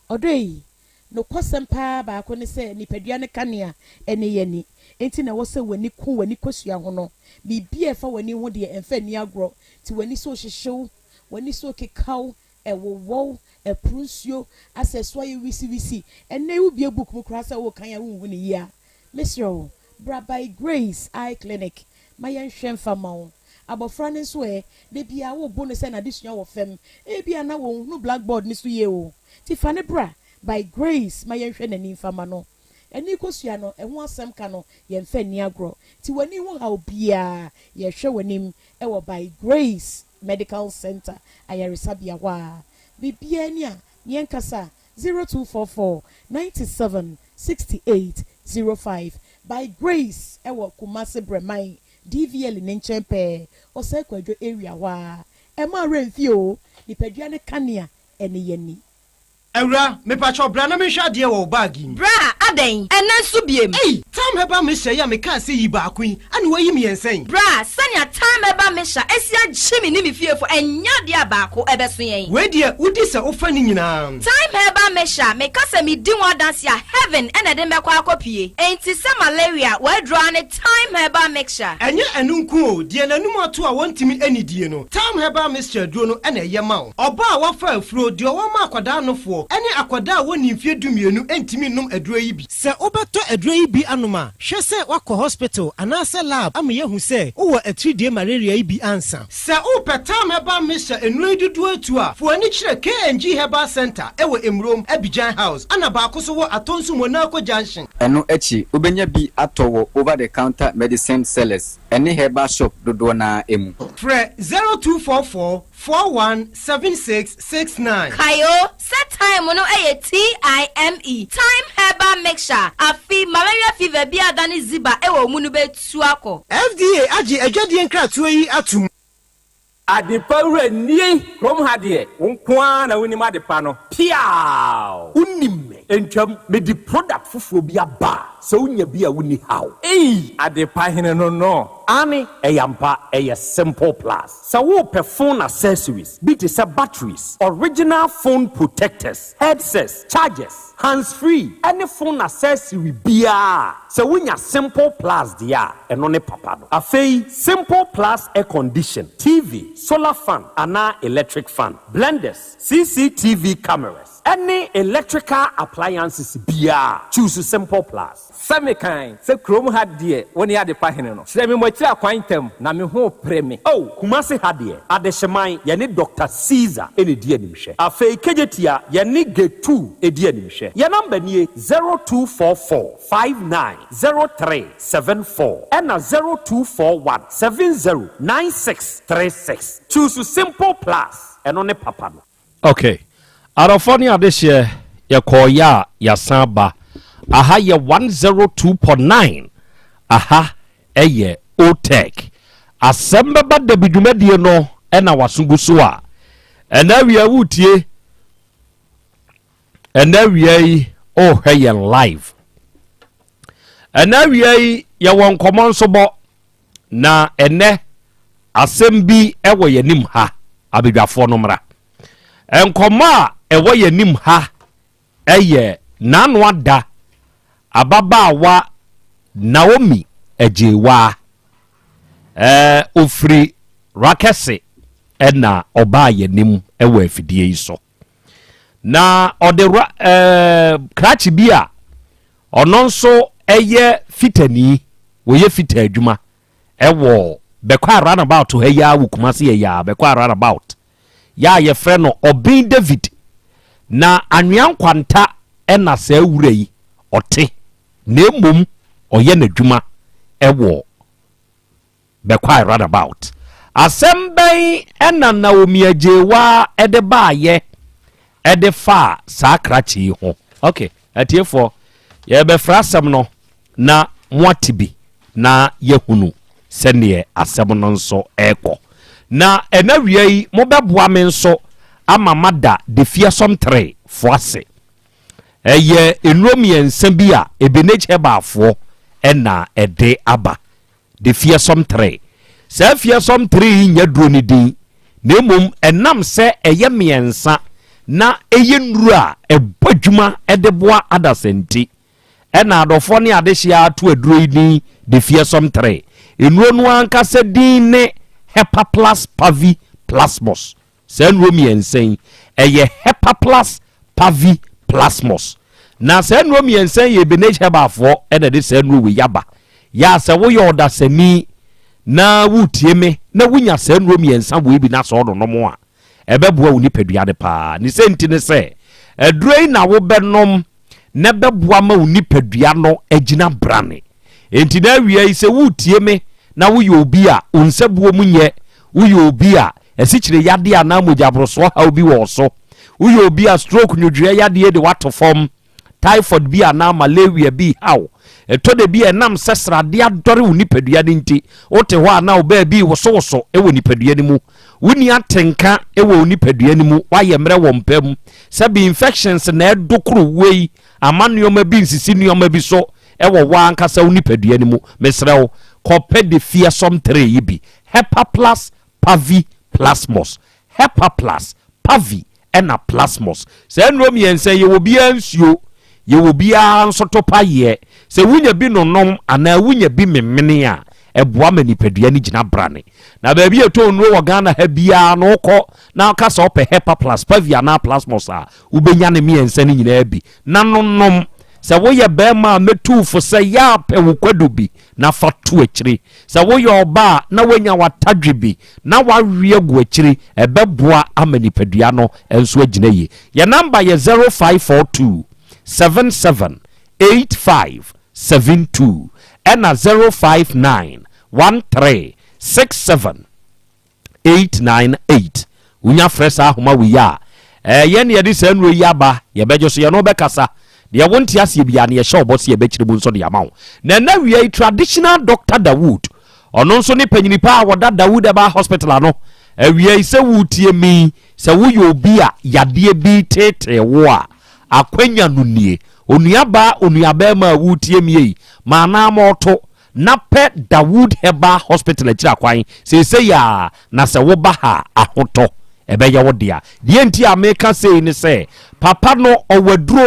Odoi no kwasempa ba ko ne se nipadua ne kanea ene yani enti na wo se wani ku wani kosua ho no bibia fa wani ho de emfa ni agro ti wani so hyehyew wani so kekaw ewowo eprunsio aseswa ye wisi ene u bia book mu kra se wo kan ya wu ni ya Monsieur bra by Grace Eye Clinic mayen hwemfa mawo abofra ne so de bia wo bo ne se na disua wo fem e bia na wo no blackboard ni so ye o ti fa ne bra by Grace mayen hwe na ni fama no eni kosua no eho asem ka no ye mfa ni agro ti wani ho ha obia ye hwe wanim wo by Grace Medical Center ayaresabia wa bibia ni a yen kasa 0244 976805 by Grace wo Kumase Bremai DVL in Nchempe or Sekwadro area wa Emma Renfio nipadua ne kanea ene yeni Ewra me pacho bra na me hwa de wo bagi bra aden ena so biem time heba me hye ya me kan se yi ba akun ane wayi me yensen bra sanya time heba me hya esia gyimi ni me fiefo enya de abako ebeso yen we de udi se ofa ni nyina time heba me hya me kasa me di wa dance ya heaven ena de me kwa akopie enti se malaria we draw ne time heba mixture enye enunku o de nanum ato a wontimi anidie no time heba mixture duo no ena ye ma oba a wafa afuro de wo ma akwada nofo ene akwada woni mfie dumienu entimi num aduro yi bi se obeto aduro yi bi anoma hwe se wakọ hospital anase lab am yehu se wo atridie malaria yi bi ansa se upetam heba misha enuro dudu atu a fo ani kire KNG Herbal Center ewo Emrom Abidjan House ana ba akoso wo atonsu Monaco Junction eno echi obenya bi atowo over the counter medicine sellers ene herbal shop dodo na emu fre 0244 417669 Kayo set time no TIME time herbal mixture afi malaria fever bi adani ziba ewo mu no betu akọ FDA agi adwade nkratoa yi atum Adepawre nie krom hade wonkwa na woni madepa no piao unim entwam me di product fufuo bi aba so unya bi a woni how adepa hene no ani eyampa simple plus so wo pe phone accessories be to say batteries original phone protectors headsets chargers hands free any phone accessory bia so wunya simple plus dia eno ne papa no afei simple plus air condition TV solar fan ana electric fan blenders CCTV cameras any electrical appliances bia choose simple plus semikan se krom hadie woni ade pa hene no se me mo kira kwantem na me ho preme Kumase hadie ade hyeman ye ne Dr. Caesar ene die animhwe afei kejetia ye ne G2 edi animhwe ye number nie 0244590374 and 0241709636 choose simple plus eno ne papa no okay arafoni adehye ye koya ya samba aha ye 102.9 aha eye Otech Asem Beba Dabi dwumadie no ena wasungu so a ena wi awutie ena wi hweyen live ena wi ye won komon so bo na ene asem bi ewo yanim ha abedwafo no mra enkoma ewo yanim ha eye nanu ada ababaawa Naomi ejewa ofri rakese ena oba yanim ewo afidie iso na ɔde krakye bi a ɔno nso ɛyɛ fitani wɔyɛ fita adwuma ɛwɔ bɛkɔ runabout ha yi a wokuma se yɛ ya bɛkɔ runabout ya yɛfrɛ no Ɔben David na anwea nkwanta ɛna saa wura yi ɔte na mmom ɔyɛ n'adwuma ɛwɔ bɛkɔ runabout asɛm bɛn ɛna Naomi Agyewa ɛde baayɛ ɛde fa saa krakye yi ho okay atiefo yɛbɛfra asɛm no na moate bi na yɛhunu sɛneɛ asɛm no nso ɛkɔ na ɛna wia yi mobɛboa me nso ama mada de fiasɔm 3 fo ase ɛyɛ enromiɛnsa bi a ebenege baafoɔ ɛna ɛde aba de fiasɔm 3 saa fiasɔm 3 nya duro ne din na mmom ɛnam sɛ ɛyɛ miɛnsa na ɛyɛ nnuru a ɛbɔ dwuma ɛde boa adasɛnti ɛna adɔfoɔ ne adehyia to aduro yi din de fiasɔm 3 nnuro no ankasa din ne Hepaplas pavi plasmos saa nnuro miɛnsa yi ɛyɛ Hepaplas pavi plasmos na saa nnuro miɛnsa yi ebenege baafoɔ ɛna de saa nnuro wɔ yaba ya sɛ woyɛ ɔdasani na wutie me na wunya saa nnuro miɛnsa wɔ bi na sɛ ɔdo nom a ɛbɛboa wo nipadua de paa ne sɛnti ne sɛ aduro yi na wobɛnom na bɛboa ma wo nipadua no agyina brane enti na awia yi sɛ wutie me na woyɛ obi a onsabuo mu nyɛ woyɛ obi a ɛsikyire yade a na mogyaboroso ha obi wɔ so woyɛ obi a stroke nwodua yade de wato fam typhoid bi a na malaria bi haw ɛtɔ de bi ɛnam sɛ srade adɔre wo nipadua ne nti wote hɔ a na wobaa bi wosowoso ɛwɔ nipadua ne mu woni atenka ɛwɔ wo nipadua ne mu wayɛ mmerɛ wɔ mpa mu sɛ bi infections na ɛdo koro wei ama nneɔma bi nsisi nneɔma bi so ɛwɔ wa ankasa wo nipadua ne mu mesrɛ wo kɔpɛ de fiasɔm 3 yi bi Hepaplas pavi plasmos Hepaplas pavi ɛna plasmos saa nnuro miɛnsa yɛwɔ biara nsuo yɛwɔ biara nso to payɛ sɛ wunya bi nonom anaa wunya bi memene a ɛboa ma nipadua no gyina brane na baabi ɛtɔ nnuro wɔ Ghana ha biara no wokɔ na woka sɛ wopɛ Hepaplas pavi anaa plasmos a wobɛnya ne miɛnsa no nyinaa bi na nonom sɛ woyɛ bɛrima a mɛtuufo sɛ yɛapɛ wo kwado bi na fa to akyiri sɛ woyɛ ɔba a na woanya watadwe bi na wawie gu akyiri ɛbɛboa ama nipadua no nso agyina yie yɛ namba yɛ 0542 778572 ɛna 059 1367898 wonya frɛ saa ahoma wo yi a yɛne yɛde saa nnuro yi aba yɛbɛgye so yɛno bɛkasa deɛ wonte aseɛ bia ne yɛhyɛ ɔbɔ se yɛbɛkyerɛ mu nso de ama wo na na wia traditional Dr. Dawood ɔno nso ne panyini pa a wɔda Dawood Eba Hospital ano awia sɛ wotie mi sɛ woyɛ obi a yadeɛ bi tete wo a akwanya no nie onuaba onuabɛma a wotie mi yi maana ma ɔto na pɛ Dawood Eba Hospital akyira kwan sɛ ya na sɛ wo ba ha ahotɔ ɛbɛyɛ wo dea deɛ nti a meka sei ne sɛ papa no ɔwaduro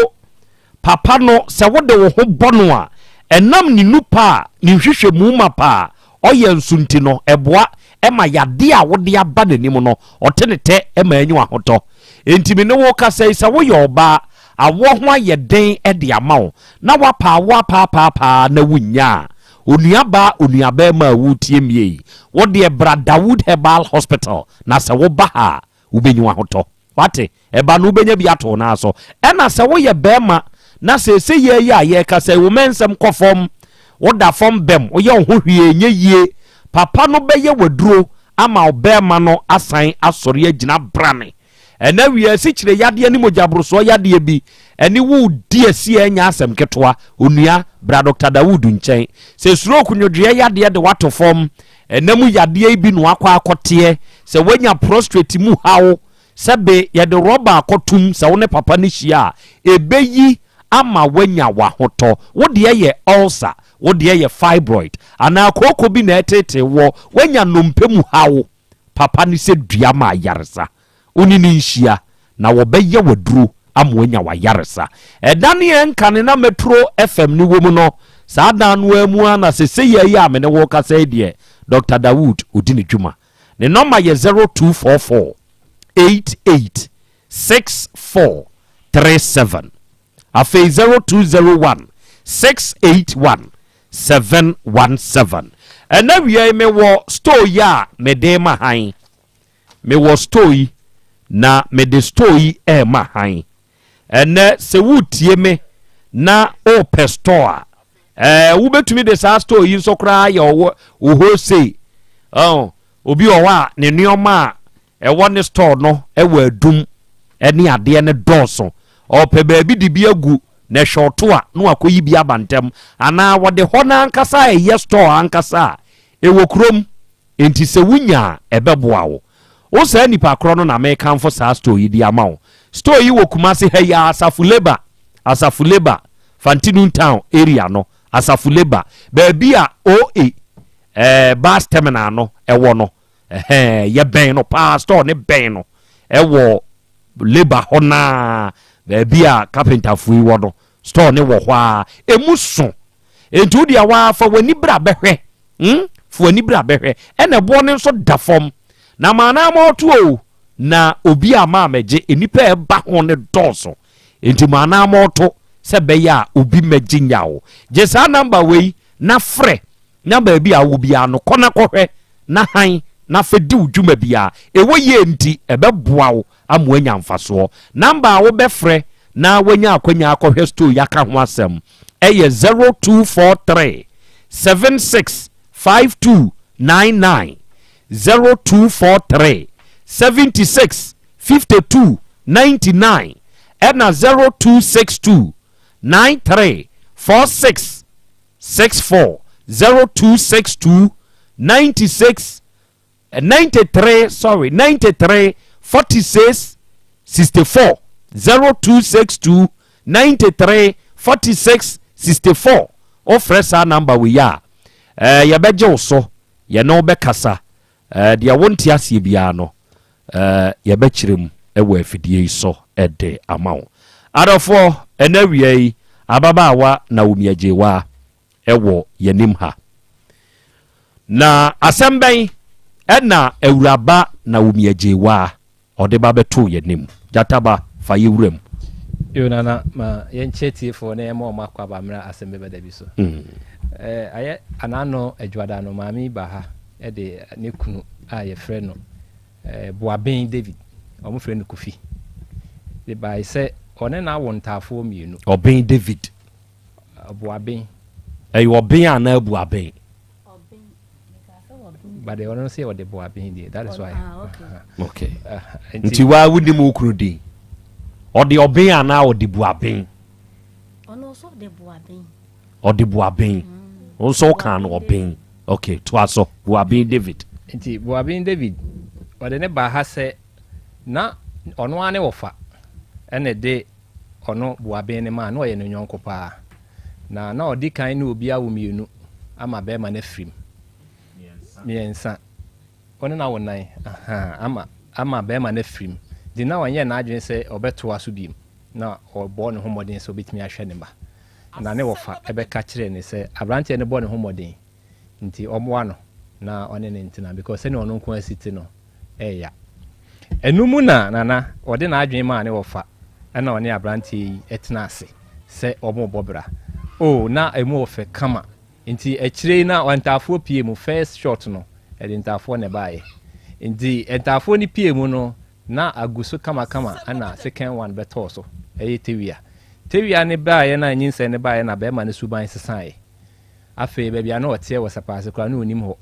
papa no sɛ wode wo ho bɔ no a ɛnam ne nupa a ne hwehwɛ mu ma pa ɔyɛ nsunti no ɛboa ɛma yade a wode aba n'anim no ɔte ne tɛ ɛma anyi ahotɔ enti me ne wo ka sɛ woyɛ ɔbaa awɔ ho ayɛ den ɛde ama wo na wapa awɔ paapaa na wunya onuaba onuabɛma a wotie mie wode bra Dawood Herbal Hospital na sɛ wo ba ha wobɛnyi ahotɔ wate ɛba no wobɛnya bi ato na so ɛna sɛ woyɛ bɛma na sɛ yɛ a yɛ ka sɛ wo mensɛm kɔ fam woda fam bɛm woyɛ wo ho hwie nyɛ yie papa no bɛyɛ waduro ama wo bɛma no asan asɔre agyina brane ɛna wia sikyire yadeɛ ne mogyaborosoɔ yadeɛ bi ɛne wo di asie anya asɛm ketewa onua bra Dr. Dawood nkyɛn sɛ stroke nwodua yadeɛ de wato fam ɛnam yadeɛ bi no akɔ akɔteɛ sɛ wanya prostrate mu hawo sɛbe yɛde rɔba akɔtum sɛ wo ne papa no hyia a ɛbɛyi ama wanya wahotɔ wodeɛ yɛ ulcer wodeɛ yɛ fibroid anaa kooko bi na ɛtete wɔ wanya nompe mu hawo papa no sɛ dua ma ayaresa woni ne nhyia na wɔbɛyɛ waduro ama wanya wayaresa ɛda ne yɛnka ne na Metro FM ne wɔ mu no saa dan no amu a na sɛ yɛ a me ne wo kasa deɛ Dr. Dawood odi ne dwuma ne number yɛ 0244 8864 37 afei 0201 681 717 ɛna wiai me wɔ store yi a mede ma han me wɔ store yi na mede store yi ma han ɛnɛ sɛ wotie me na o store wobɛtumi de saa store yi nso koraa yɛ wo say obi wɔ hɔ a ne nneɔma a ɛwɔ ne store no ɛwɔ adum ɛne adeɛ ne dɔɔso ɔpɛ baabi de bi agu na hwɛɔto a na wakɔyi bi abantam anaa wɔde hɔ no ankasa a ɛyɛ store ankasa a ɛwɔ kurom enti sɛ wonya a ɛbɛboa wo wo saa nipa korɔ no na mekamfo saa store yi di ama wo store yi wɔ Kumasi ha yi Asafo Labor Fantinu Town area no Asafo Labor baabi a OA bus terminal no ɛwɔ no yɛ bɛn no pa store ne bɛn no ɛwɔ Labor hɔ naa baabi a carpenter fui wɔ no store ne wɔ hɔ a emu so enti wodi a wafa w'ani bra bɛhwɛ fo w'ani bra bɛhwɛ ɛna ɛboɔ ne nso da fam na maana ma ɔto o na obi a ma megye enipa ɛba ho ne dɔɔso enti maana ma ɔto sɛ bɛyɛ a obi megye nyawo gye saa number wei na frɛ na baabi a wo bia no kɔna kɔhwɛ na han na fedi udwuma bia ɛwɔ yɛ nti ɛbɛboa wo amu anya mfasoɔ number a wo bɛfrɛ na wanya akwanya akɔhwɛ store yaka ho asɛm ɛyɛ 0243 765299 0243 765299 ɛna 0262 934664 0262 93 46 64 0262 93 46 64 ofre sa number we ya yɛbɛgye wo so yɛne wo bɛkasa deɛ wonte aseɛ biara no yɛbɛkyerɛ mu ɛwɔ afidie yi so ɛde ama wo adɔfoɔ ɛna wia yi ababaawa na womiagyewa ɛwɔ yɛnim ha na asɛm bɛn ɛna awuraba na womiagyewa ɔde ba bɛto yɛnim jataba fa yɛwura mu yonana ma yɛnkyɛ tiefo na yɛma ɔma akɔ abammerɛ Asem Beba Dabi so ayɛ anano adwada no maame ba ha ɛde ne kunu a yɛfrɛ no Boaben David ɔmo frɛ no Kofi de bae sɛ ɔne na awo ntaafoɔ mmienu Ɔben David Boaben ɛyɛ ɔben anaa Boaben but they don't say what the Boaben did. That is why. Okay. Nti wa wudi mu kunu din. Ɔde ɔben ana ɔde Boaben. Ɔno so de Boaben. Ɔde Boaben. Onso kan ɔben. Okay, to aso Boaben David. Nti Boaben David ɔde ne ba ha sɛ na ɔno ane wɔfa ɛna de ɔno Boaben ne ma na ɔyɛ no nyɔnko paa. Na ɔdi kan ne obi awo mienu ama bɛma na frim. Miensa one na wonan ama bema na frim di na wanye na adwen se obeto aso biem na obo ne homoden se obetimi ahwe ne ba na ne wofa ebeka kire ne se abrante ne bo ne homoden nti omoa no na one ne ntina because ne ono nko asiti no eya enumu na nana ode na adwen ma ne wofa na one abrante yi etena ase se omo bobra na emu ofe kama nti ekire na wantafo pie mu first shot no edintafo ne baaye nti entafo ni pie mu no na aguso kama ana second one beto so tewia ne baaye na nyinse ne baaye na be ma ne suban sesae afi bebia na ote wo sapase kra na onim ho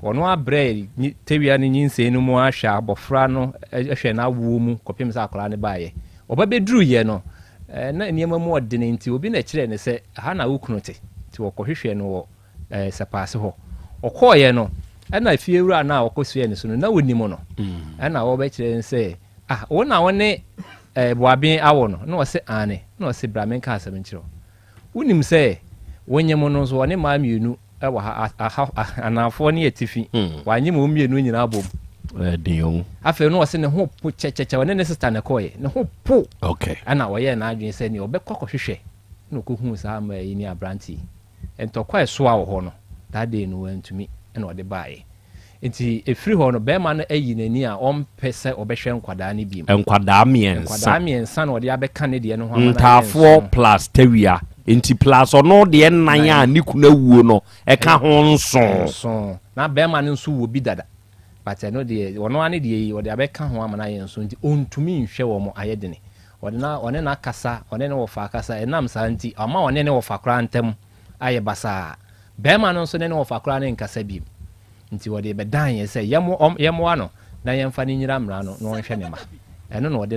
ono abre tewia ne nyinse no mu ahwa abofra no ehwe na awu mu kopim sa akra ne baaye obabedru ye no na niema mu odene nti obi na kire ne se ha na wukunote ti wɔkɔhwehwɛ no wɔ sapase hɔ ɔkɔɔyɛ no ɛna fie wura na ɔkɔsua ne so no na wonim no ɛna wɔbɛkyerɛ sɛ wona wɔne Boaben awɔ no na ɔsɛ ane na ɔsɛ bramen ka asɛm nkyerɛ wonim sɛ wonyem no nso wɔne maa mmienu ɛwɔ anafoɔ ne yɛtifi wanyem wɔn mmienu nyinaa bom afei no ɔsɛ ne ho po kyɛkyɛkyɛ wɔne ne sister ne kɔɔyɛ ne ho po ɛna wɔyɛ n'adwene sɛ ne ɔbɛkɔ kɔhwehwɛ na ɔkɔhu saa ma yi ne abranti entokwa eso a wo ho no that day no wantumi na ɔde baaye nti efiri hɔ no bɛrima no ayi n'ani a ɔmpɛ sɛ ɔbɛhwɛ nkwadaa no bi nkwadaa mmiɛnsa na ɔde abɛka ne deɛ no ho amana ntaafoɔ plus tawia nti plus ɔno deɛ nan a ne kuna wuo no ɛka ho nson na bɛrima no nso wɔ bi dada but ɛno deɛ ɔno ane deɛ ɔde abɛka ho amana yɛ nso nti ɔntumi nhwɛ wɔ mo ayɛ dene ɔne na akasa ɔne ne wɔfa akasa ɛnam saa nti ɔma ɔne ne wɔfa koraa ntam ayɛ basaa bɛrima no nso ne wɔfa koraa ne nkasa bi nti wɔde bɛdan yɛ sɛ yɛmmoa no na yɛmfa ne nyira mmara no na ɔnhwɛ ne ma ɛno na ɔde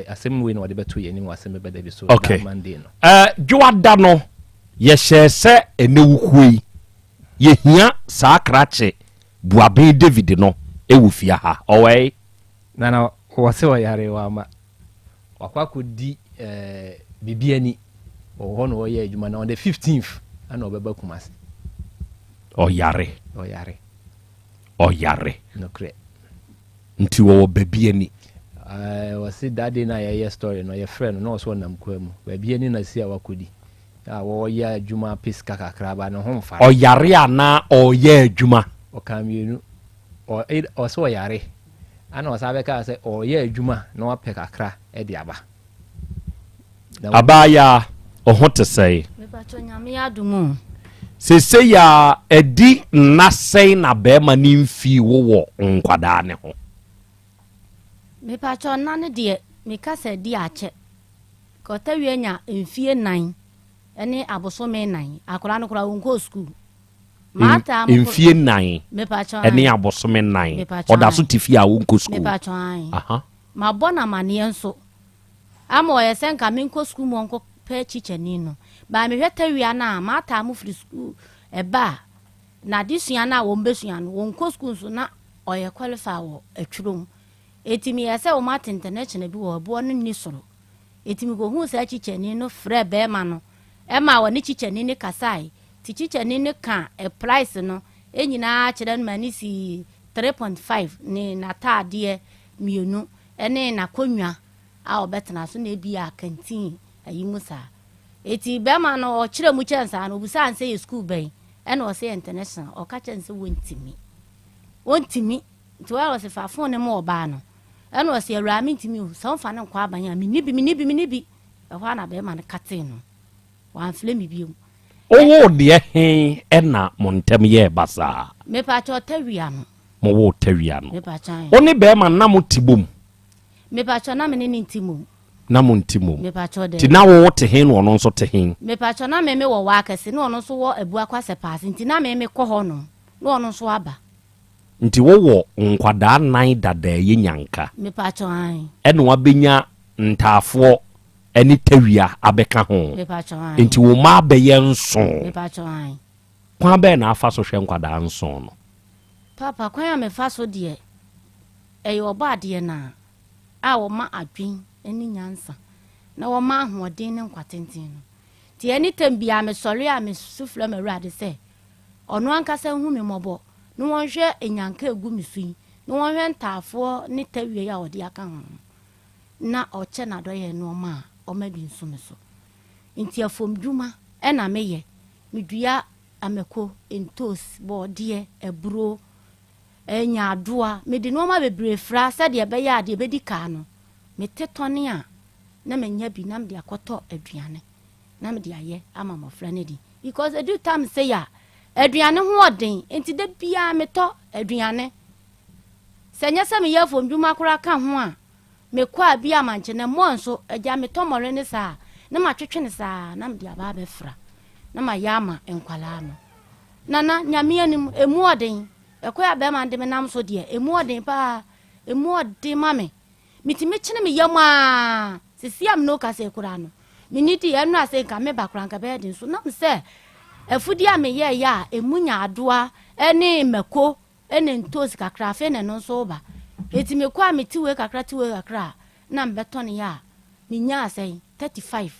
asɛm wei na ɔde bɛto yɛ nim Asem Beba Dabi so Monday no dwoada no yɛhyɛɛ sɛ ɛnɛ wukuo yi yɛhia saa krakye buaben David no ɛwɔ fie ha ɔwɔi na wɔsɛ ɔyare wɔ ama wakɔakɔdi bibiani ɔwɔ hɔ na ɔyɛ adwuma na on the 15th ana ɔbɛba Kumasi ɔyare nokorɛ nti wɔwɔ babiani wɔse dade na yɛyɛ story no yɛfrɛ no na ɔsɛ ɔnam kwa mu babiani na si a wakɔdi a wɔyɛ adwuma piska kakra ba no ho mfa ɔyare ana ɔyɛ adwuma ɔka mmienu ɔsɛ ɔyare ana ɔsa bɛka sɛ ɔyɛ adwuma na wapɛ kakra de aba abaya ɔho te sɛe sese ya edi nasɛn na bɛrima ne mfi wowɔ nkwadaa ne ho mepacho na ne de meka sɛ di akyɛ kɔta wie nya mfie 9 ɛne abosome 9 akora no kora wonko school mata mfie 9 ɛne abosome 9 ɔda so tifi a wonko school mepacho aha mabɔ na mane nso ama ɔyɛ sɛ nka menko school mo nko pɛ chicheni no ba me hweta wia na mata mo free school eba na disua na wo mbesua no wonko school so na ɔyɛ qualify wɔ atwurom etimi yɛsɛ wo mate international bi wɔ bo no ni soro etimi ko hu sɛ chicheni no frɛ bɛma no ɛma wɔ ne chicheni ne kasai ti chicheni ne ka a price no enyina kyerɛ no mani si 3.5 ne nataadeɛ mienu ɛne na konwa a obetena so na ebia canteen ayi musa eti bɛma no ɔkyerɛ mu kyɛnsa no obusa anse yɛ school bɛn ɛna ɔsɛ international ɔka kyɛnse wontimi nti wa ɔsɛ fa phone ne mo ɔba no ɛna ɔsɛ awura mi ntimi o sɛ ɔfa ne nkɔ aban a minibi ɛhɔ na bɛma no kate no wanfle mi biom owo de he ɛna montem yɛ basa me pa cho tawia no mo wo tawia no me pa chan oni bɛma na mo tibom me pa cho na me ne ntimo na mo ntimo me pa cho de ti na wo te he no ɔno nso te he me pa cho na me wɔ wa akɛse na ɔno nso wɔ abu akwase pass nti na me kɔ hɔ no na ɔno nso aba nti wo wɔ nkwadaa 9 dada yɛ nyanka me pa cho an ɛna wabenya ntaafoɔ ɛne tawia abɛka ho me pa cho an nti wo ma bɛyɛ nso me pa cho an kwa bɛ na afa so hwɛ nkwadaa nso no papa kwa me fa so de ɛyɛ ɔba de na a wo ma adwen ani nyansa na wo ma ahoɔden ne nkwatenten no ti ani tambia me sɔre a me sufla me rade sɛ ɔno ankasa hu me mɔbɔ no wɔnhwɛ enyanka egu me sui no wɔnhwɛ ntaafoɔ ne tawie a ɔde aka ho na ɔkyɛ na dɔyɛ no ma ɔmadu nso me so nti afom dwuma ɛna meyɛ medua ameko entos bɔɔdeɛ eburo enya adoa mede no ma bebre fra sɛ de bɛyɛ ade bɛdi ka no mete tɔne a na menya bi na mede akɔtɔ aduane na mede ayɛ ama mɔfra ne di because edu time say ya aduane ho ɔden enti de bia metɔ aduane sɛ nya sɛ meyɛ fom dwuma kora ka ho a mekɔ a bia manche na mo nso agya metɔ mɔre ne saa na matwetwe ne saa na mede aba bɛfra na ma ya ama enkwala no nana nyame anim emu ɔden ɛkɔ ya bɛma de me nam so de emu ɔden pa emu ɔden ma me mitimi kyene me yama sisi am no ka se kura no miniti enu ase nka me bakura nka be de so nam se afudi a me ye ya emu nya adoa ene mako ene ntosi kakra fe ne no so ba eti me kwa me tiwe kakra na mbeto ne ya minya ase 35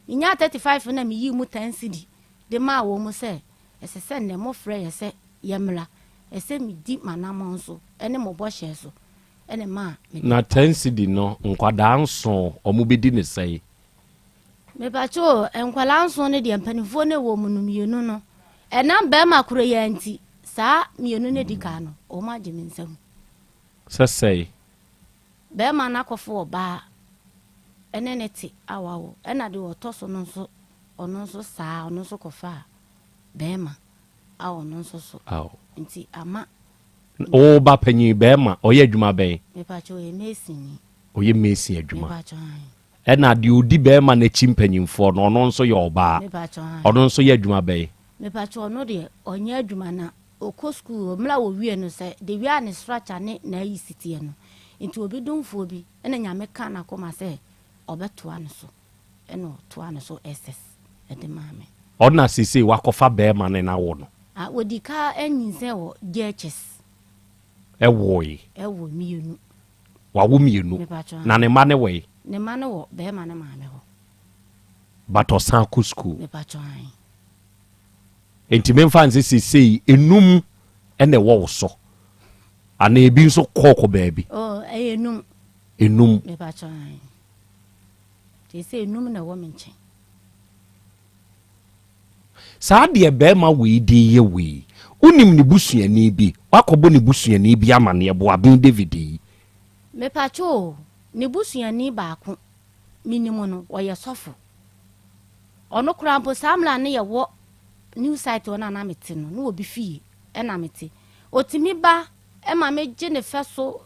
minya 35 na me yi mu 10 cedi de ma wo mu se ese se ne mo frɛ ye se yemla ese mi di manam so ene mo bo hye so ene ma na 10 cedi no nkwadaa nso omubedi ne sei me bacho enkwala nso ne de mpanifo ne wo mu no mienu no enam ba makoro ya nti saa mienu ne di ka no o ma je mensam sesei be ma na kofo ba ene ne ti awawo ena de otoso no nso ono nso saa ono nso kofa be ma awo no nso so nti ama o ba panyi be ma oye adwuma ben me pa cho e mesini oye mesi adwuma ena de odi be ma na chimpanyimfo no ono nso ye oba ono nso ye adwuma ben me pa cho no de onye adwuma na oko school mla wo wie no se de wi an structure ne na yi sitie no nti obi domfo bi ena nyame ka na koma se obeto an so eno to an so ss ede mame ona sisi wakofa be ma ne na wo no wodi ka enyin se wo DHS ewo mienu wawo mienu na ne ma ne we ne ma ne wo be ma ne mame ho bato san ku school me pa cho an enti memfanse sisi enum ene wo so ana ebi nso kokko baabi enum me pa cho an ti se enum na wo menche saa de be ma we di ye we unim ni busuani bi wakobo ni busuani bi amane ebo abin David me pa cho ni busuani ba ko minimo no wo ye sofo ono krampo samla ne ye wo new site ona na meti no obi fie e na meti otimi ba e ma meje ne feso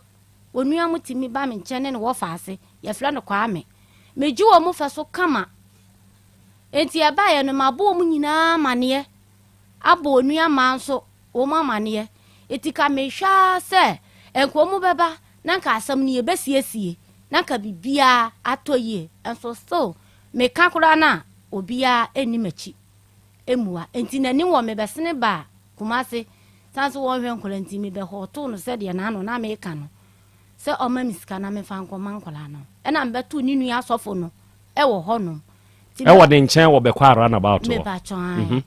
onua mutimi ba me nchene ne wo faase ye fla no kwa me meji wo mu feso kama enti e ba ye no mabo mu nyina mane abo onua manso wo mamane etika me hwa se enko mu beba na nka asam ne ye besiesie na nka bibia atoye enso so me kakura na obia enimachi emua enti nani wo me besene ba kumase sanso wo hwe nkola enti me be hoto no se de na no na me ka no se o ma miska na me fa nko mankola no e na mbeto ni nua asofo no e wo ho no e wo de nchen wo be kwa run about me ba chon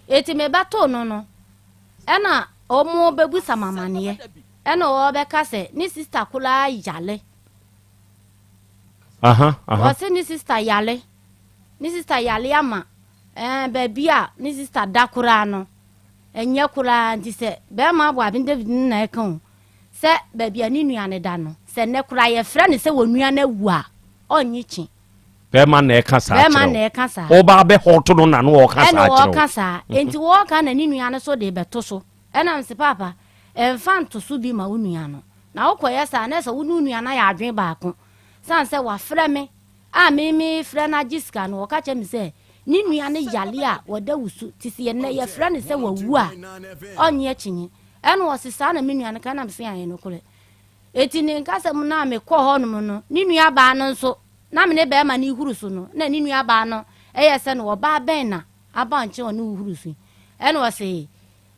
eti me bato no no e na o mu bebu samamane e na o be ka se ni sister kula yale o se ni sister yale ama baby a ni sister dakura no enye kura nti se be ma bo abin David na ekan se baby ani nua ne da no se ne kura ye fra ne se wonua na wu a onyi chi be ma na eka sa o ba be hoto no na no o ka sa achiro e no o ka sa enti wo ka na ni nua ne so de beto so e na mse papa fanto so bi ma wonua no na okoye sa na se wonua na ya adwen ba ko san se wa fra me a me fra na Jessica no o ka che me se ni nua ne yale a wada wusu tisi ne ye fra ne se wawu a onye chinyi eno osisa na me nua ne ka na mse an no kole eti ne nka se mu na me kɔ hɔ no no ni nua ba no nso na me ne be ma ni huru so no na ni nua ba no eye se no ba ben na aba nche o ni huru so eno se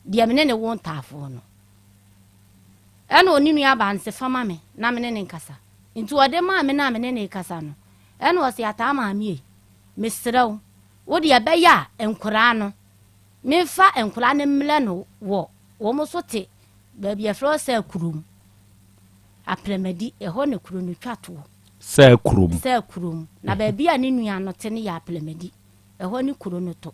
de me ne won tafo no eno ni nua ba nse fama me na me ne nkasa nti ode ma me na me ne kasa no eno se ata ma me mesrew wodi abeya enkura no mefa enkura ne mle no wo mo so te ba bia fro se kurum apremadi eho ne kuro no twato se kurum na ba bia ne nua no te ne ya apremadi eho ne kuro no to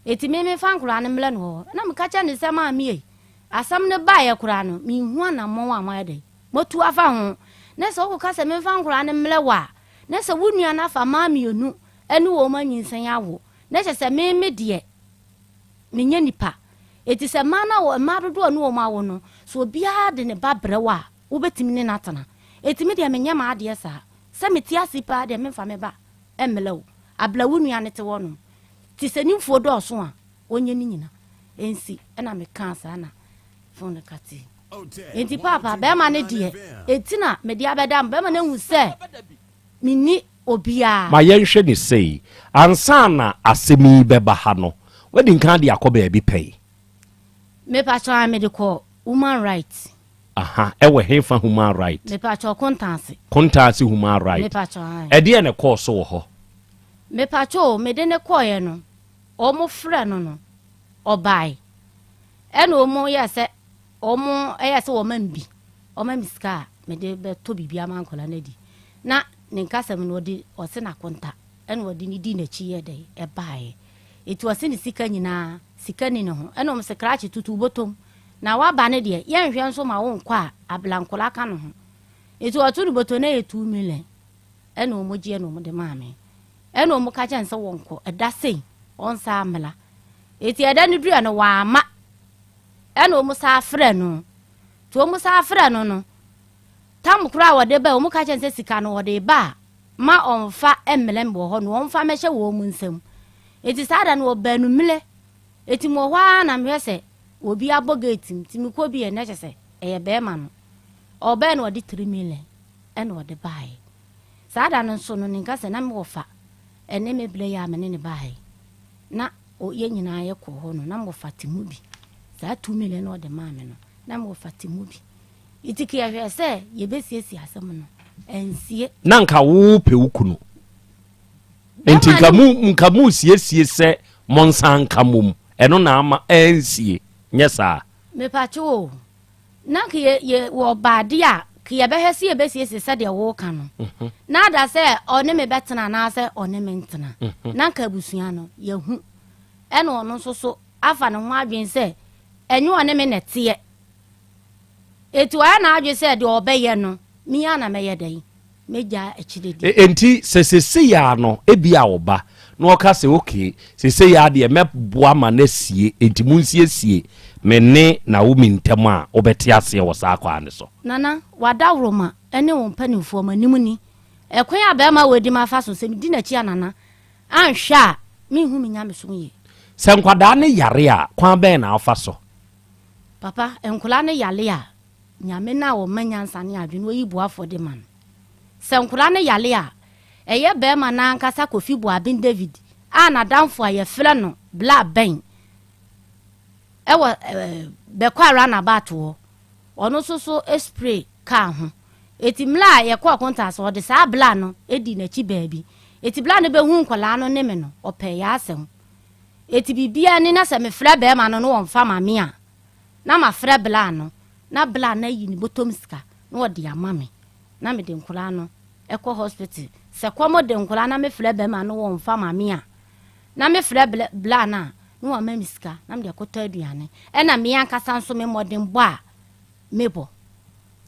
eti me fa enkura ne mle no na me ka cha ne se ma me asam ne ba ye kura no mi hu na mo wa ma de motu afa ho na se wo ka se me fa enkura ne mle wa na se wo nua na fa ma me onu enu wo ma nyinsan yawo na se me de menye nipa eti se mana wo ma dodo no wo ma wo no so bia de ne ba brewa wo betimi ne natana eti me de menye ma ade sa se meti asipa de me fa me ba emelewo ablawu nua ne te wo no ti se nimfo do so a onye ni nyina ensi na me kan sa na fon kati enti papa be ma ne de eti na me de abeda be ma na hu se mini obia ma yenhwe ni sei ansa na asemi beba ha no wedi nkan de akoba bi pay me pa cho me de ko human rights ewe hefa human rights me pa cho contact human rights me pa cho e de ne course wo ho me pa cho me de ne ko ye no o mo frɛ no obai e no mo ye se o mo ye se o mambi o mamiska me de be to bibia man kola na di na ne nkasam no di o se na konta ene o di ni di na chi ye de e bae eti o se ni sika nyina sika ni ne ho ene o se krachi tutu botom na waba ne de yen hwe nso ma wo nkwa ablankola ka no ho eti otu du boto na 2 million ena omogie no mo de maame ena omo ka kyan se wonko eda sei on sa amla eti eda ne dua no wa ama ena omo sa afre no to omo sa afre no no tam kura wo de ba omo ka kyan se sika no wo de ba ma onfa emlem bo ho no onfa mehye wo mu nsam eti sada no obanu mle eti mo hwa na mhese obi abogetim timi ko bi ene kyese eye be ma no obe no de 3 million ene wo de bai sada no so no ninka se na me wofa ene me ble ya me ne bai na o ye nyina ye ko ho no na mo fatimu bi za 2 million no de ma me no na mo fatimu bi itiki ya hwese ye besiesi asem no ensie na nka wo pe ukunu enti nkamu siesie se monsan kamum eno na ama ensie nyesa me pacho na ye wo bade a ke ye behese ye besiesi se de wo ka no na da se one me betena na se one me ntena na nka busua no ye hu eno ono so afa no ho adwen se enyo one me nete etu a na adwen se de obeye no mi ana meye dai meja echidedi enti sesese ya no ebia oba no ka se okay sese ya de meboa ma na sie enti munsiesie menne na wo mintem a obete ase wo sa kwa ne so nana wadawroma ene wo mpanifo manim ni ekwan abema wodi ma fa so se medi na chi anana anhwa mi hu minya meso ye se nkwada ne yare a kwan ben na afa so papa enkula ne yale a nyame na wo manyansa ne adwene wo yibu afode man se nkula ne yale a eye be ma na nkasa Kofi Boabin David na danfo aye fre no bla ben ewo be kwara na bato ono so spray ka ho eti mla ye kwa konta so de sa bla no edi na chi baabi eti bla no be hu nkwala no ne me no ope ya asem eti bibia ni na se me fre be ma no no wonfa mame a na ma fre bla no na bla na yi ni botom sika no de amame na me de nkwala no eko hospital se kwamo de nkwala na me fre be ma no wonfa mame a na me fre bla na no wa mamiska na me de kota aduane e na me ankasa nso me modern bo a mebo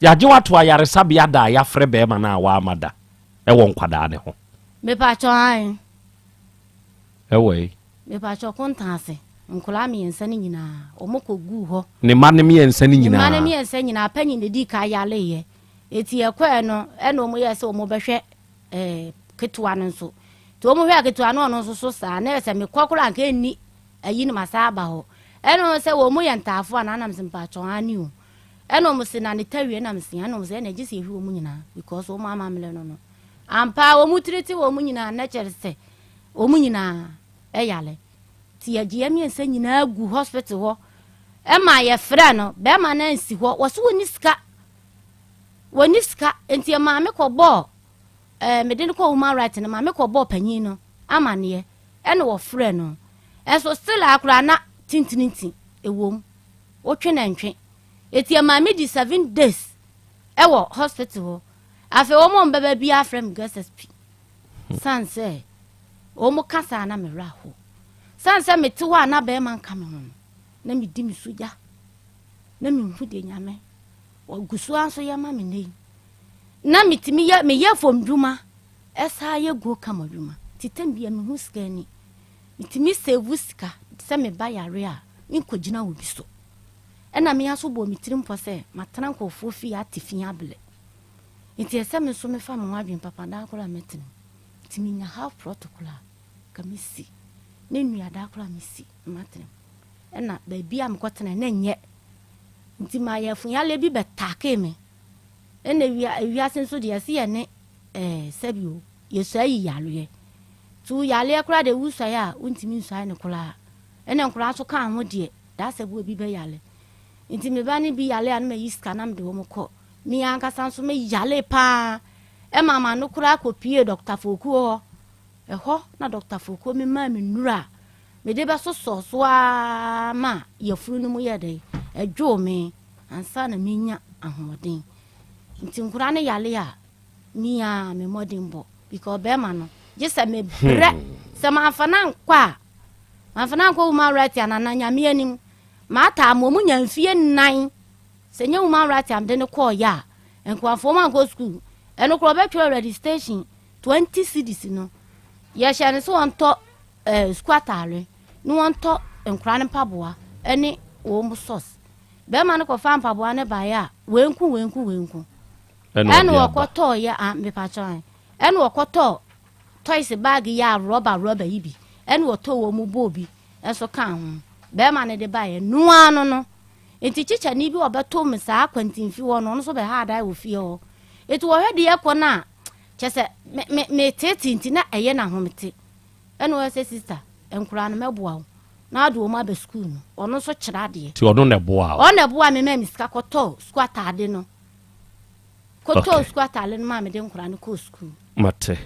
ya je wato ayare sabia da ya fre be ma na wa amada e won kwada ne ho me pa cho ai e we me pa cho kontase nkola mi ensa ni nyina omoko gu ho ne ma ne mi ensa ni nyina ma ne mi ensa nyina panyi ne di ka yale ye eti ekwa no e no mo ye se o mo behwe ketua no nso to o mo hwe ketua no no so sa na se me kwakura nka ni ayi ni masaba ho e no se wo mo ye ntafo ana na msimpa cho ani o e no mo se na ne tawie na msia no mo se na gisi hwe o mo nyina because o mo amamle no no ampa o mo triti o mo nyina na cherse o mo nyina e yale ti agie mi ensa nyina gu hospital ho e ma ye fra no be ma na nsi ho wo so woni ska enti ma me ko bo me de ko human right na ma me ko bo panyin no amane e no wo fra no e so still akura na tintininti ewom o twe na ntwe eti ma me di 7 days e wo hospital ho afi wo mo mbaba bi afrem GSP sanse o mo kasa na me raho sanse me ti wa na be man kame ho na me di mi suja na me hu de nyame o gusu anso ya ma me nei na mitimi ya me ye fom dwuma esa ye go kama dwuma titam bia me hu skani mitimi save sika se me ba yare a nkogina wo bi so ena me aso bo mitirim po se matana nkofo fi atifi able nti ese me so me fa mo adwen papa da kola metin timi nya half protocol kamisi ne nua da kola misi matin ena ba bia me kotena na nye nti ma ya fun ya le bi betake me ene wi asenso de ase ye ne sabio yesu ayi yale tu yale kura de wusa ya untimi nsa ne kula ene nkura so kan ho de da sabu bi be yale nti me ba ne bi yale an me yiska na me de wo mko mi anka sanso me yale pa e mama no kura kopie Dr. Foku ho e ho na Dr. Foku me ma me nura me de be so ma ye furu no mu ye de edwo me ansa na menya ahoden nti nkura ne yale a mia me modern bo because be ma no jesa me bre se ma afana nkwa human right anana nyame anim mata mo munya mfie 9 senye human right am de ne call ya enkwafo man go school eno Krobea registration 20 cedis no ye hye ne so on to squatale no on to enkra ne paboa ene wo mu source be ma ne ko fa paboa ne ba ya wenku eno okoto ya me pa chan eno okoto toys bag ya rubber ibi eno oto wo mu bobi enso kan ho be ma ne de ba ye no ano no enti chicha ni bi obeto me sa akwantimfi wo no so be ha dai wo fie ho etu wo hwede ye ko na chese me tete na eye na homete eno we say sister enkura no meboa wo na ado ma be school no ono so kira de ti ono ne boa o ne boa me me sika koto squat ade no koto squat ale no ma me de enkura no ko school mate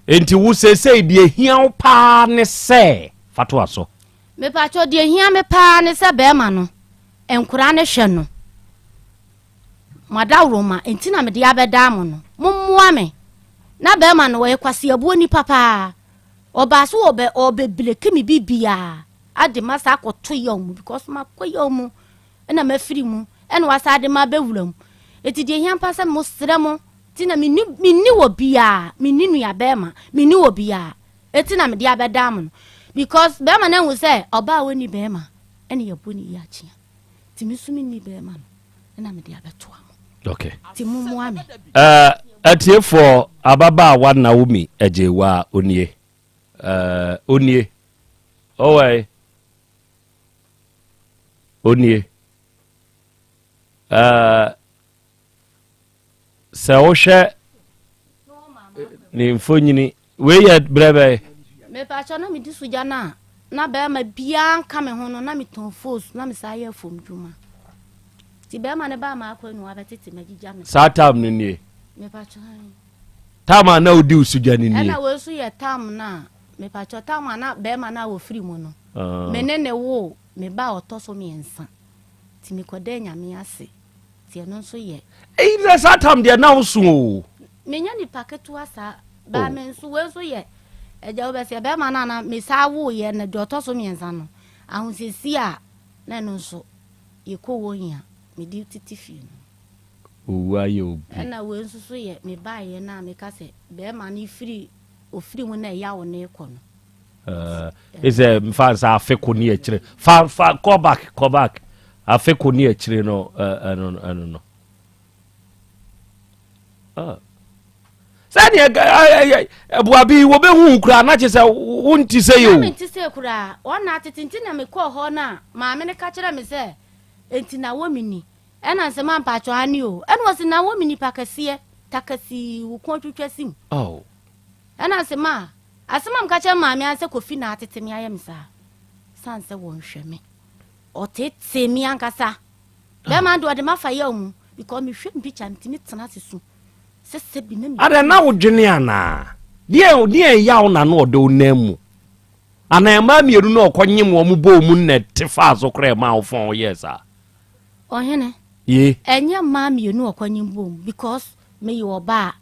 enti wo say de hia wo pa ne se fato aso me pa cho de hia me pa ne se be ma no enkura ne hwe no madawroma enti na me de abeda mo no mummoa me na be ma no we kwase abuo ni papa oba so obe bleke mi bibia ade masa akoto yom because makoyom na mafiri mu ena wasa ade ma bewuram eti de hia pasa mo sremo ti na minni wo bia minni nu ya be ma minni wo bia eti na me de abeda mo because be ma na hu se oba woni be ma ena yaboni ya chia ti misumi ni be ma na me de abeto am okay ti mummoa me atie for ababa wa Naomi ejewa onie onie owe onie se oshe ni mfonyini we ye brebe me pa cho na mi di suja na be ma bia nka me ho no na mi ton force na mi sa ye fom dwuma ti be ma ne ba ma akwa nu abetete magija me satam ni nie me pa cho tama na odi usuja ni nie na we su ye tam na me pa cho tam na be ma na wo free mu no menene wo me ba otoso mi ensa ti mi kode nyame ase ti eno so ye na satam de na usu me nya ni paketu asa ba me nso we so ye eja obe se be ma na me sa wo ye na de otoso mi ensa no ahusesi a na no so ye ko wo nya me di titifi no uwayo na we nso so ye me ba ye na me ka se be ma ni free ofiri mu na ya wo na ekọ no is a mfansa afeko ni akire fa go back afeko ni akire no no sani abuabi wo be hu kura na chese wonti se yo na se kura ona atetinti na me ko ho na ma me ne ka kire me se enti na wo mini ena se ma mpacho ani o ena wo se na wo mini pakase takasi wo ko twetwa sim ena se ma asema mkache maami anse kofi na atete mi ayem sa sanse won hwe me otete mi ankasa be ma do de mafa ya mu because mi hwe mpicha ntimi tena sesu sese bi na mi ada na wo dwene ana die ya wo na no de onamu ana ma mieru na okonyem wo mu bo mu na tefa so kra ma wo fon yes a ohene ye enye ma mienu okonyem bo because me yo ba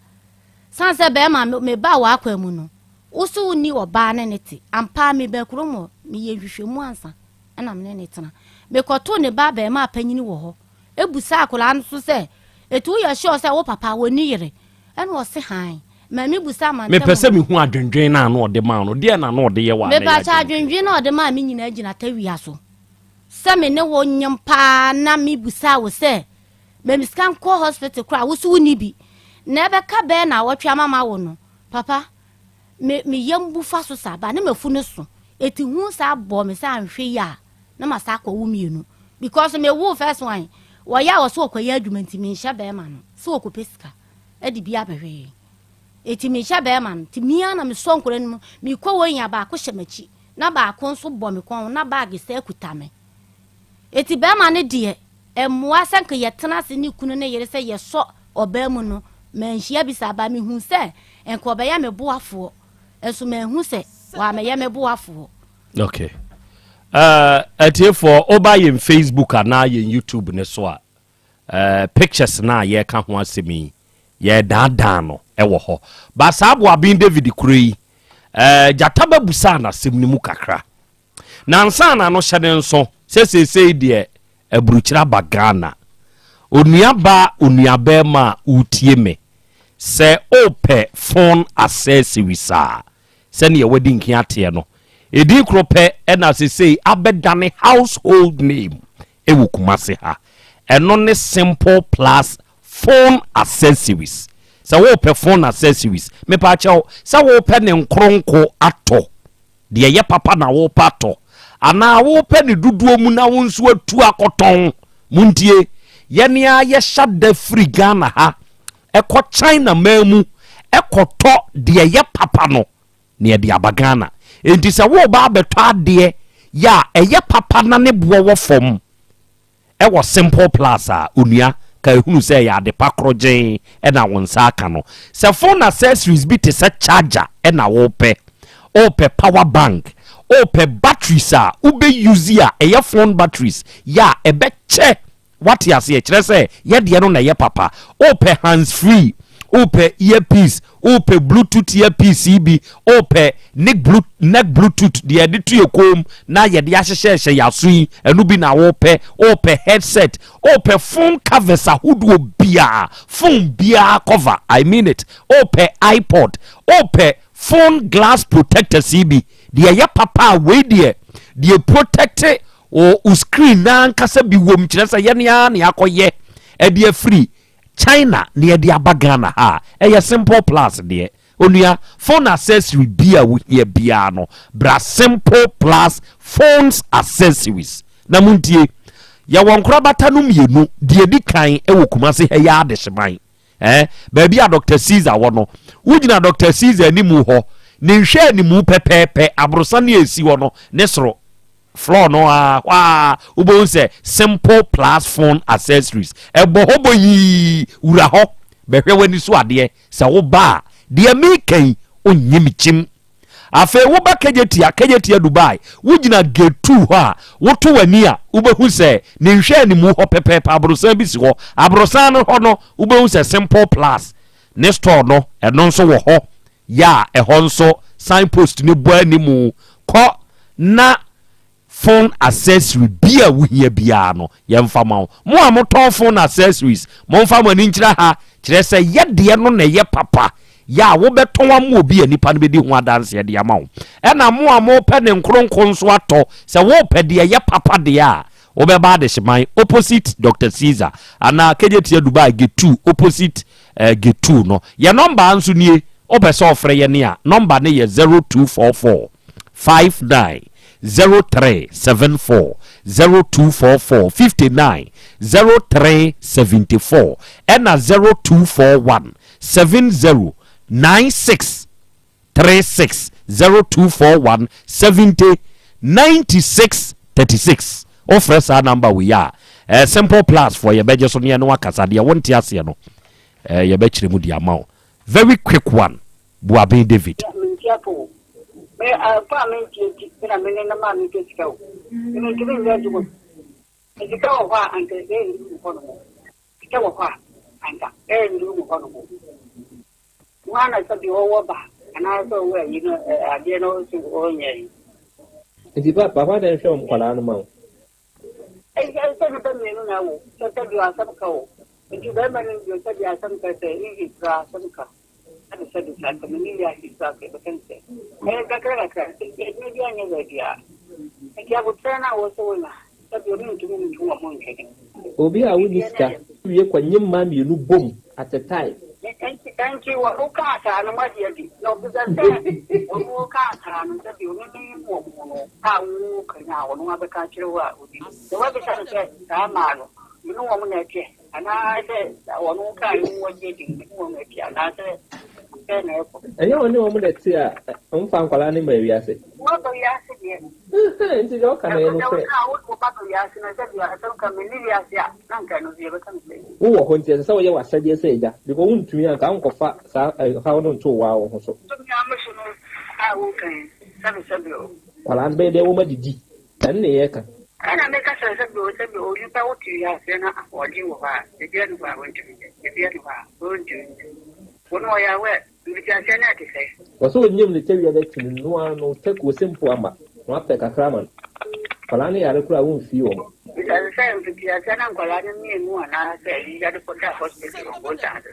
sanse be ma me ba wa akwa mu no usu ni oba ne neti ampa me be kromo me ye hwehwemu ansa na me ne tena me koto ne ba be ma panyini wo ho ebusa akola nso se etu ya sure se wo papa woni yire ene wo se han ma me busa ma me pese me hu adwendwen na no de ma no de na no de ye wa me ba cha adwendwen na de ma me nyina agina tawia so se me ne wo nyampa na me busa wo se me miskan ko hospital kra wo su ni bi na be ka be na wo twa mama wo no papa me yambu faso saba na mafu ne so eti hu sa bo me sa nhwe ya na masa kwa wumienu because me wo first one wo ya wo so okoya adwumanti me hya be ma no so okopesika edi bia behwe eti me hya be ma no ti mia na me so nkore no me kwa wo nya ba ko hyemachi na ba ko nso bo me kon na bag sa kuta me eti be ma ne de emwa sanka yetena se ni kunu ne yere se ye so oba mu no manhia bi sa ba me hu se enko be ya me boafo eso me hu se wa me ye me boafo okay atie for oba yin Facebook na yin YouTube ne so a pictures na ye ka ho asemi ye daadaa no e wo ho ba sa abo abin David kurei jataba busa na semnimu kakra nansana no hyɛ ne nso sesesei deɛ aburukyira bagana onuaba onuabɛma utie me sɛ ope phone accessories a sɛne yɛwadi nki ateɛ no ɛdi koro pɛ ɛna sesei abɛdane household name ɛwɔ Kumase ha ɛno ne Simple Plus phone accessories sɛ wope phone accessories mepa kyɛw sɛ wope ne nkronko atɔ deɛ yɛ papa na wope atɔ ana wope ne duduo mu na wo nso atu akɔtɔn muntie yɛnea yɛhyɛ da free Ghana ha ɛkɔ China mamu ɛkɔtɔ deɛ yɛ papa no ne yɛde aba Ghana enti sɛ wo ba abɛtɔ adeɛ ya ɛyɛ papa na ne boɔ wɔ fam ɛwɔ Simple Plus a onua ka ehunu sɛ yɛ ade pa krɔgyen ɛna wo nsa aka no sɛ phone accessories bi te sɛ charger ɛna wope power bank wope batteries a ube use a ɛyɛ phone batteries ya ɛbɛkyɛ wate ase kyerɛ sɛ yɛdeɛ no na yɛ papa wope hands free wope earpiece wope bluetooth earpiece bi wope neck bluetooth deɛ yɛde to yɛ kom na yɛde ahyehyɛ yaso yi ɛno bi na wope headset wope phone covers ahodoɔ bia phone bia cover I mean it wope iPod wope phone glass protectors bi deɛ yɛ papa a wei deɛ protect o screen na nkasa bi wom kyerɛ sɛ yɛne a ne akɔyɛ ɛde free China ne yɛde aba Ghana ha ɛyɛ Simple Plus deɛ onua phone accessory bia wo hia bia no bra Simple Plus phones accessories na muntie ya wonkora bata no mienu deɛ di kan ɛwɔ Kumase ha ya adehyeman baabi a Dr. Caesar wɔ no wogina Dr. Caesar ni mu hɔ ne nhwɛ ni mu pɛpɛɛpɛ abrosa ne esi wɔ no ne soro floor no ubo say Simple Plus phone accessories ebo hobo yi ura ho behwe wani so ade se wo ba de mi kan onyim chim afa wo ba kajetia Dubai wugina gate 2 ha wo to wani a ubehu se ne nhwe ni mu ho pepepe abrosan bi si ho abrosan no ho no ubehu se Simple Plus ne store no eno nso wo ho ya ho nso signpost ni bo ani mu ko na phone accessory bia wo hia bia no yemfa ma mo a moton phone accessories mo mfa mo ni nkyira ha kyerɛ sɛ yɛde no na yɛ papa ya wo beton wa mo obi anipa no bedi ho adanse yɛde ama wo ɛna mo a mo pɛ ne nkronko nso atɔ sɛ wo pɛ de yɛ papa de a wo be ba de hyeman opposite Dr. Caesar ana kejetia Dubai gate 2 opposite gate 2 no yɛ number anso nie obɛsɛ ofrɛ yɛ ne a number ne yɛ 0244 59 0374 0244 59 0374 and 0241 70 96 36 0241 70 96 36 offer sa number we are Simple Plus for your budget so near no akasa de won't ase no your betchire mu di amount very quick one Buabi David me apartment na me na ma me kesika o me give me do kesika o wa anke e ni ko no kesika o wa anga e ni mu ko no wa na so bi o ba ana so we yi no ade no so o nya yi papa den hwe kwala no ma o e se be me no na wo so te bi asam ka o nti be ma ni bi so bi asam ka se ni tra asam ka ada sabi sa kamini ya isa ke bekense me kakra ni dia nya dia ya butrana wo so na sabi oni ntumi ntu wa mo nkeke obi a wudi sta wie kwa nyimma mienu bom at a time Thank you. What Okata and what you did. No, because Okata and said you need more. How can now no other country work with you? The website said, Amano, you know, I'm not yet. And I said, I want no kind of what you did. And I said, and you know, let's see, I'm found Kalani, maybe I say. What do you ask again? It's your kind of who wants to say what said you say that the woman to me and can't go far, how don't to wow also. Well, I'm better woman did and the echo. And I make us a go to you about you or you are the general went to the general going to one way I wear. Was so new to tell you that no one will take with simple ama, not take a crammon. Kalani ya kura won fi o. Because I'm pretty as an uncle and me and one I say you got to put that hospital on both sides.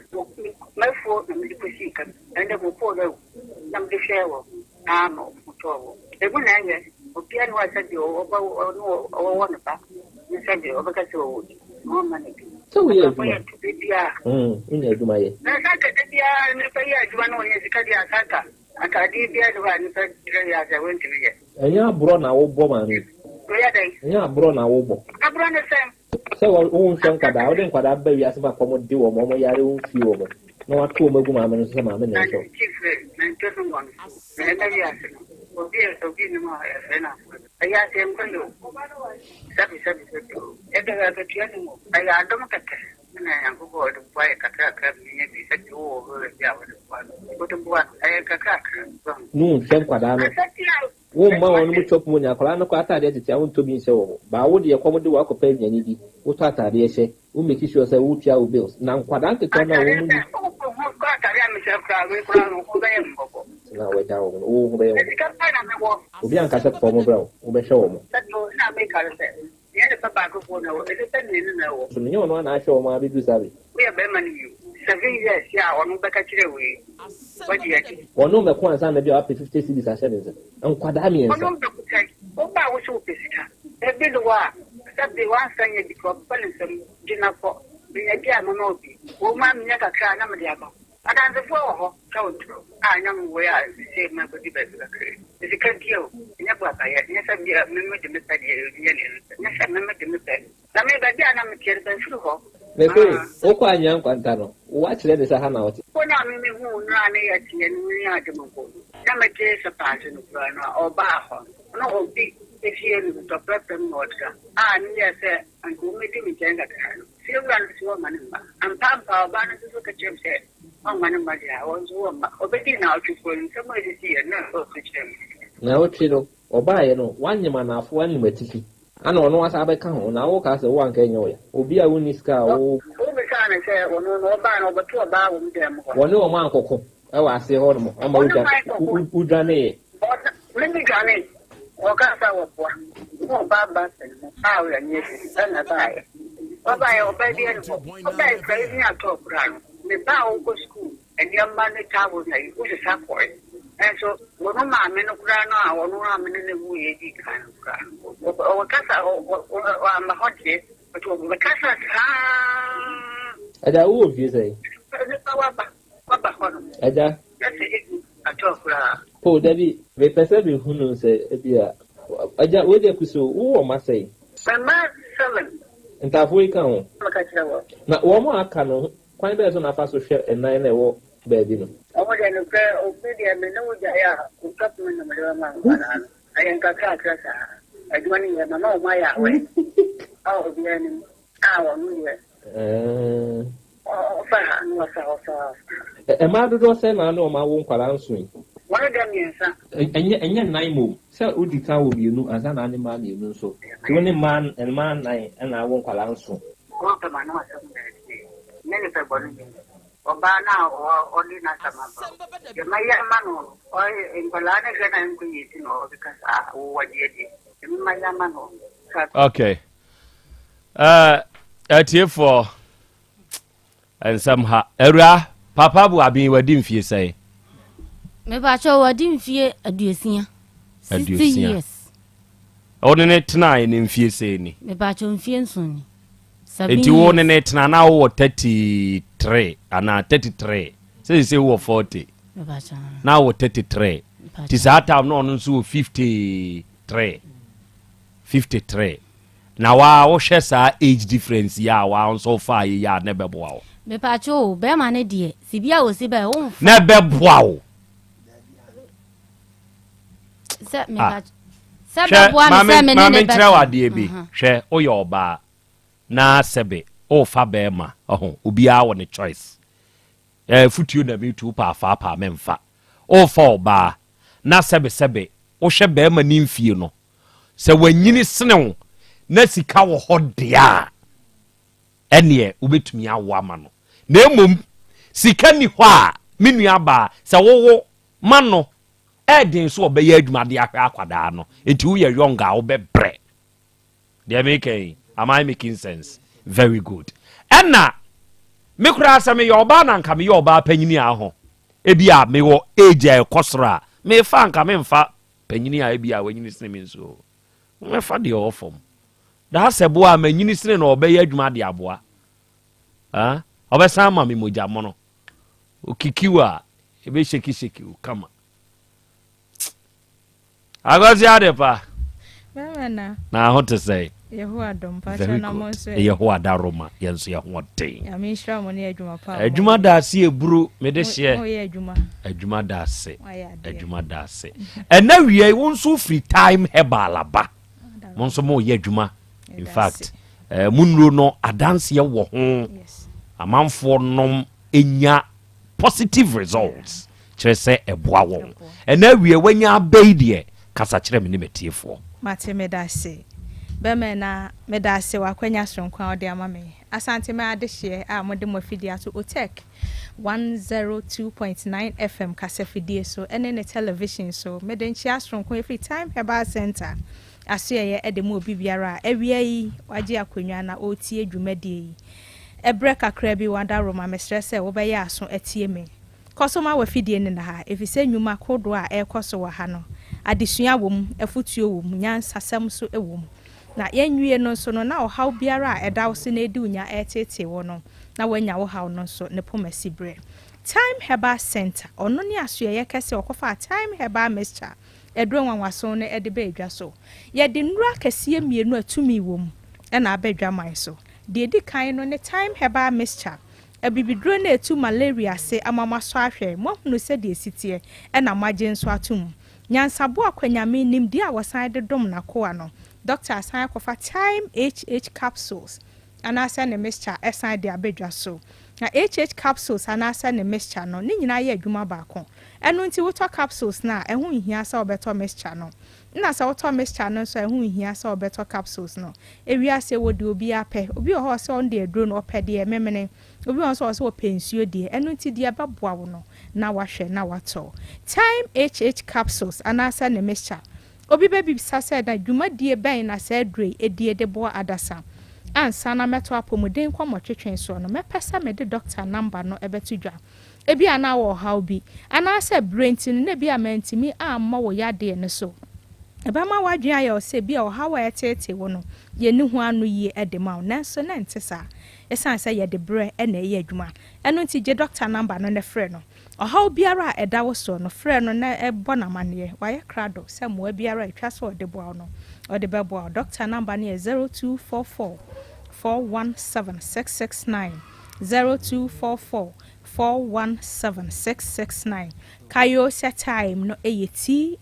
My fault and the pussy and the report some the share I'm trouble. The one I okay was said you over or one back. You said you over more money. So we are in your Dumay. I one on his Cadia Santa. I can't be one as I went to it. And you are brought our woman. Yeah, brought our woman. I brought the same. So our own son cut out and what I baby as my common do or Mama Yaro fuel. No, I told my woman and some mamma. And just one. And I asked him. I asked him for you. I don't get and I am going to buy a crack. Maybe said you over a crack. No, Shanquadana. One man which of Munya Colano Quata that I want to be so. But would you accommodate work of penny and eat? What are they say? Who make sure a Wutia bills? Now, Quadante turn around. Now we're down. Oh, we are cut for Mobile. We show them. So, you know, I show my big savvy. We are better 7 years, yeah, on back at your way. What do you or no, the ones under the up 50 cities are 7. And Quadamian. Oh, I was so busy. There's been a while. Except the one thing you become some dinner for. We are dear Monobi. Oh, mammy, never can. I'm a diabo. And I'm the floor. I know where I say my body better. It's a good deal. Never by it. Yes, I remember the method. Yes, I remember the method. I mean, but then I'm a kid and through. Oko anyam kwantano wa kire de saha na wote kona mimi hu na ne ya tie ni ya de mko na me ke se paase no kura na oba ho no obi e fie ni to problem no otra ni ya se anko me ti mi jenga ka no fie ura no si wo mane ma ampa oba no so ka chem se o mane ma ya o zo ma obedi na otu ko ni se mo edi si na o so chem na otu no oba ye no wanyema na afo anyema tifi ana ono asa abeka ho na wo ka se wo anka enyo ya obi a woni ska wo be ka na se ono no ba no beto ba wo ndem ho woni o man kokko e wa ase ho no ama udwa ne me gane o ka sa wo po o ba ba se no a wo ya nye na ba ya o ba ya o ba bi en o ba e ka ni ato kura no me ba o go school and your man ta wo na you just have for it. And so, when my men of Grana or no men in the way, kind of Grana or Casa or I'm a hot yet, but the Casa. And I will, you say. Ada, oh, Debbie, we perceive who knows a dear. I just wait a so, who must say. My man, 7. And halfway come. Now, one more canoe, quite better on a fast share and 9 or baby. Over the prayer of media, I know that I got me in the middle. I am Kaka. I do any of my way. Oh, the enemy. Oh, fine, was also. A mother don't say, I know my own answering. One of them, yes, and yet 9 move. So, would the cow will you know as an animal, you know so. Only man and man, and I won't answer. What am I not? Many people. Obana or only Nasama. You may have Manu or in Polana, I'm going to know because what you did. You may have Manu. Okay. At here for and somehow, Era, Papa will be what didn't you say? Maybe I show what didn't fear a dear 60 years. Ordinate 9 in fear saying. Maybe I show fear soon. And you own it now 33 and 33. So you say 40. Now 33. Tis that I'm not so 53. 53. Now our shares are age difference. Yeah, wow, so far, yeah, never wow. Me pacho, be man, dear. Sibia was be home. Never wow. Set me, Mammy, Trawa, dear be. Share all your bar. Na sebe o fa bema obi a won choice futu na me tu pa fa pa memfa o fa ba na sebe o hwe bema ni mfie no se wanyini sene na sika wo hodea ene ubetumi awo ama no na emom sika ni hɔ a menua ba se wowo ma no edin so obeye adwumade ahwe akwada no enti wo ye yonga wo bebre They make am I making sense? Very good. And na me kura sa me yoba na nka me yoba panyini a ho. Ebia me wo age e kosra. Me fa nka me mfa panyini a ebia wanyini sene me nso. Me fa de ofom. Da se bo a manyini sene na obeye adwuma de aboa. Ah? Obesa ma me moja mo no. Okikiwa ebe sheki kama. Agozi adepa. Mama na how to say Yehowa dom pa na mo so Yehowa da Roma yenso ye hoden ya me shira mo ne adwuma pa adwuma da ase eburu me de hye o ye adwuma da ase adwuma da ase ena wie wonso free time hebalaba monso mo ye adwuma in fact munro no adanse ye wo ho amanfo nom enya positive results kire se eboa wo ena wie wanya abeidie kasa kire me ne metiefo mate medase bema na medase wakwanya sonkwa ode amame asante me adehye a mode mo fidia so otek 102.9 FM kasa fidie so ene ne television so medenchi asronkwa every time Herbal Center asoye ede mo bibiara ewie yi waje akwanwa na otie adwumadie yi ebre kakra bi wanda Roma mestrese wo be ya aso etie me kosoma wa fidie ne na ha efise nwuma kodo a ekoso wa ha no adesua wom afutuo wom nyansasam so ewom na yenwie no so no na ohaw biara a edawo se na edi unya etete wo no na wanya wo haw no so ne pomasi bre Time Herbal Center ono ne aso ye kese okofa Time Herbal Mixture edro nwanwaso ne ede be edwa so ye de nura kese mienu atumi wom na abedwa man so de edi kan no ne Time Herbal Mixture abibidro na etu malaria se amama so ahwe mo hunu se de esitie na magen so atum nyansabo akwanyame nimdi a wasan de dom na koa no Dr. Asan kofa Time HH capsules anasa ne mixture esan de abedwa so na HH capsules anasa ne mixture no ni nyina ye adwuma baako eno nti woto capsules na ehu nhia sa obeto mixture no na sa woto mixture no so ehu nhia sa obeto capsules no ewiase wodi obi ape obi ho so on de adro no opede ememene obi on so opensuo de eno nti de ababoa wo no na wahwe na wato Time HH capsules anasa ne mixture obi baby sasa da dwuma die ben na sa adre edie de bo adasa ansa na meto apomuden kwa motwetwen so no mepesa me de doctor number no ebetu dwa ebi ana wo how bi ana se braintin na bi amantimi amma wo yade ne so eba ma wadwen ayo se bi o how etete wo no ye ni hu anu yi edema na so na ntesa esan se ye de bre na ye adwuma eno nti je doctor number no ne frɛ no o how biara edawo so no frɛ no na ebo na mane waye krado se mo biara etwa so de bo no o de bebo doctor number ne 0244 417669 0244417669 kayo set time no time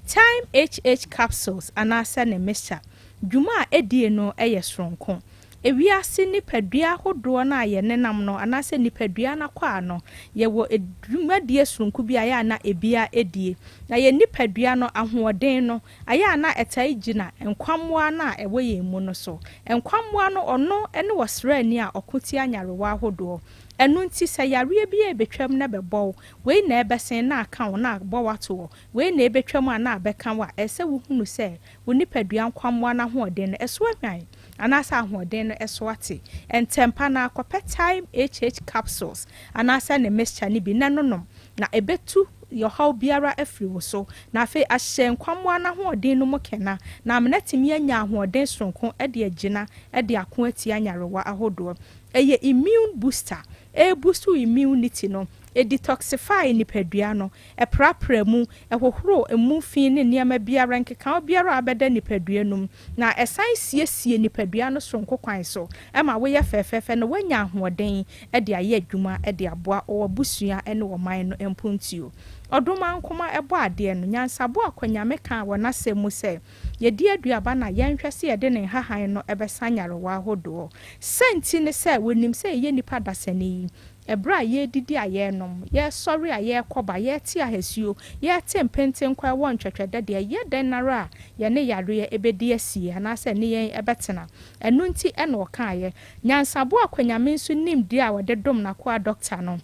Time HH capsules anasa ne mixture dwuma edie no sronko ewiase nipadua hodo na ye nenam no anasa nipadua na kwa no ye wo edwuma die sronko bi aya na ebia edie na ye nipadua no ahoɔden no aya na etai gina enkwamwa na ewo ye mu no so enkwamwa no ono ene wɔsrani a ɔkoti anyarewa hodo enu nti se yare bi ebetwam na bebɔ we na ebesen na aka wo na bɔ wato we na ebetwam a na abeka wa ese wo hunu se wo nipadua nkwamwa na hoɔden no eso ahwan anasa ahoɔden no eso ate entempa na akɔpɛ Time HH capsules anasa ne mixture ni bi nanonom na ebetu yo how biara afri wo so na afi ahye nkwamwa na hoɔden no mo kena na amenatimi anya ahoɔden sonko de agina de ako ati anyarewa ahodo eye immune booster boost immunity no detoxify nipadua no prapra mu hohoro emu fin ne niam biara nkeka biara abeda nipadua num na esan siesie nipadua no sonko kwan so ma wo ye fefefe no wanya ahoɔden de aye adwuma de aboa obusua ne wo man no empuntio odoma nkoma ebo ade no nyansabo akwanyame kan wona semu se ye di aduaba na yenhwe se ye de ne hahan no ebesanyarewa hodo senti ne se wonim se ye nipa dasani ebra ye didi aye nom ye sorry aye koba ye ti ahasuo ye tempenten kwa won twetwede de ye den nara ye ne yare ebedi asie na se ne ye ebetena enu nti eno ka ye nyansabo akwanyame nso nim di a wode dom na kwa doctor no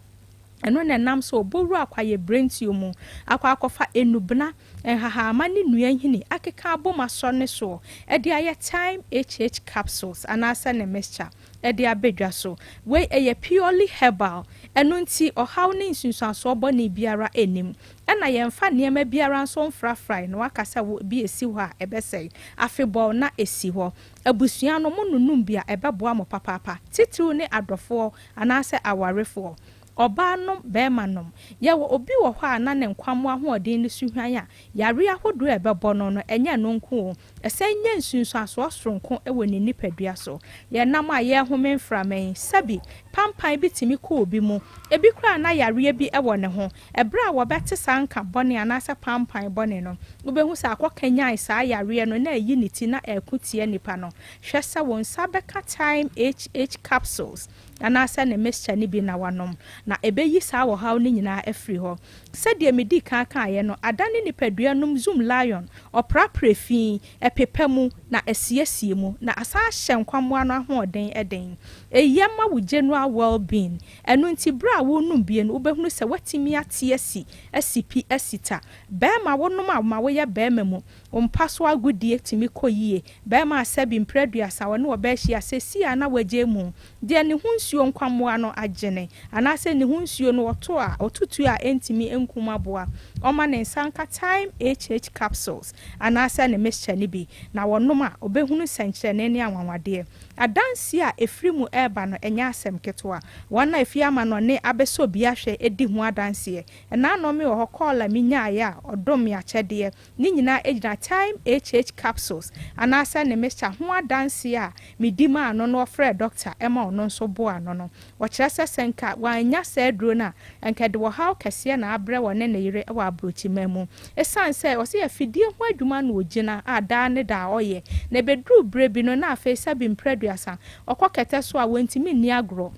ɛno na nam so oboru akwaye brentio mu akwakofa enubna enhahama ne nuahini akeka aboma so ne so ɛde ayɛ time HH capsules anasa ne mixture ɛde abedwa so we ɛyɛ purely herbal ɛno nti ɔhaw ne nsunsuaso bɔ ne biara enim ɛna yɛmfa nneɛma biara nso mfrafrai no akasa bi esi hɔ a ɛbɛsɛe afebɔ na esi hɔ abusua no mo nunum bia ɛbɛboa mo papapa titiw ne adɔfoɔ anasa awarefoɔ Oba nom bema nom yewo obi wo hɔ a na ne nkwamo ahoɔden ne suhwan a yare ahodo ɛbɛbɔ no no ɛnyɛ no nko ɛsɛnyɛ nsunsu aso soronko ɛwɔ ne nipadua so ye nam a ye home mframen sabi pampan bi timi ko obi mu ebi kura na yare bi ɛwɔ ne ho ɛbra a wɔbɛte sanka bɔne anasa pampan bɔne no wobehu sa akɔkanyan saa yare no na eyi ne ti na ɛkutie nipa no hwɛ sɛ wɔn sabeka time HH capsules anasa ne mixture ni bi na wanom na ebeyi saa wo haw ni nyina afiri ho sɛdeɛ medi kan ye no adane nipadua nom zoom lion opra prefi epepa mu na asiesie mu na asa hyɛ nkwamo no ahoɔden eden eyama wo general well-being ɛno nti bra wo num bie no wobɛhunu sɛ watimi ate asipi asita bɛma wonom a ma woyɛ bɛma mu ompaso agudie timi koyie bɛma asabi mpraduasa wo ne wɔbɛhyi asɛsia na wagye mu de ne hunsuo nkwamo no agyene anase ne hunsuo no wɔto a otutu a entimi enkumaboa ɔma ne nsanka time HH capsules anase ne mixture ni bi na wɔnom a obɛhunu sɛnkyerɛne ne anwanwade adansi a efiri mu eba no enya asɛm ketewa wɔna efi ama no ne abeso bi ahwɛ edi ho adanse ɛna no me wɔ hɔ mi nyaaya a ɔdom ya kyɛdeɛ ne nyina egyina time HH capsules anase ne mixture ho adanse a medi ma no no frɛ doctor ɛma ɔno nso boa no no wɔkyerɛ sɛ sɛnka wanya sɛ duro na enka de wɔ haw kɛseɛ na abrɛ wɔ ne yere ɛwɔ abrochi mamu esan sɛ ɔsɛ afidie ho adwuma no ogina a daa ne da ɔyɛ na bedru bre bi no na afei sabi mpraduasa ɔkɔkɛtɛ so a wɔntimi ni agro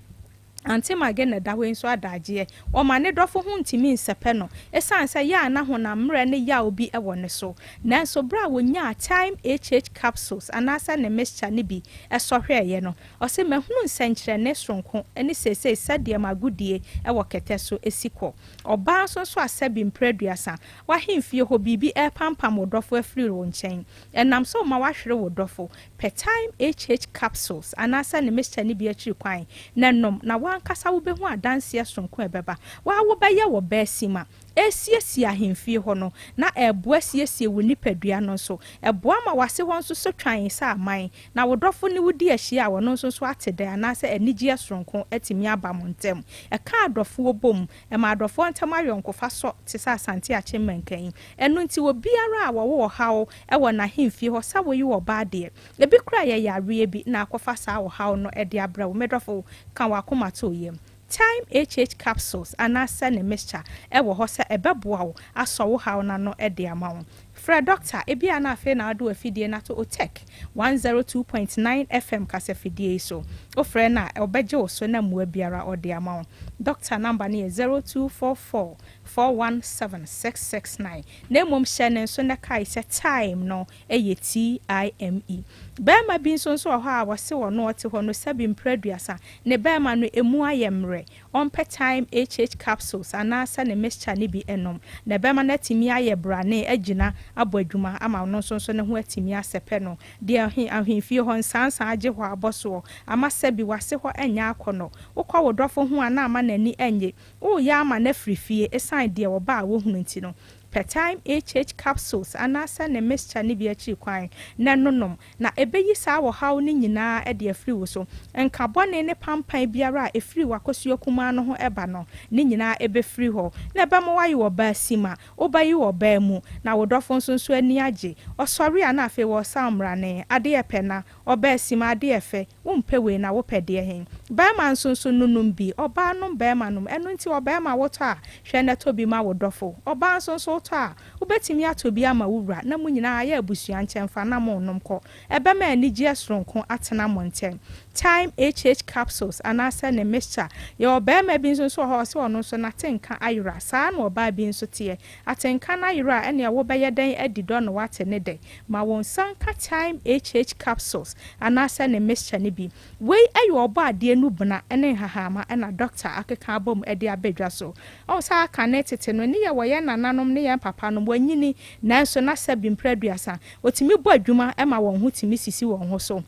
anti mage na dawe nso adagye o ma ne dɔfo ho ntimi nsɛpɛ no esan sɛ ya na ho na mmerɛ ne ya obi ɛwɔ ne so nanso bra wonya time HH capsules anasa ne mixture ne bi ɛsɔhwɛ ye no ɔsɛ mahunu nsɛnkyerɛ ne sonko ɛne sesei sɛdeɛ magudie ɛwɔ kɛtɛ so esikɔ ɔba so so asabi mpraduasa wahemfie hɔ bibi ɛpampam wo dɔfo afiri wo nkyɛn ɛnam so ma wahwere wo dɔfo per time HH capsules anasa ne mixture ne bi akyi kwan na nom na ankasa wo behu adanse sonko ebeba wa wo bɛyɛ wɔ bɛsima esiesie ahemfie hɔ no na ɛboa siesie wo nipadua no so ɛboa ma wase hɔ nso so twan sa aman na wo dɔfo ne wodi ahyia a wɔno nso so atede anase anigye sonko atimi aba mo ntem ɛka adɔfo bom ɛma adɔfo ntem ayɔnkofa so te sa asante akye mankan ɛno nti wo biara a wo haw ɛwɔ na ahemfie hɔ sa wo yi wɔ baade ebi kura yɛ yare bi na akɔfa sa wo haw no ɛde abra wo medɔfo kan wakoma to yem time HH capsules anasa ne mixture ewo ho se ebeboa wo aso wo haw na no ede ama wo fra doctor ebia na afi na ado afidie na to otek 102.9 FM kasafidie so o frɛ na obeje wo so na mua biara ode ama wo doctor number ne 0244 417669 na mom hyɛ so na kai se time no eye TIME bema bi nso ho a wose wo no ote ho no sabi mpraduasa ne bema no emu ayemre on per time HH capsules anasa ne mixture ne bi enom na bema na timi aye brane agina abodwuma ama no nso ne ho atimi asɛpɛ no de ahemfie ho nsansan agye ho aboso ama sabi wase ho anya akono wokɔ wo dɔfo ho ana ama nani enye wo ya ama na frifie esan de wo ba wo hunu nti no per time HH capsules anasa ne mixture ne bi akyi kwan na nonom na ebeyi saa wo haw ne nyinaa e de afiri wo so enka bɔne ne pampan biara a efiri wakosuo kuma no ho eba no ne nyinaa ebefiri ho na eba mo wayi wo ba sima obayi wo ba mu na wo dɔfo nso ani agye ɔsɔre a na afei wo samra ne ade epena oba sima ade efe wo mpewe na wo pɛde hen ba ma nso nunum bi oba no ba ma no eno nti oba ma wo tɔ a hwɛ na to bi ma wo dɔfo oba nso to a wobetimi ato bi ama wura na mu nyina ya abusua nkyemfa na mo nom kɔ ebe ma ani gye soronko atena mo ntem time HH capsules anasa ne mixture ye obema bi nso so ho se ono so na tenka ayura saa na oba bi nso tie atenka na ayura ene wo beye den adido no wate ne de ma won sanka time HH capsules anasa ne mixture ne bi we ayo oba ade nu bna ene hahama ena doctor akeka bom ede abedwa so o saa kanetete no ne ye wo ye nananom ne ye papa no wanyini nanso na sabi mpraduasa otimi bo adwuma ema won ho timi sisi won ho so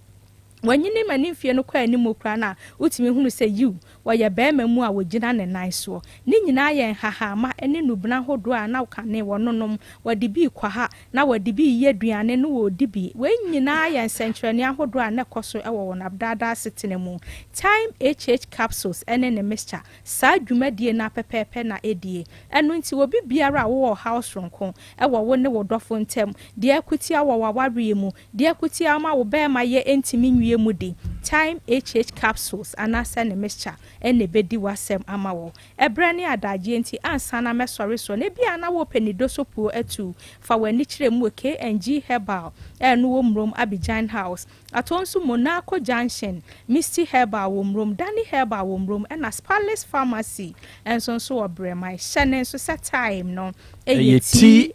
wanyini manimfie no kwa ani mokra na utimi hunu se you waya bema mu a wogina ne nanso ni nyina ye hahama ene nubna hodo a na ukane wononom wadi bi kwa ha na wadi bi yeduane no wodi bi we nyina ye nsentrani ahodo a na koso ewo won abdada setene mu time HH capsules ene ne mixture sa dwumadie na pepepe na edie eno nti obi biara wo house ronko ewo wo ne wodofo ntem de akutia wo waware mu de akutia ma wo bema ye entimi mudi time HH capsules anasa ne mixture ene bedi wasem amawo ebrani adaje nti ansa na mesori so ne bia na wo penido sopo atu fa wani kire mu KNG herbal enu wo mrom Abidjan house atonsu Monaco junction Misty herbal wo mrom Dani herbal wo mrom ena Spallis pharmacy enso so obrema hyene so set time no TIME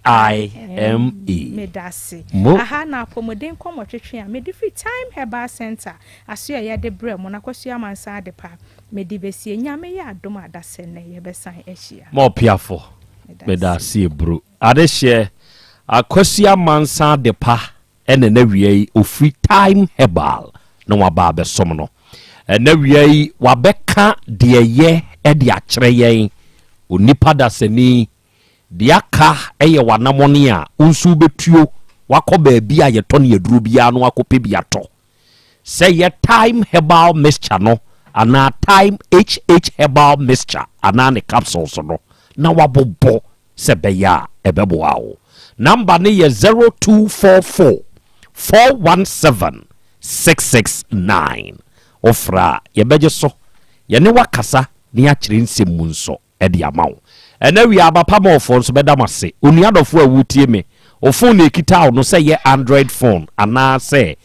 medasi aha na pomodin komotwetwe a medifi time herbal center aso ya de brem na kwasua mansa de pa medibesie nyame ya adom adase ne ye besan ehia mo piafo medasi bro adehye akwasua mansa de pa ene na wiei ofri time herbal no waba besom no na wiei wabeka de ye e de akere yen onipa dasani de aka eye wanamone a unsu betuo wakọ baabi a yeto ne yeduru bia no akọpe bia to say ye time herbal mixture no ana time HH herbal mixture ana ne capsules no na wabobo se beya ebebo awo number ne ye 0244 417 669 ofra ye beje so ye ne wakasa ne akire nsem mu nso e de amawo ena wi abapa ma ofo so bedamase onuadofo awutie me ofo na ekita no say ye Android phone ana say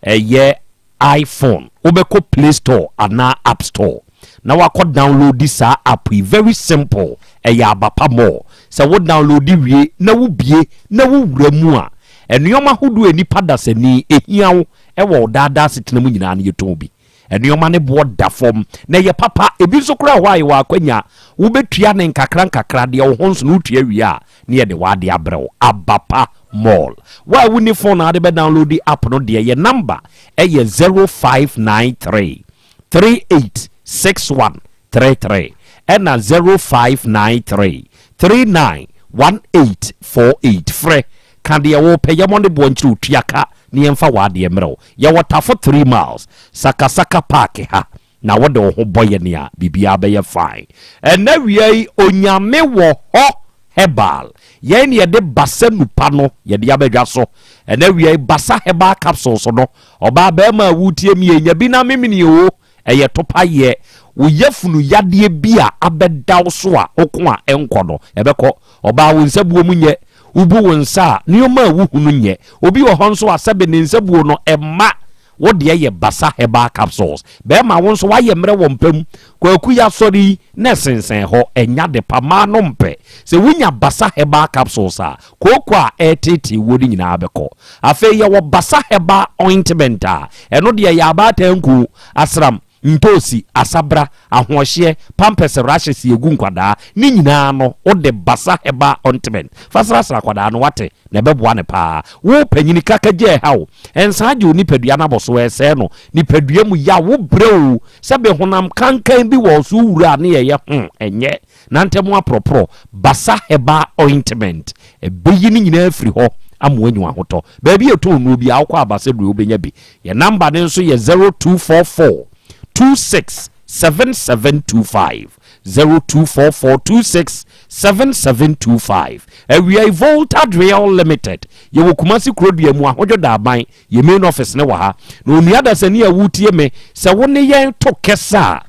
ye iPhone obeko Play Store ana App Store na wako download this app very simple ya abapa mo say wo download wie na wo bie na wo wura mu a enuoma hodo enipa dasani ehiawo ewo dada setena mu nyina na yeton bi enuoma ne bo da fom na ye papa ebi so kura hwa ye wa kwanya wo betua ne nkakra de wo honso no tua wie a ne ye de wa de abrew abapa mall wa wuni phone ade be download the app no de ye number e ye 0593 386133 and 0593 391848 fre kan de wo pe ye mo de bo nchiru tuaka ne yemfa wa de emrew ye water for 3 miles sakasaka park ha na wo de ho boye ne a bibia be ye fine and na wiei onyame wo ho herbal ye ne de basa nupa no ye de abadwa so and na wiei basa herbal capsules no oba ba ma wutie mi enya bi na memini o eye topa ye wo yafunu yade bia abedaw so a okon a enkono ebekọ oba wo nsabuo mu nye ubu wo nsa nioma wuhunu nye obi wo honso asabe ne nsabuo no emma wo de ye basa herbal capsules be ma wo nso wa ye mre wo mpam kwaku ya sori na sensen ho enya de pama no mpe se wunya basa herbal capsules a koko a etete wodi nyina abekọ afa ye wo basa herbal ointment a eno de ya ba tanku asram ntosi asabra ahohye pampers rashes yegu nkwada ni nyina no o de basa heba ointment fasra kwada no wate na beboa ne pa wo panyini kakaje hawo ensaje oni padua na boso ese no ni padua mu ya wo brew sebe honam kankan bi wo so wura ne ye enye nantemu apropro basa heba ointment ebeyi ni nyina afiri ho amwanyu ahoto ba bi eto no bi akwa abase du obenya bi ye number ne nso ye 0244 267725 0244267725 we are Volta Real Limited ye wo Kumasi Krobea mu ahojo da ban ye main office ne wa ha na onuada sani awutie me se wo ne yen to kesa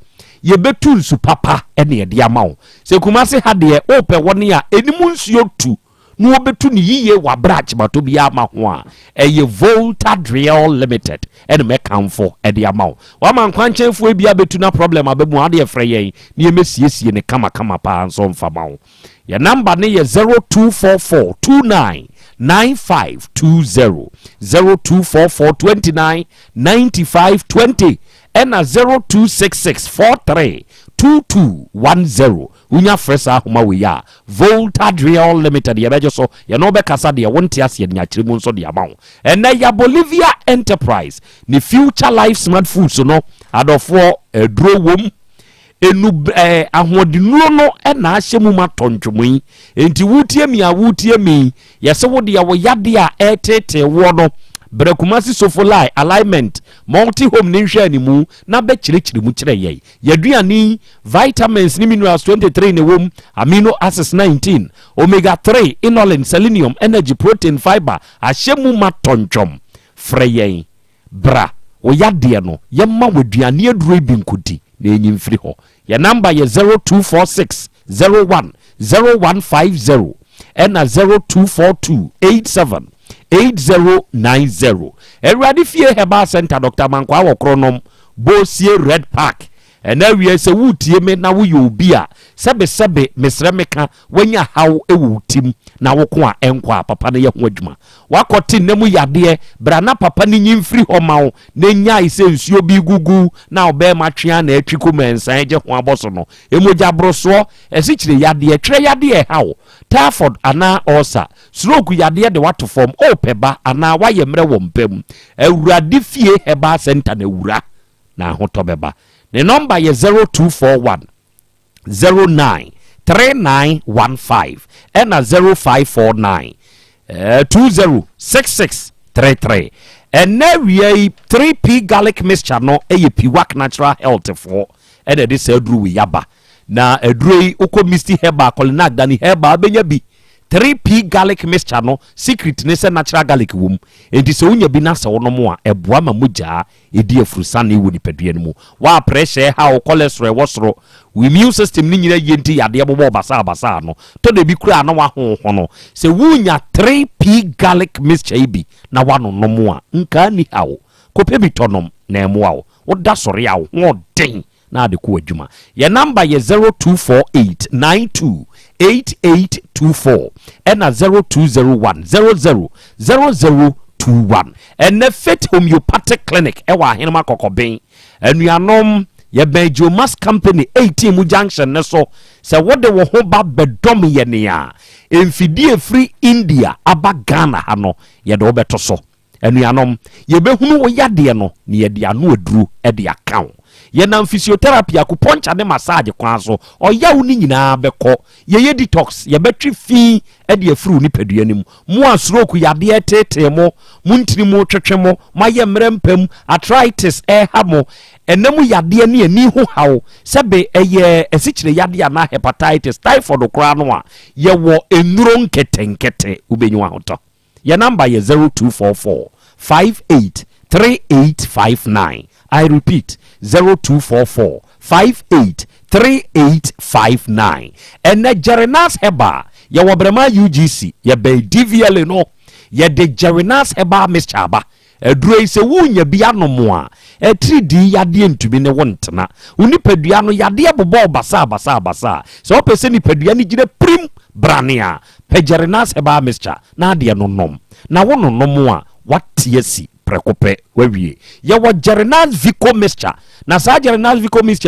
ye betu nsu papa ene ye de amawo se Kumasi ha de ope wo ne a enimu nsuo tu no obetu ni yiye wa branch ma to bi ama ho a eye Volta Drill Limited and me kamfo e de ama wa man kwanchenfo e bia betu na problem abemu ade e frɛ yen ne emesiesie ne kama pa nso mfa ma wo ya number ne ye 0244299520 0244299520 and 0266432210 unya fresa homa we ya Volta Drill Limited ya bejo so ya no be kasa de wonte ase de nyakire mu nso de amawo and ya Bolivia Enterprise ni Future Life Smart Foods no adofo eduro wom enu ahodinuo no na ahyemu matontwomui enti wutie mi yese wo de wo yade a etete wo no Brekumasi Sofolai alignment multi home ninhwe animu na be chire mu chire ye yaduani vitamins ni minerals 23 ne wom amino acids 19 omega 3 inulin selenium energy protein fiber ahyemu matontwom freye bra wo yade no yemma waduani aduro bi nkudi na enyimfiri ho ya number ye 0246 010150 and 024287 8090 Eradi fie Heba Center Dr. Mankwa Wokronom Bosie Red Park and area se wutie me na wo yobia sebe mesremeka wanya haw ewutim na wo ko a enkwa papa ne ye ho adwuma wakoti nemu yade bra na papa ne nyimfiri ho mawo na nya ise nsuo bi gugu na obe matwea na atwiko mensan je ho aboso no emoja broso esikyire yade twere yade haw Tafford ana osa stroke yade de wato form opeba ana waye mre wo mpem Awurade fie Heba Center na wura na hotobeba. The number is 0241 093915 and 0549 206633. And now we 3P garlic mixture no piwak natural health for and this edru yaba. Na edru uko misti heba kolina dani heba benya bi 3P garlic mixture no secret ne se natural garlic wom enti se unya bi na se wono mo a eboa ma moja edi afrusa na ewo nipadua mu wa pressure ha o cholesterol wosoro we immune system ni nyina yenti yade bobo basa no to de bi kura na wa ho no se wunya 3P garlic mixture ibi na wa no mo a nka ni hawo kope bi tonom na emo a wo da sori a wo den na de ko adwuma ye number ye 0248928824 and 0201000021 and the Fit Homeopathic Clinic ewa hinema kokoben anuanom ye Benjo Mas Company 18 mu junction ne so se wode wo ho ba bedom ye ne a emfidie free India aba Ghana ha no ye de obeto so anuanom ye behunu wo yade no ne ye de anu aduru e de account ye na physiotherapy akuponcha ne massage kwa so oyawo ni nyina beko ye detox ye betwi fi e de afuru ni padua nim mu asroku yade tete mo muntini mu twetwe mo maye mrempam arthritis hamo enemu yade ne ani ho hawo sebe eye esikyire yade na hepatitis typhoid kra no a ye wo enuro nketenkete ubenyu ahoto ye number ye 0244 583859 I repeat 0244 583859 and Jerinas Heba ya wabrema UGC ya be DVL no ya de Jerinas Heba mischaba edure se wunya bia no mo a 3D ya de ntumi ne wontena unipadua no ya de bobo basa so opese ni padua ni gire prim brania pe Jerinas Heba mischa na de no nom na wono nom a watiesi prekope wawie ya wa Jerinas Vico mixture na sa Jerinas Vico mixture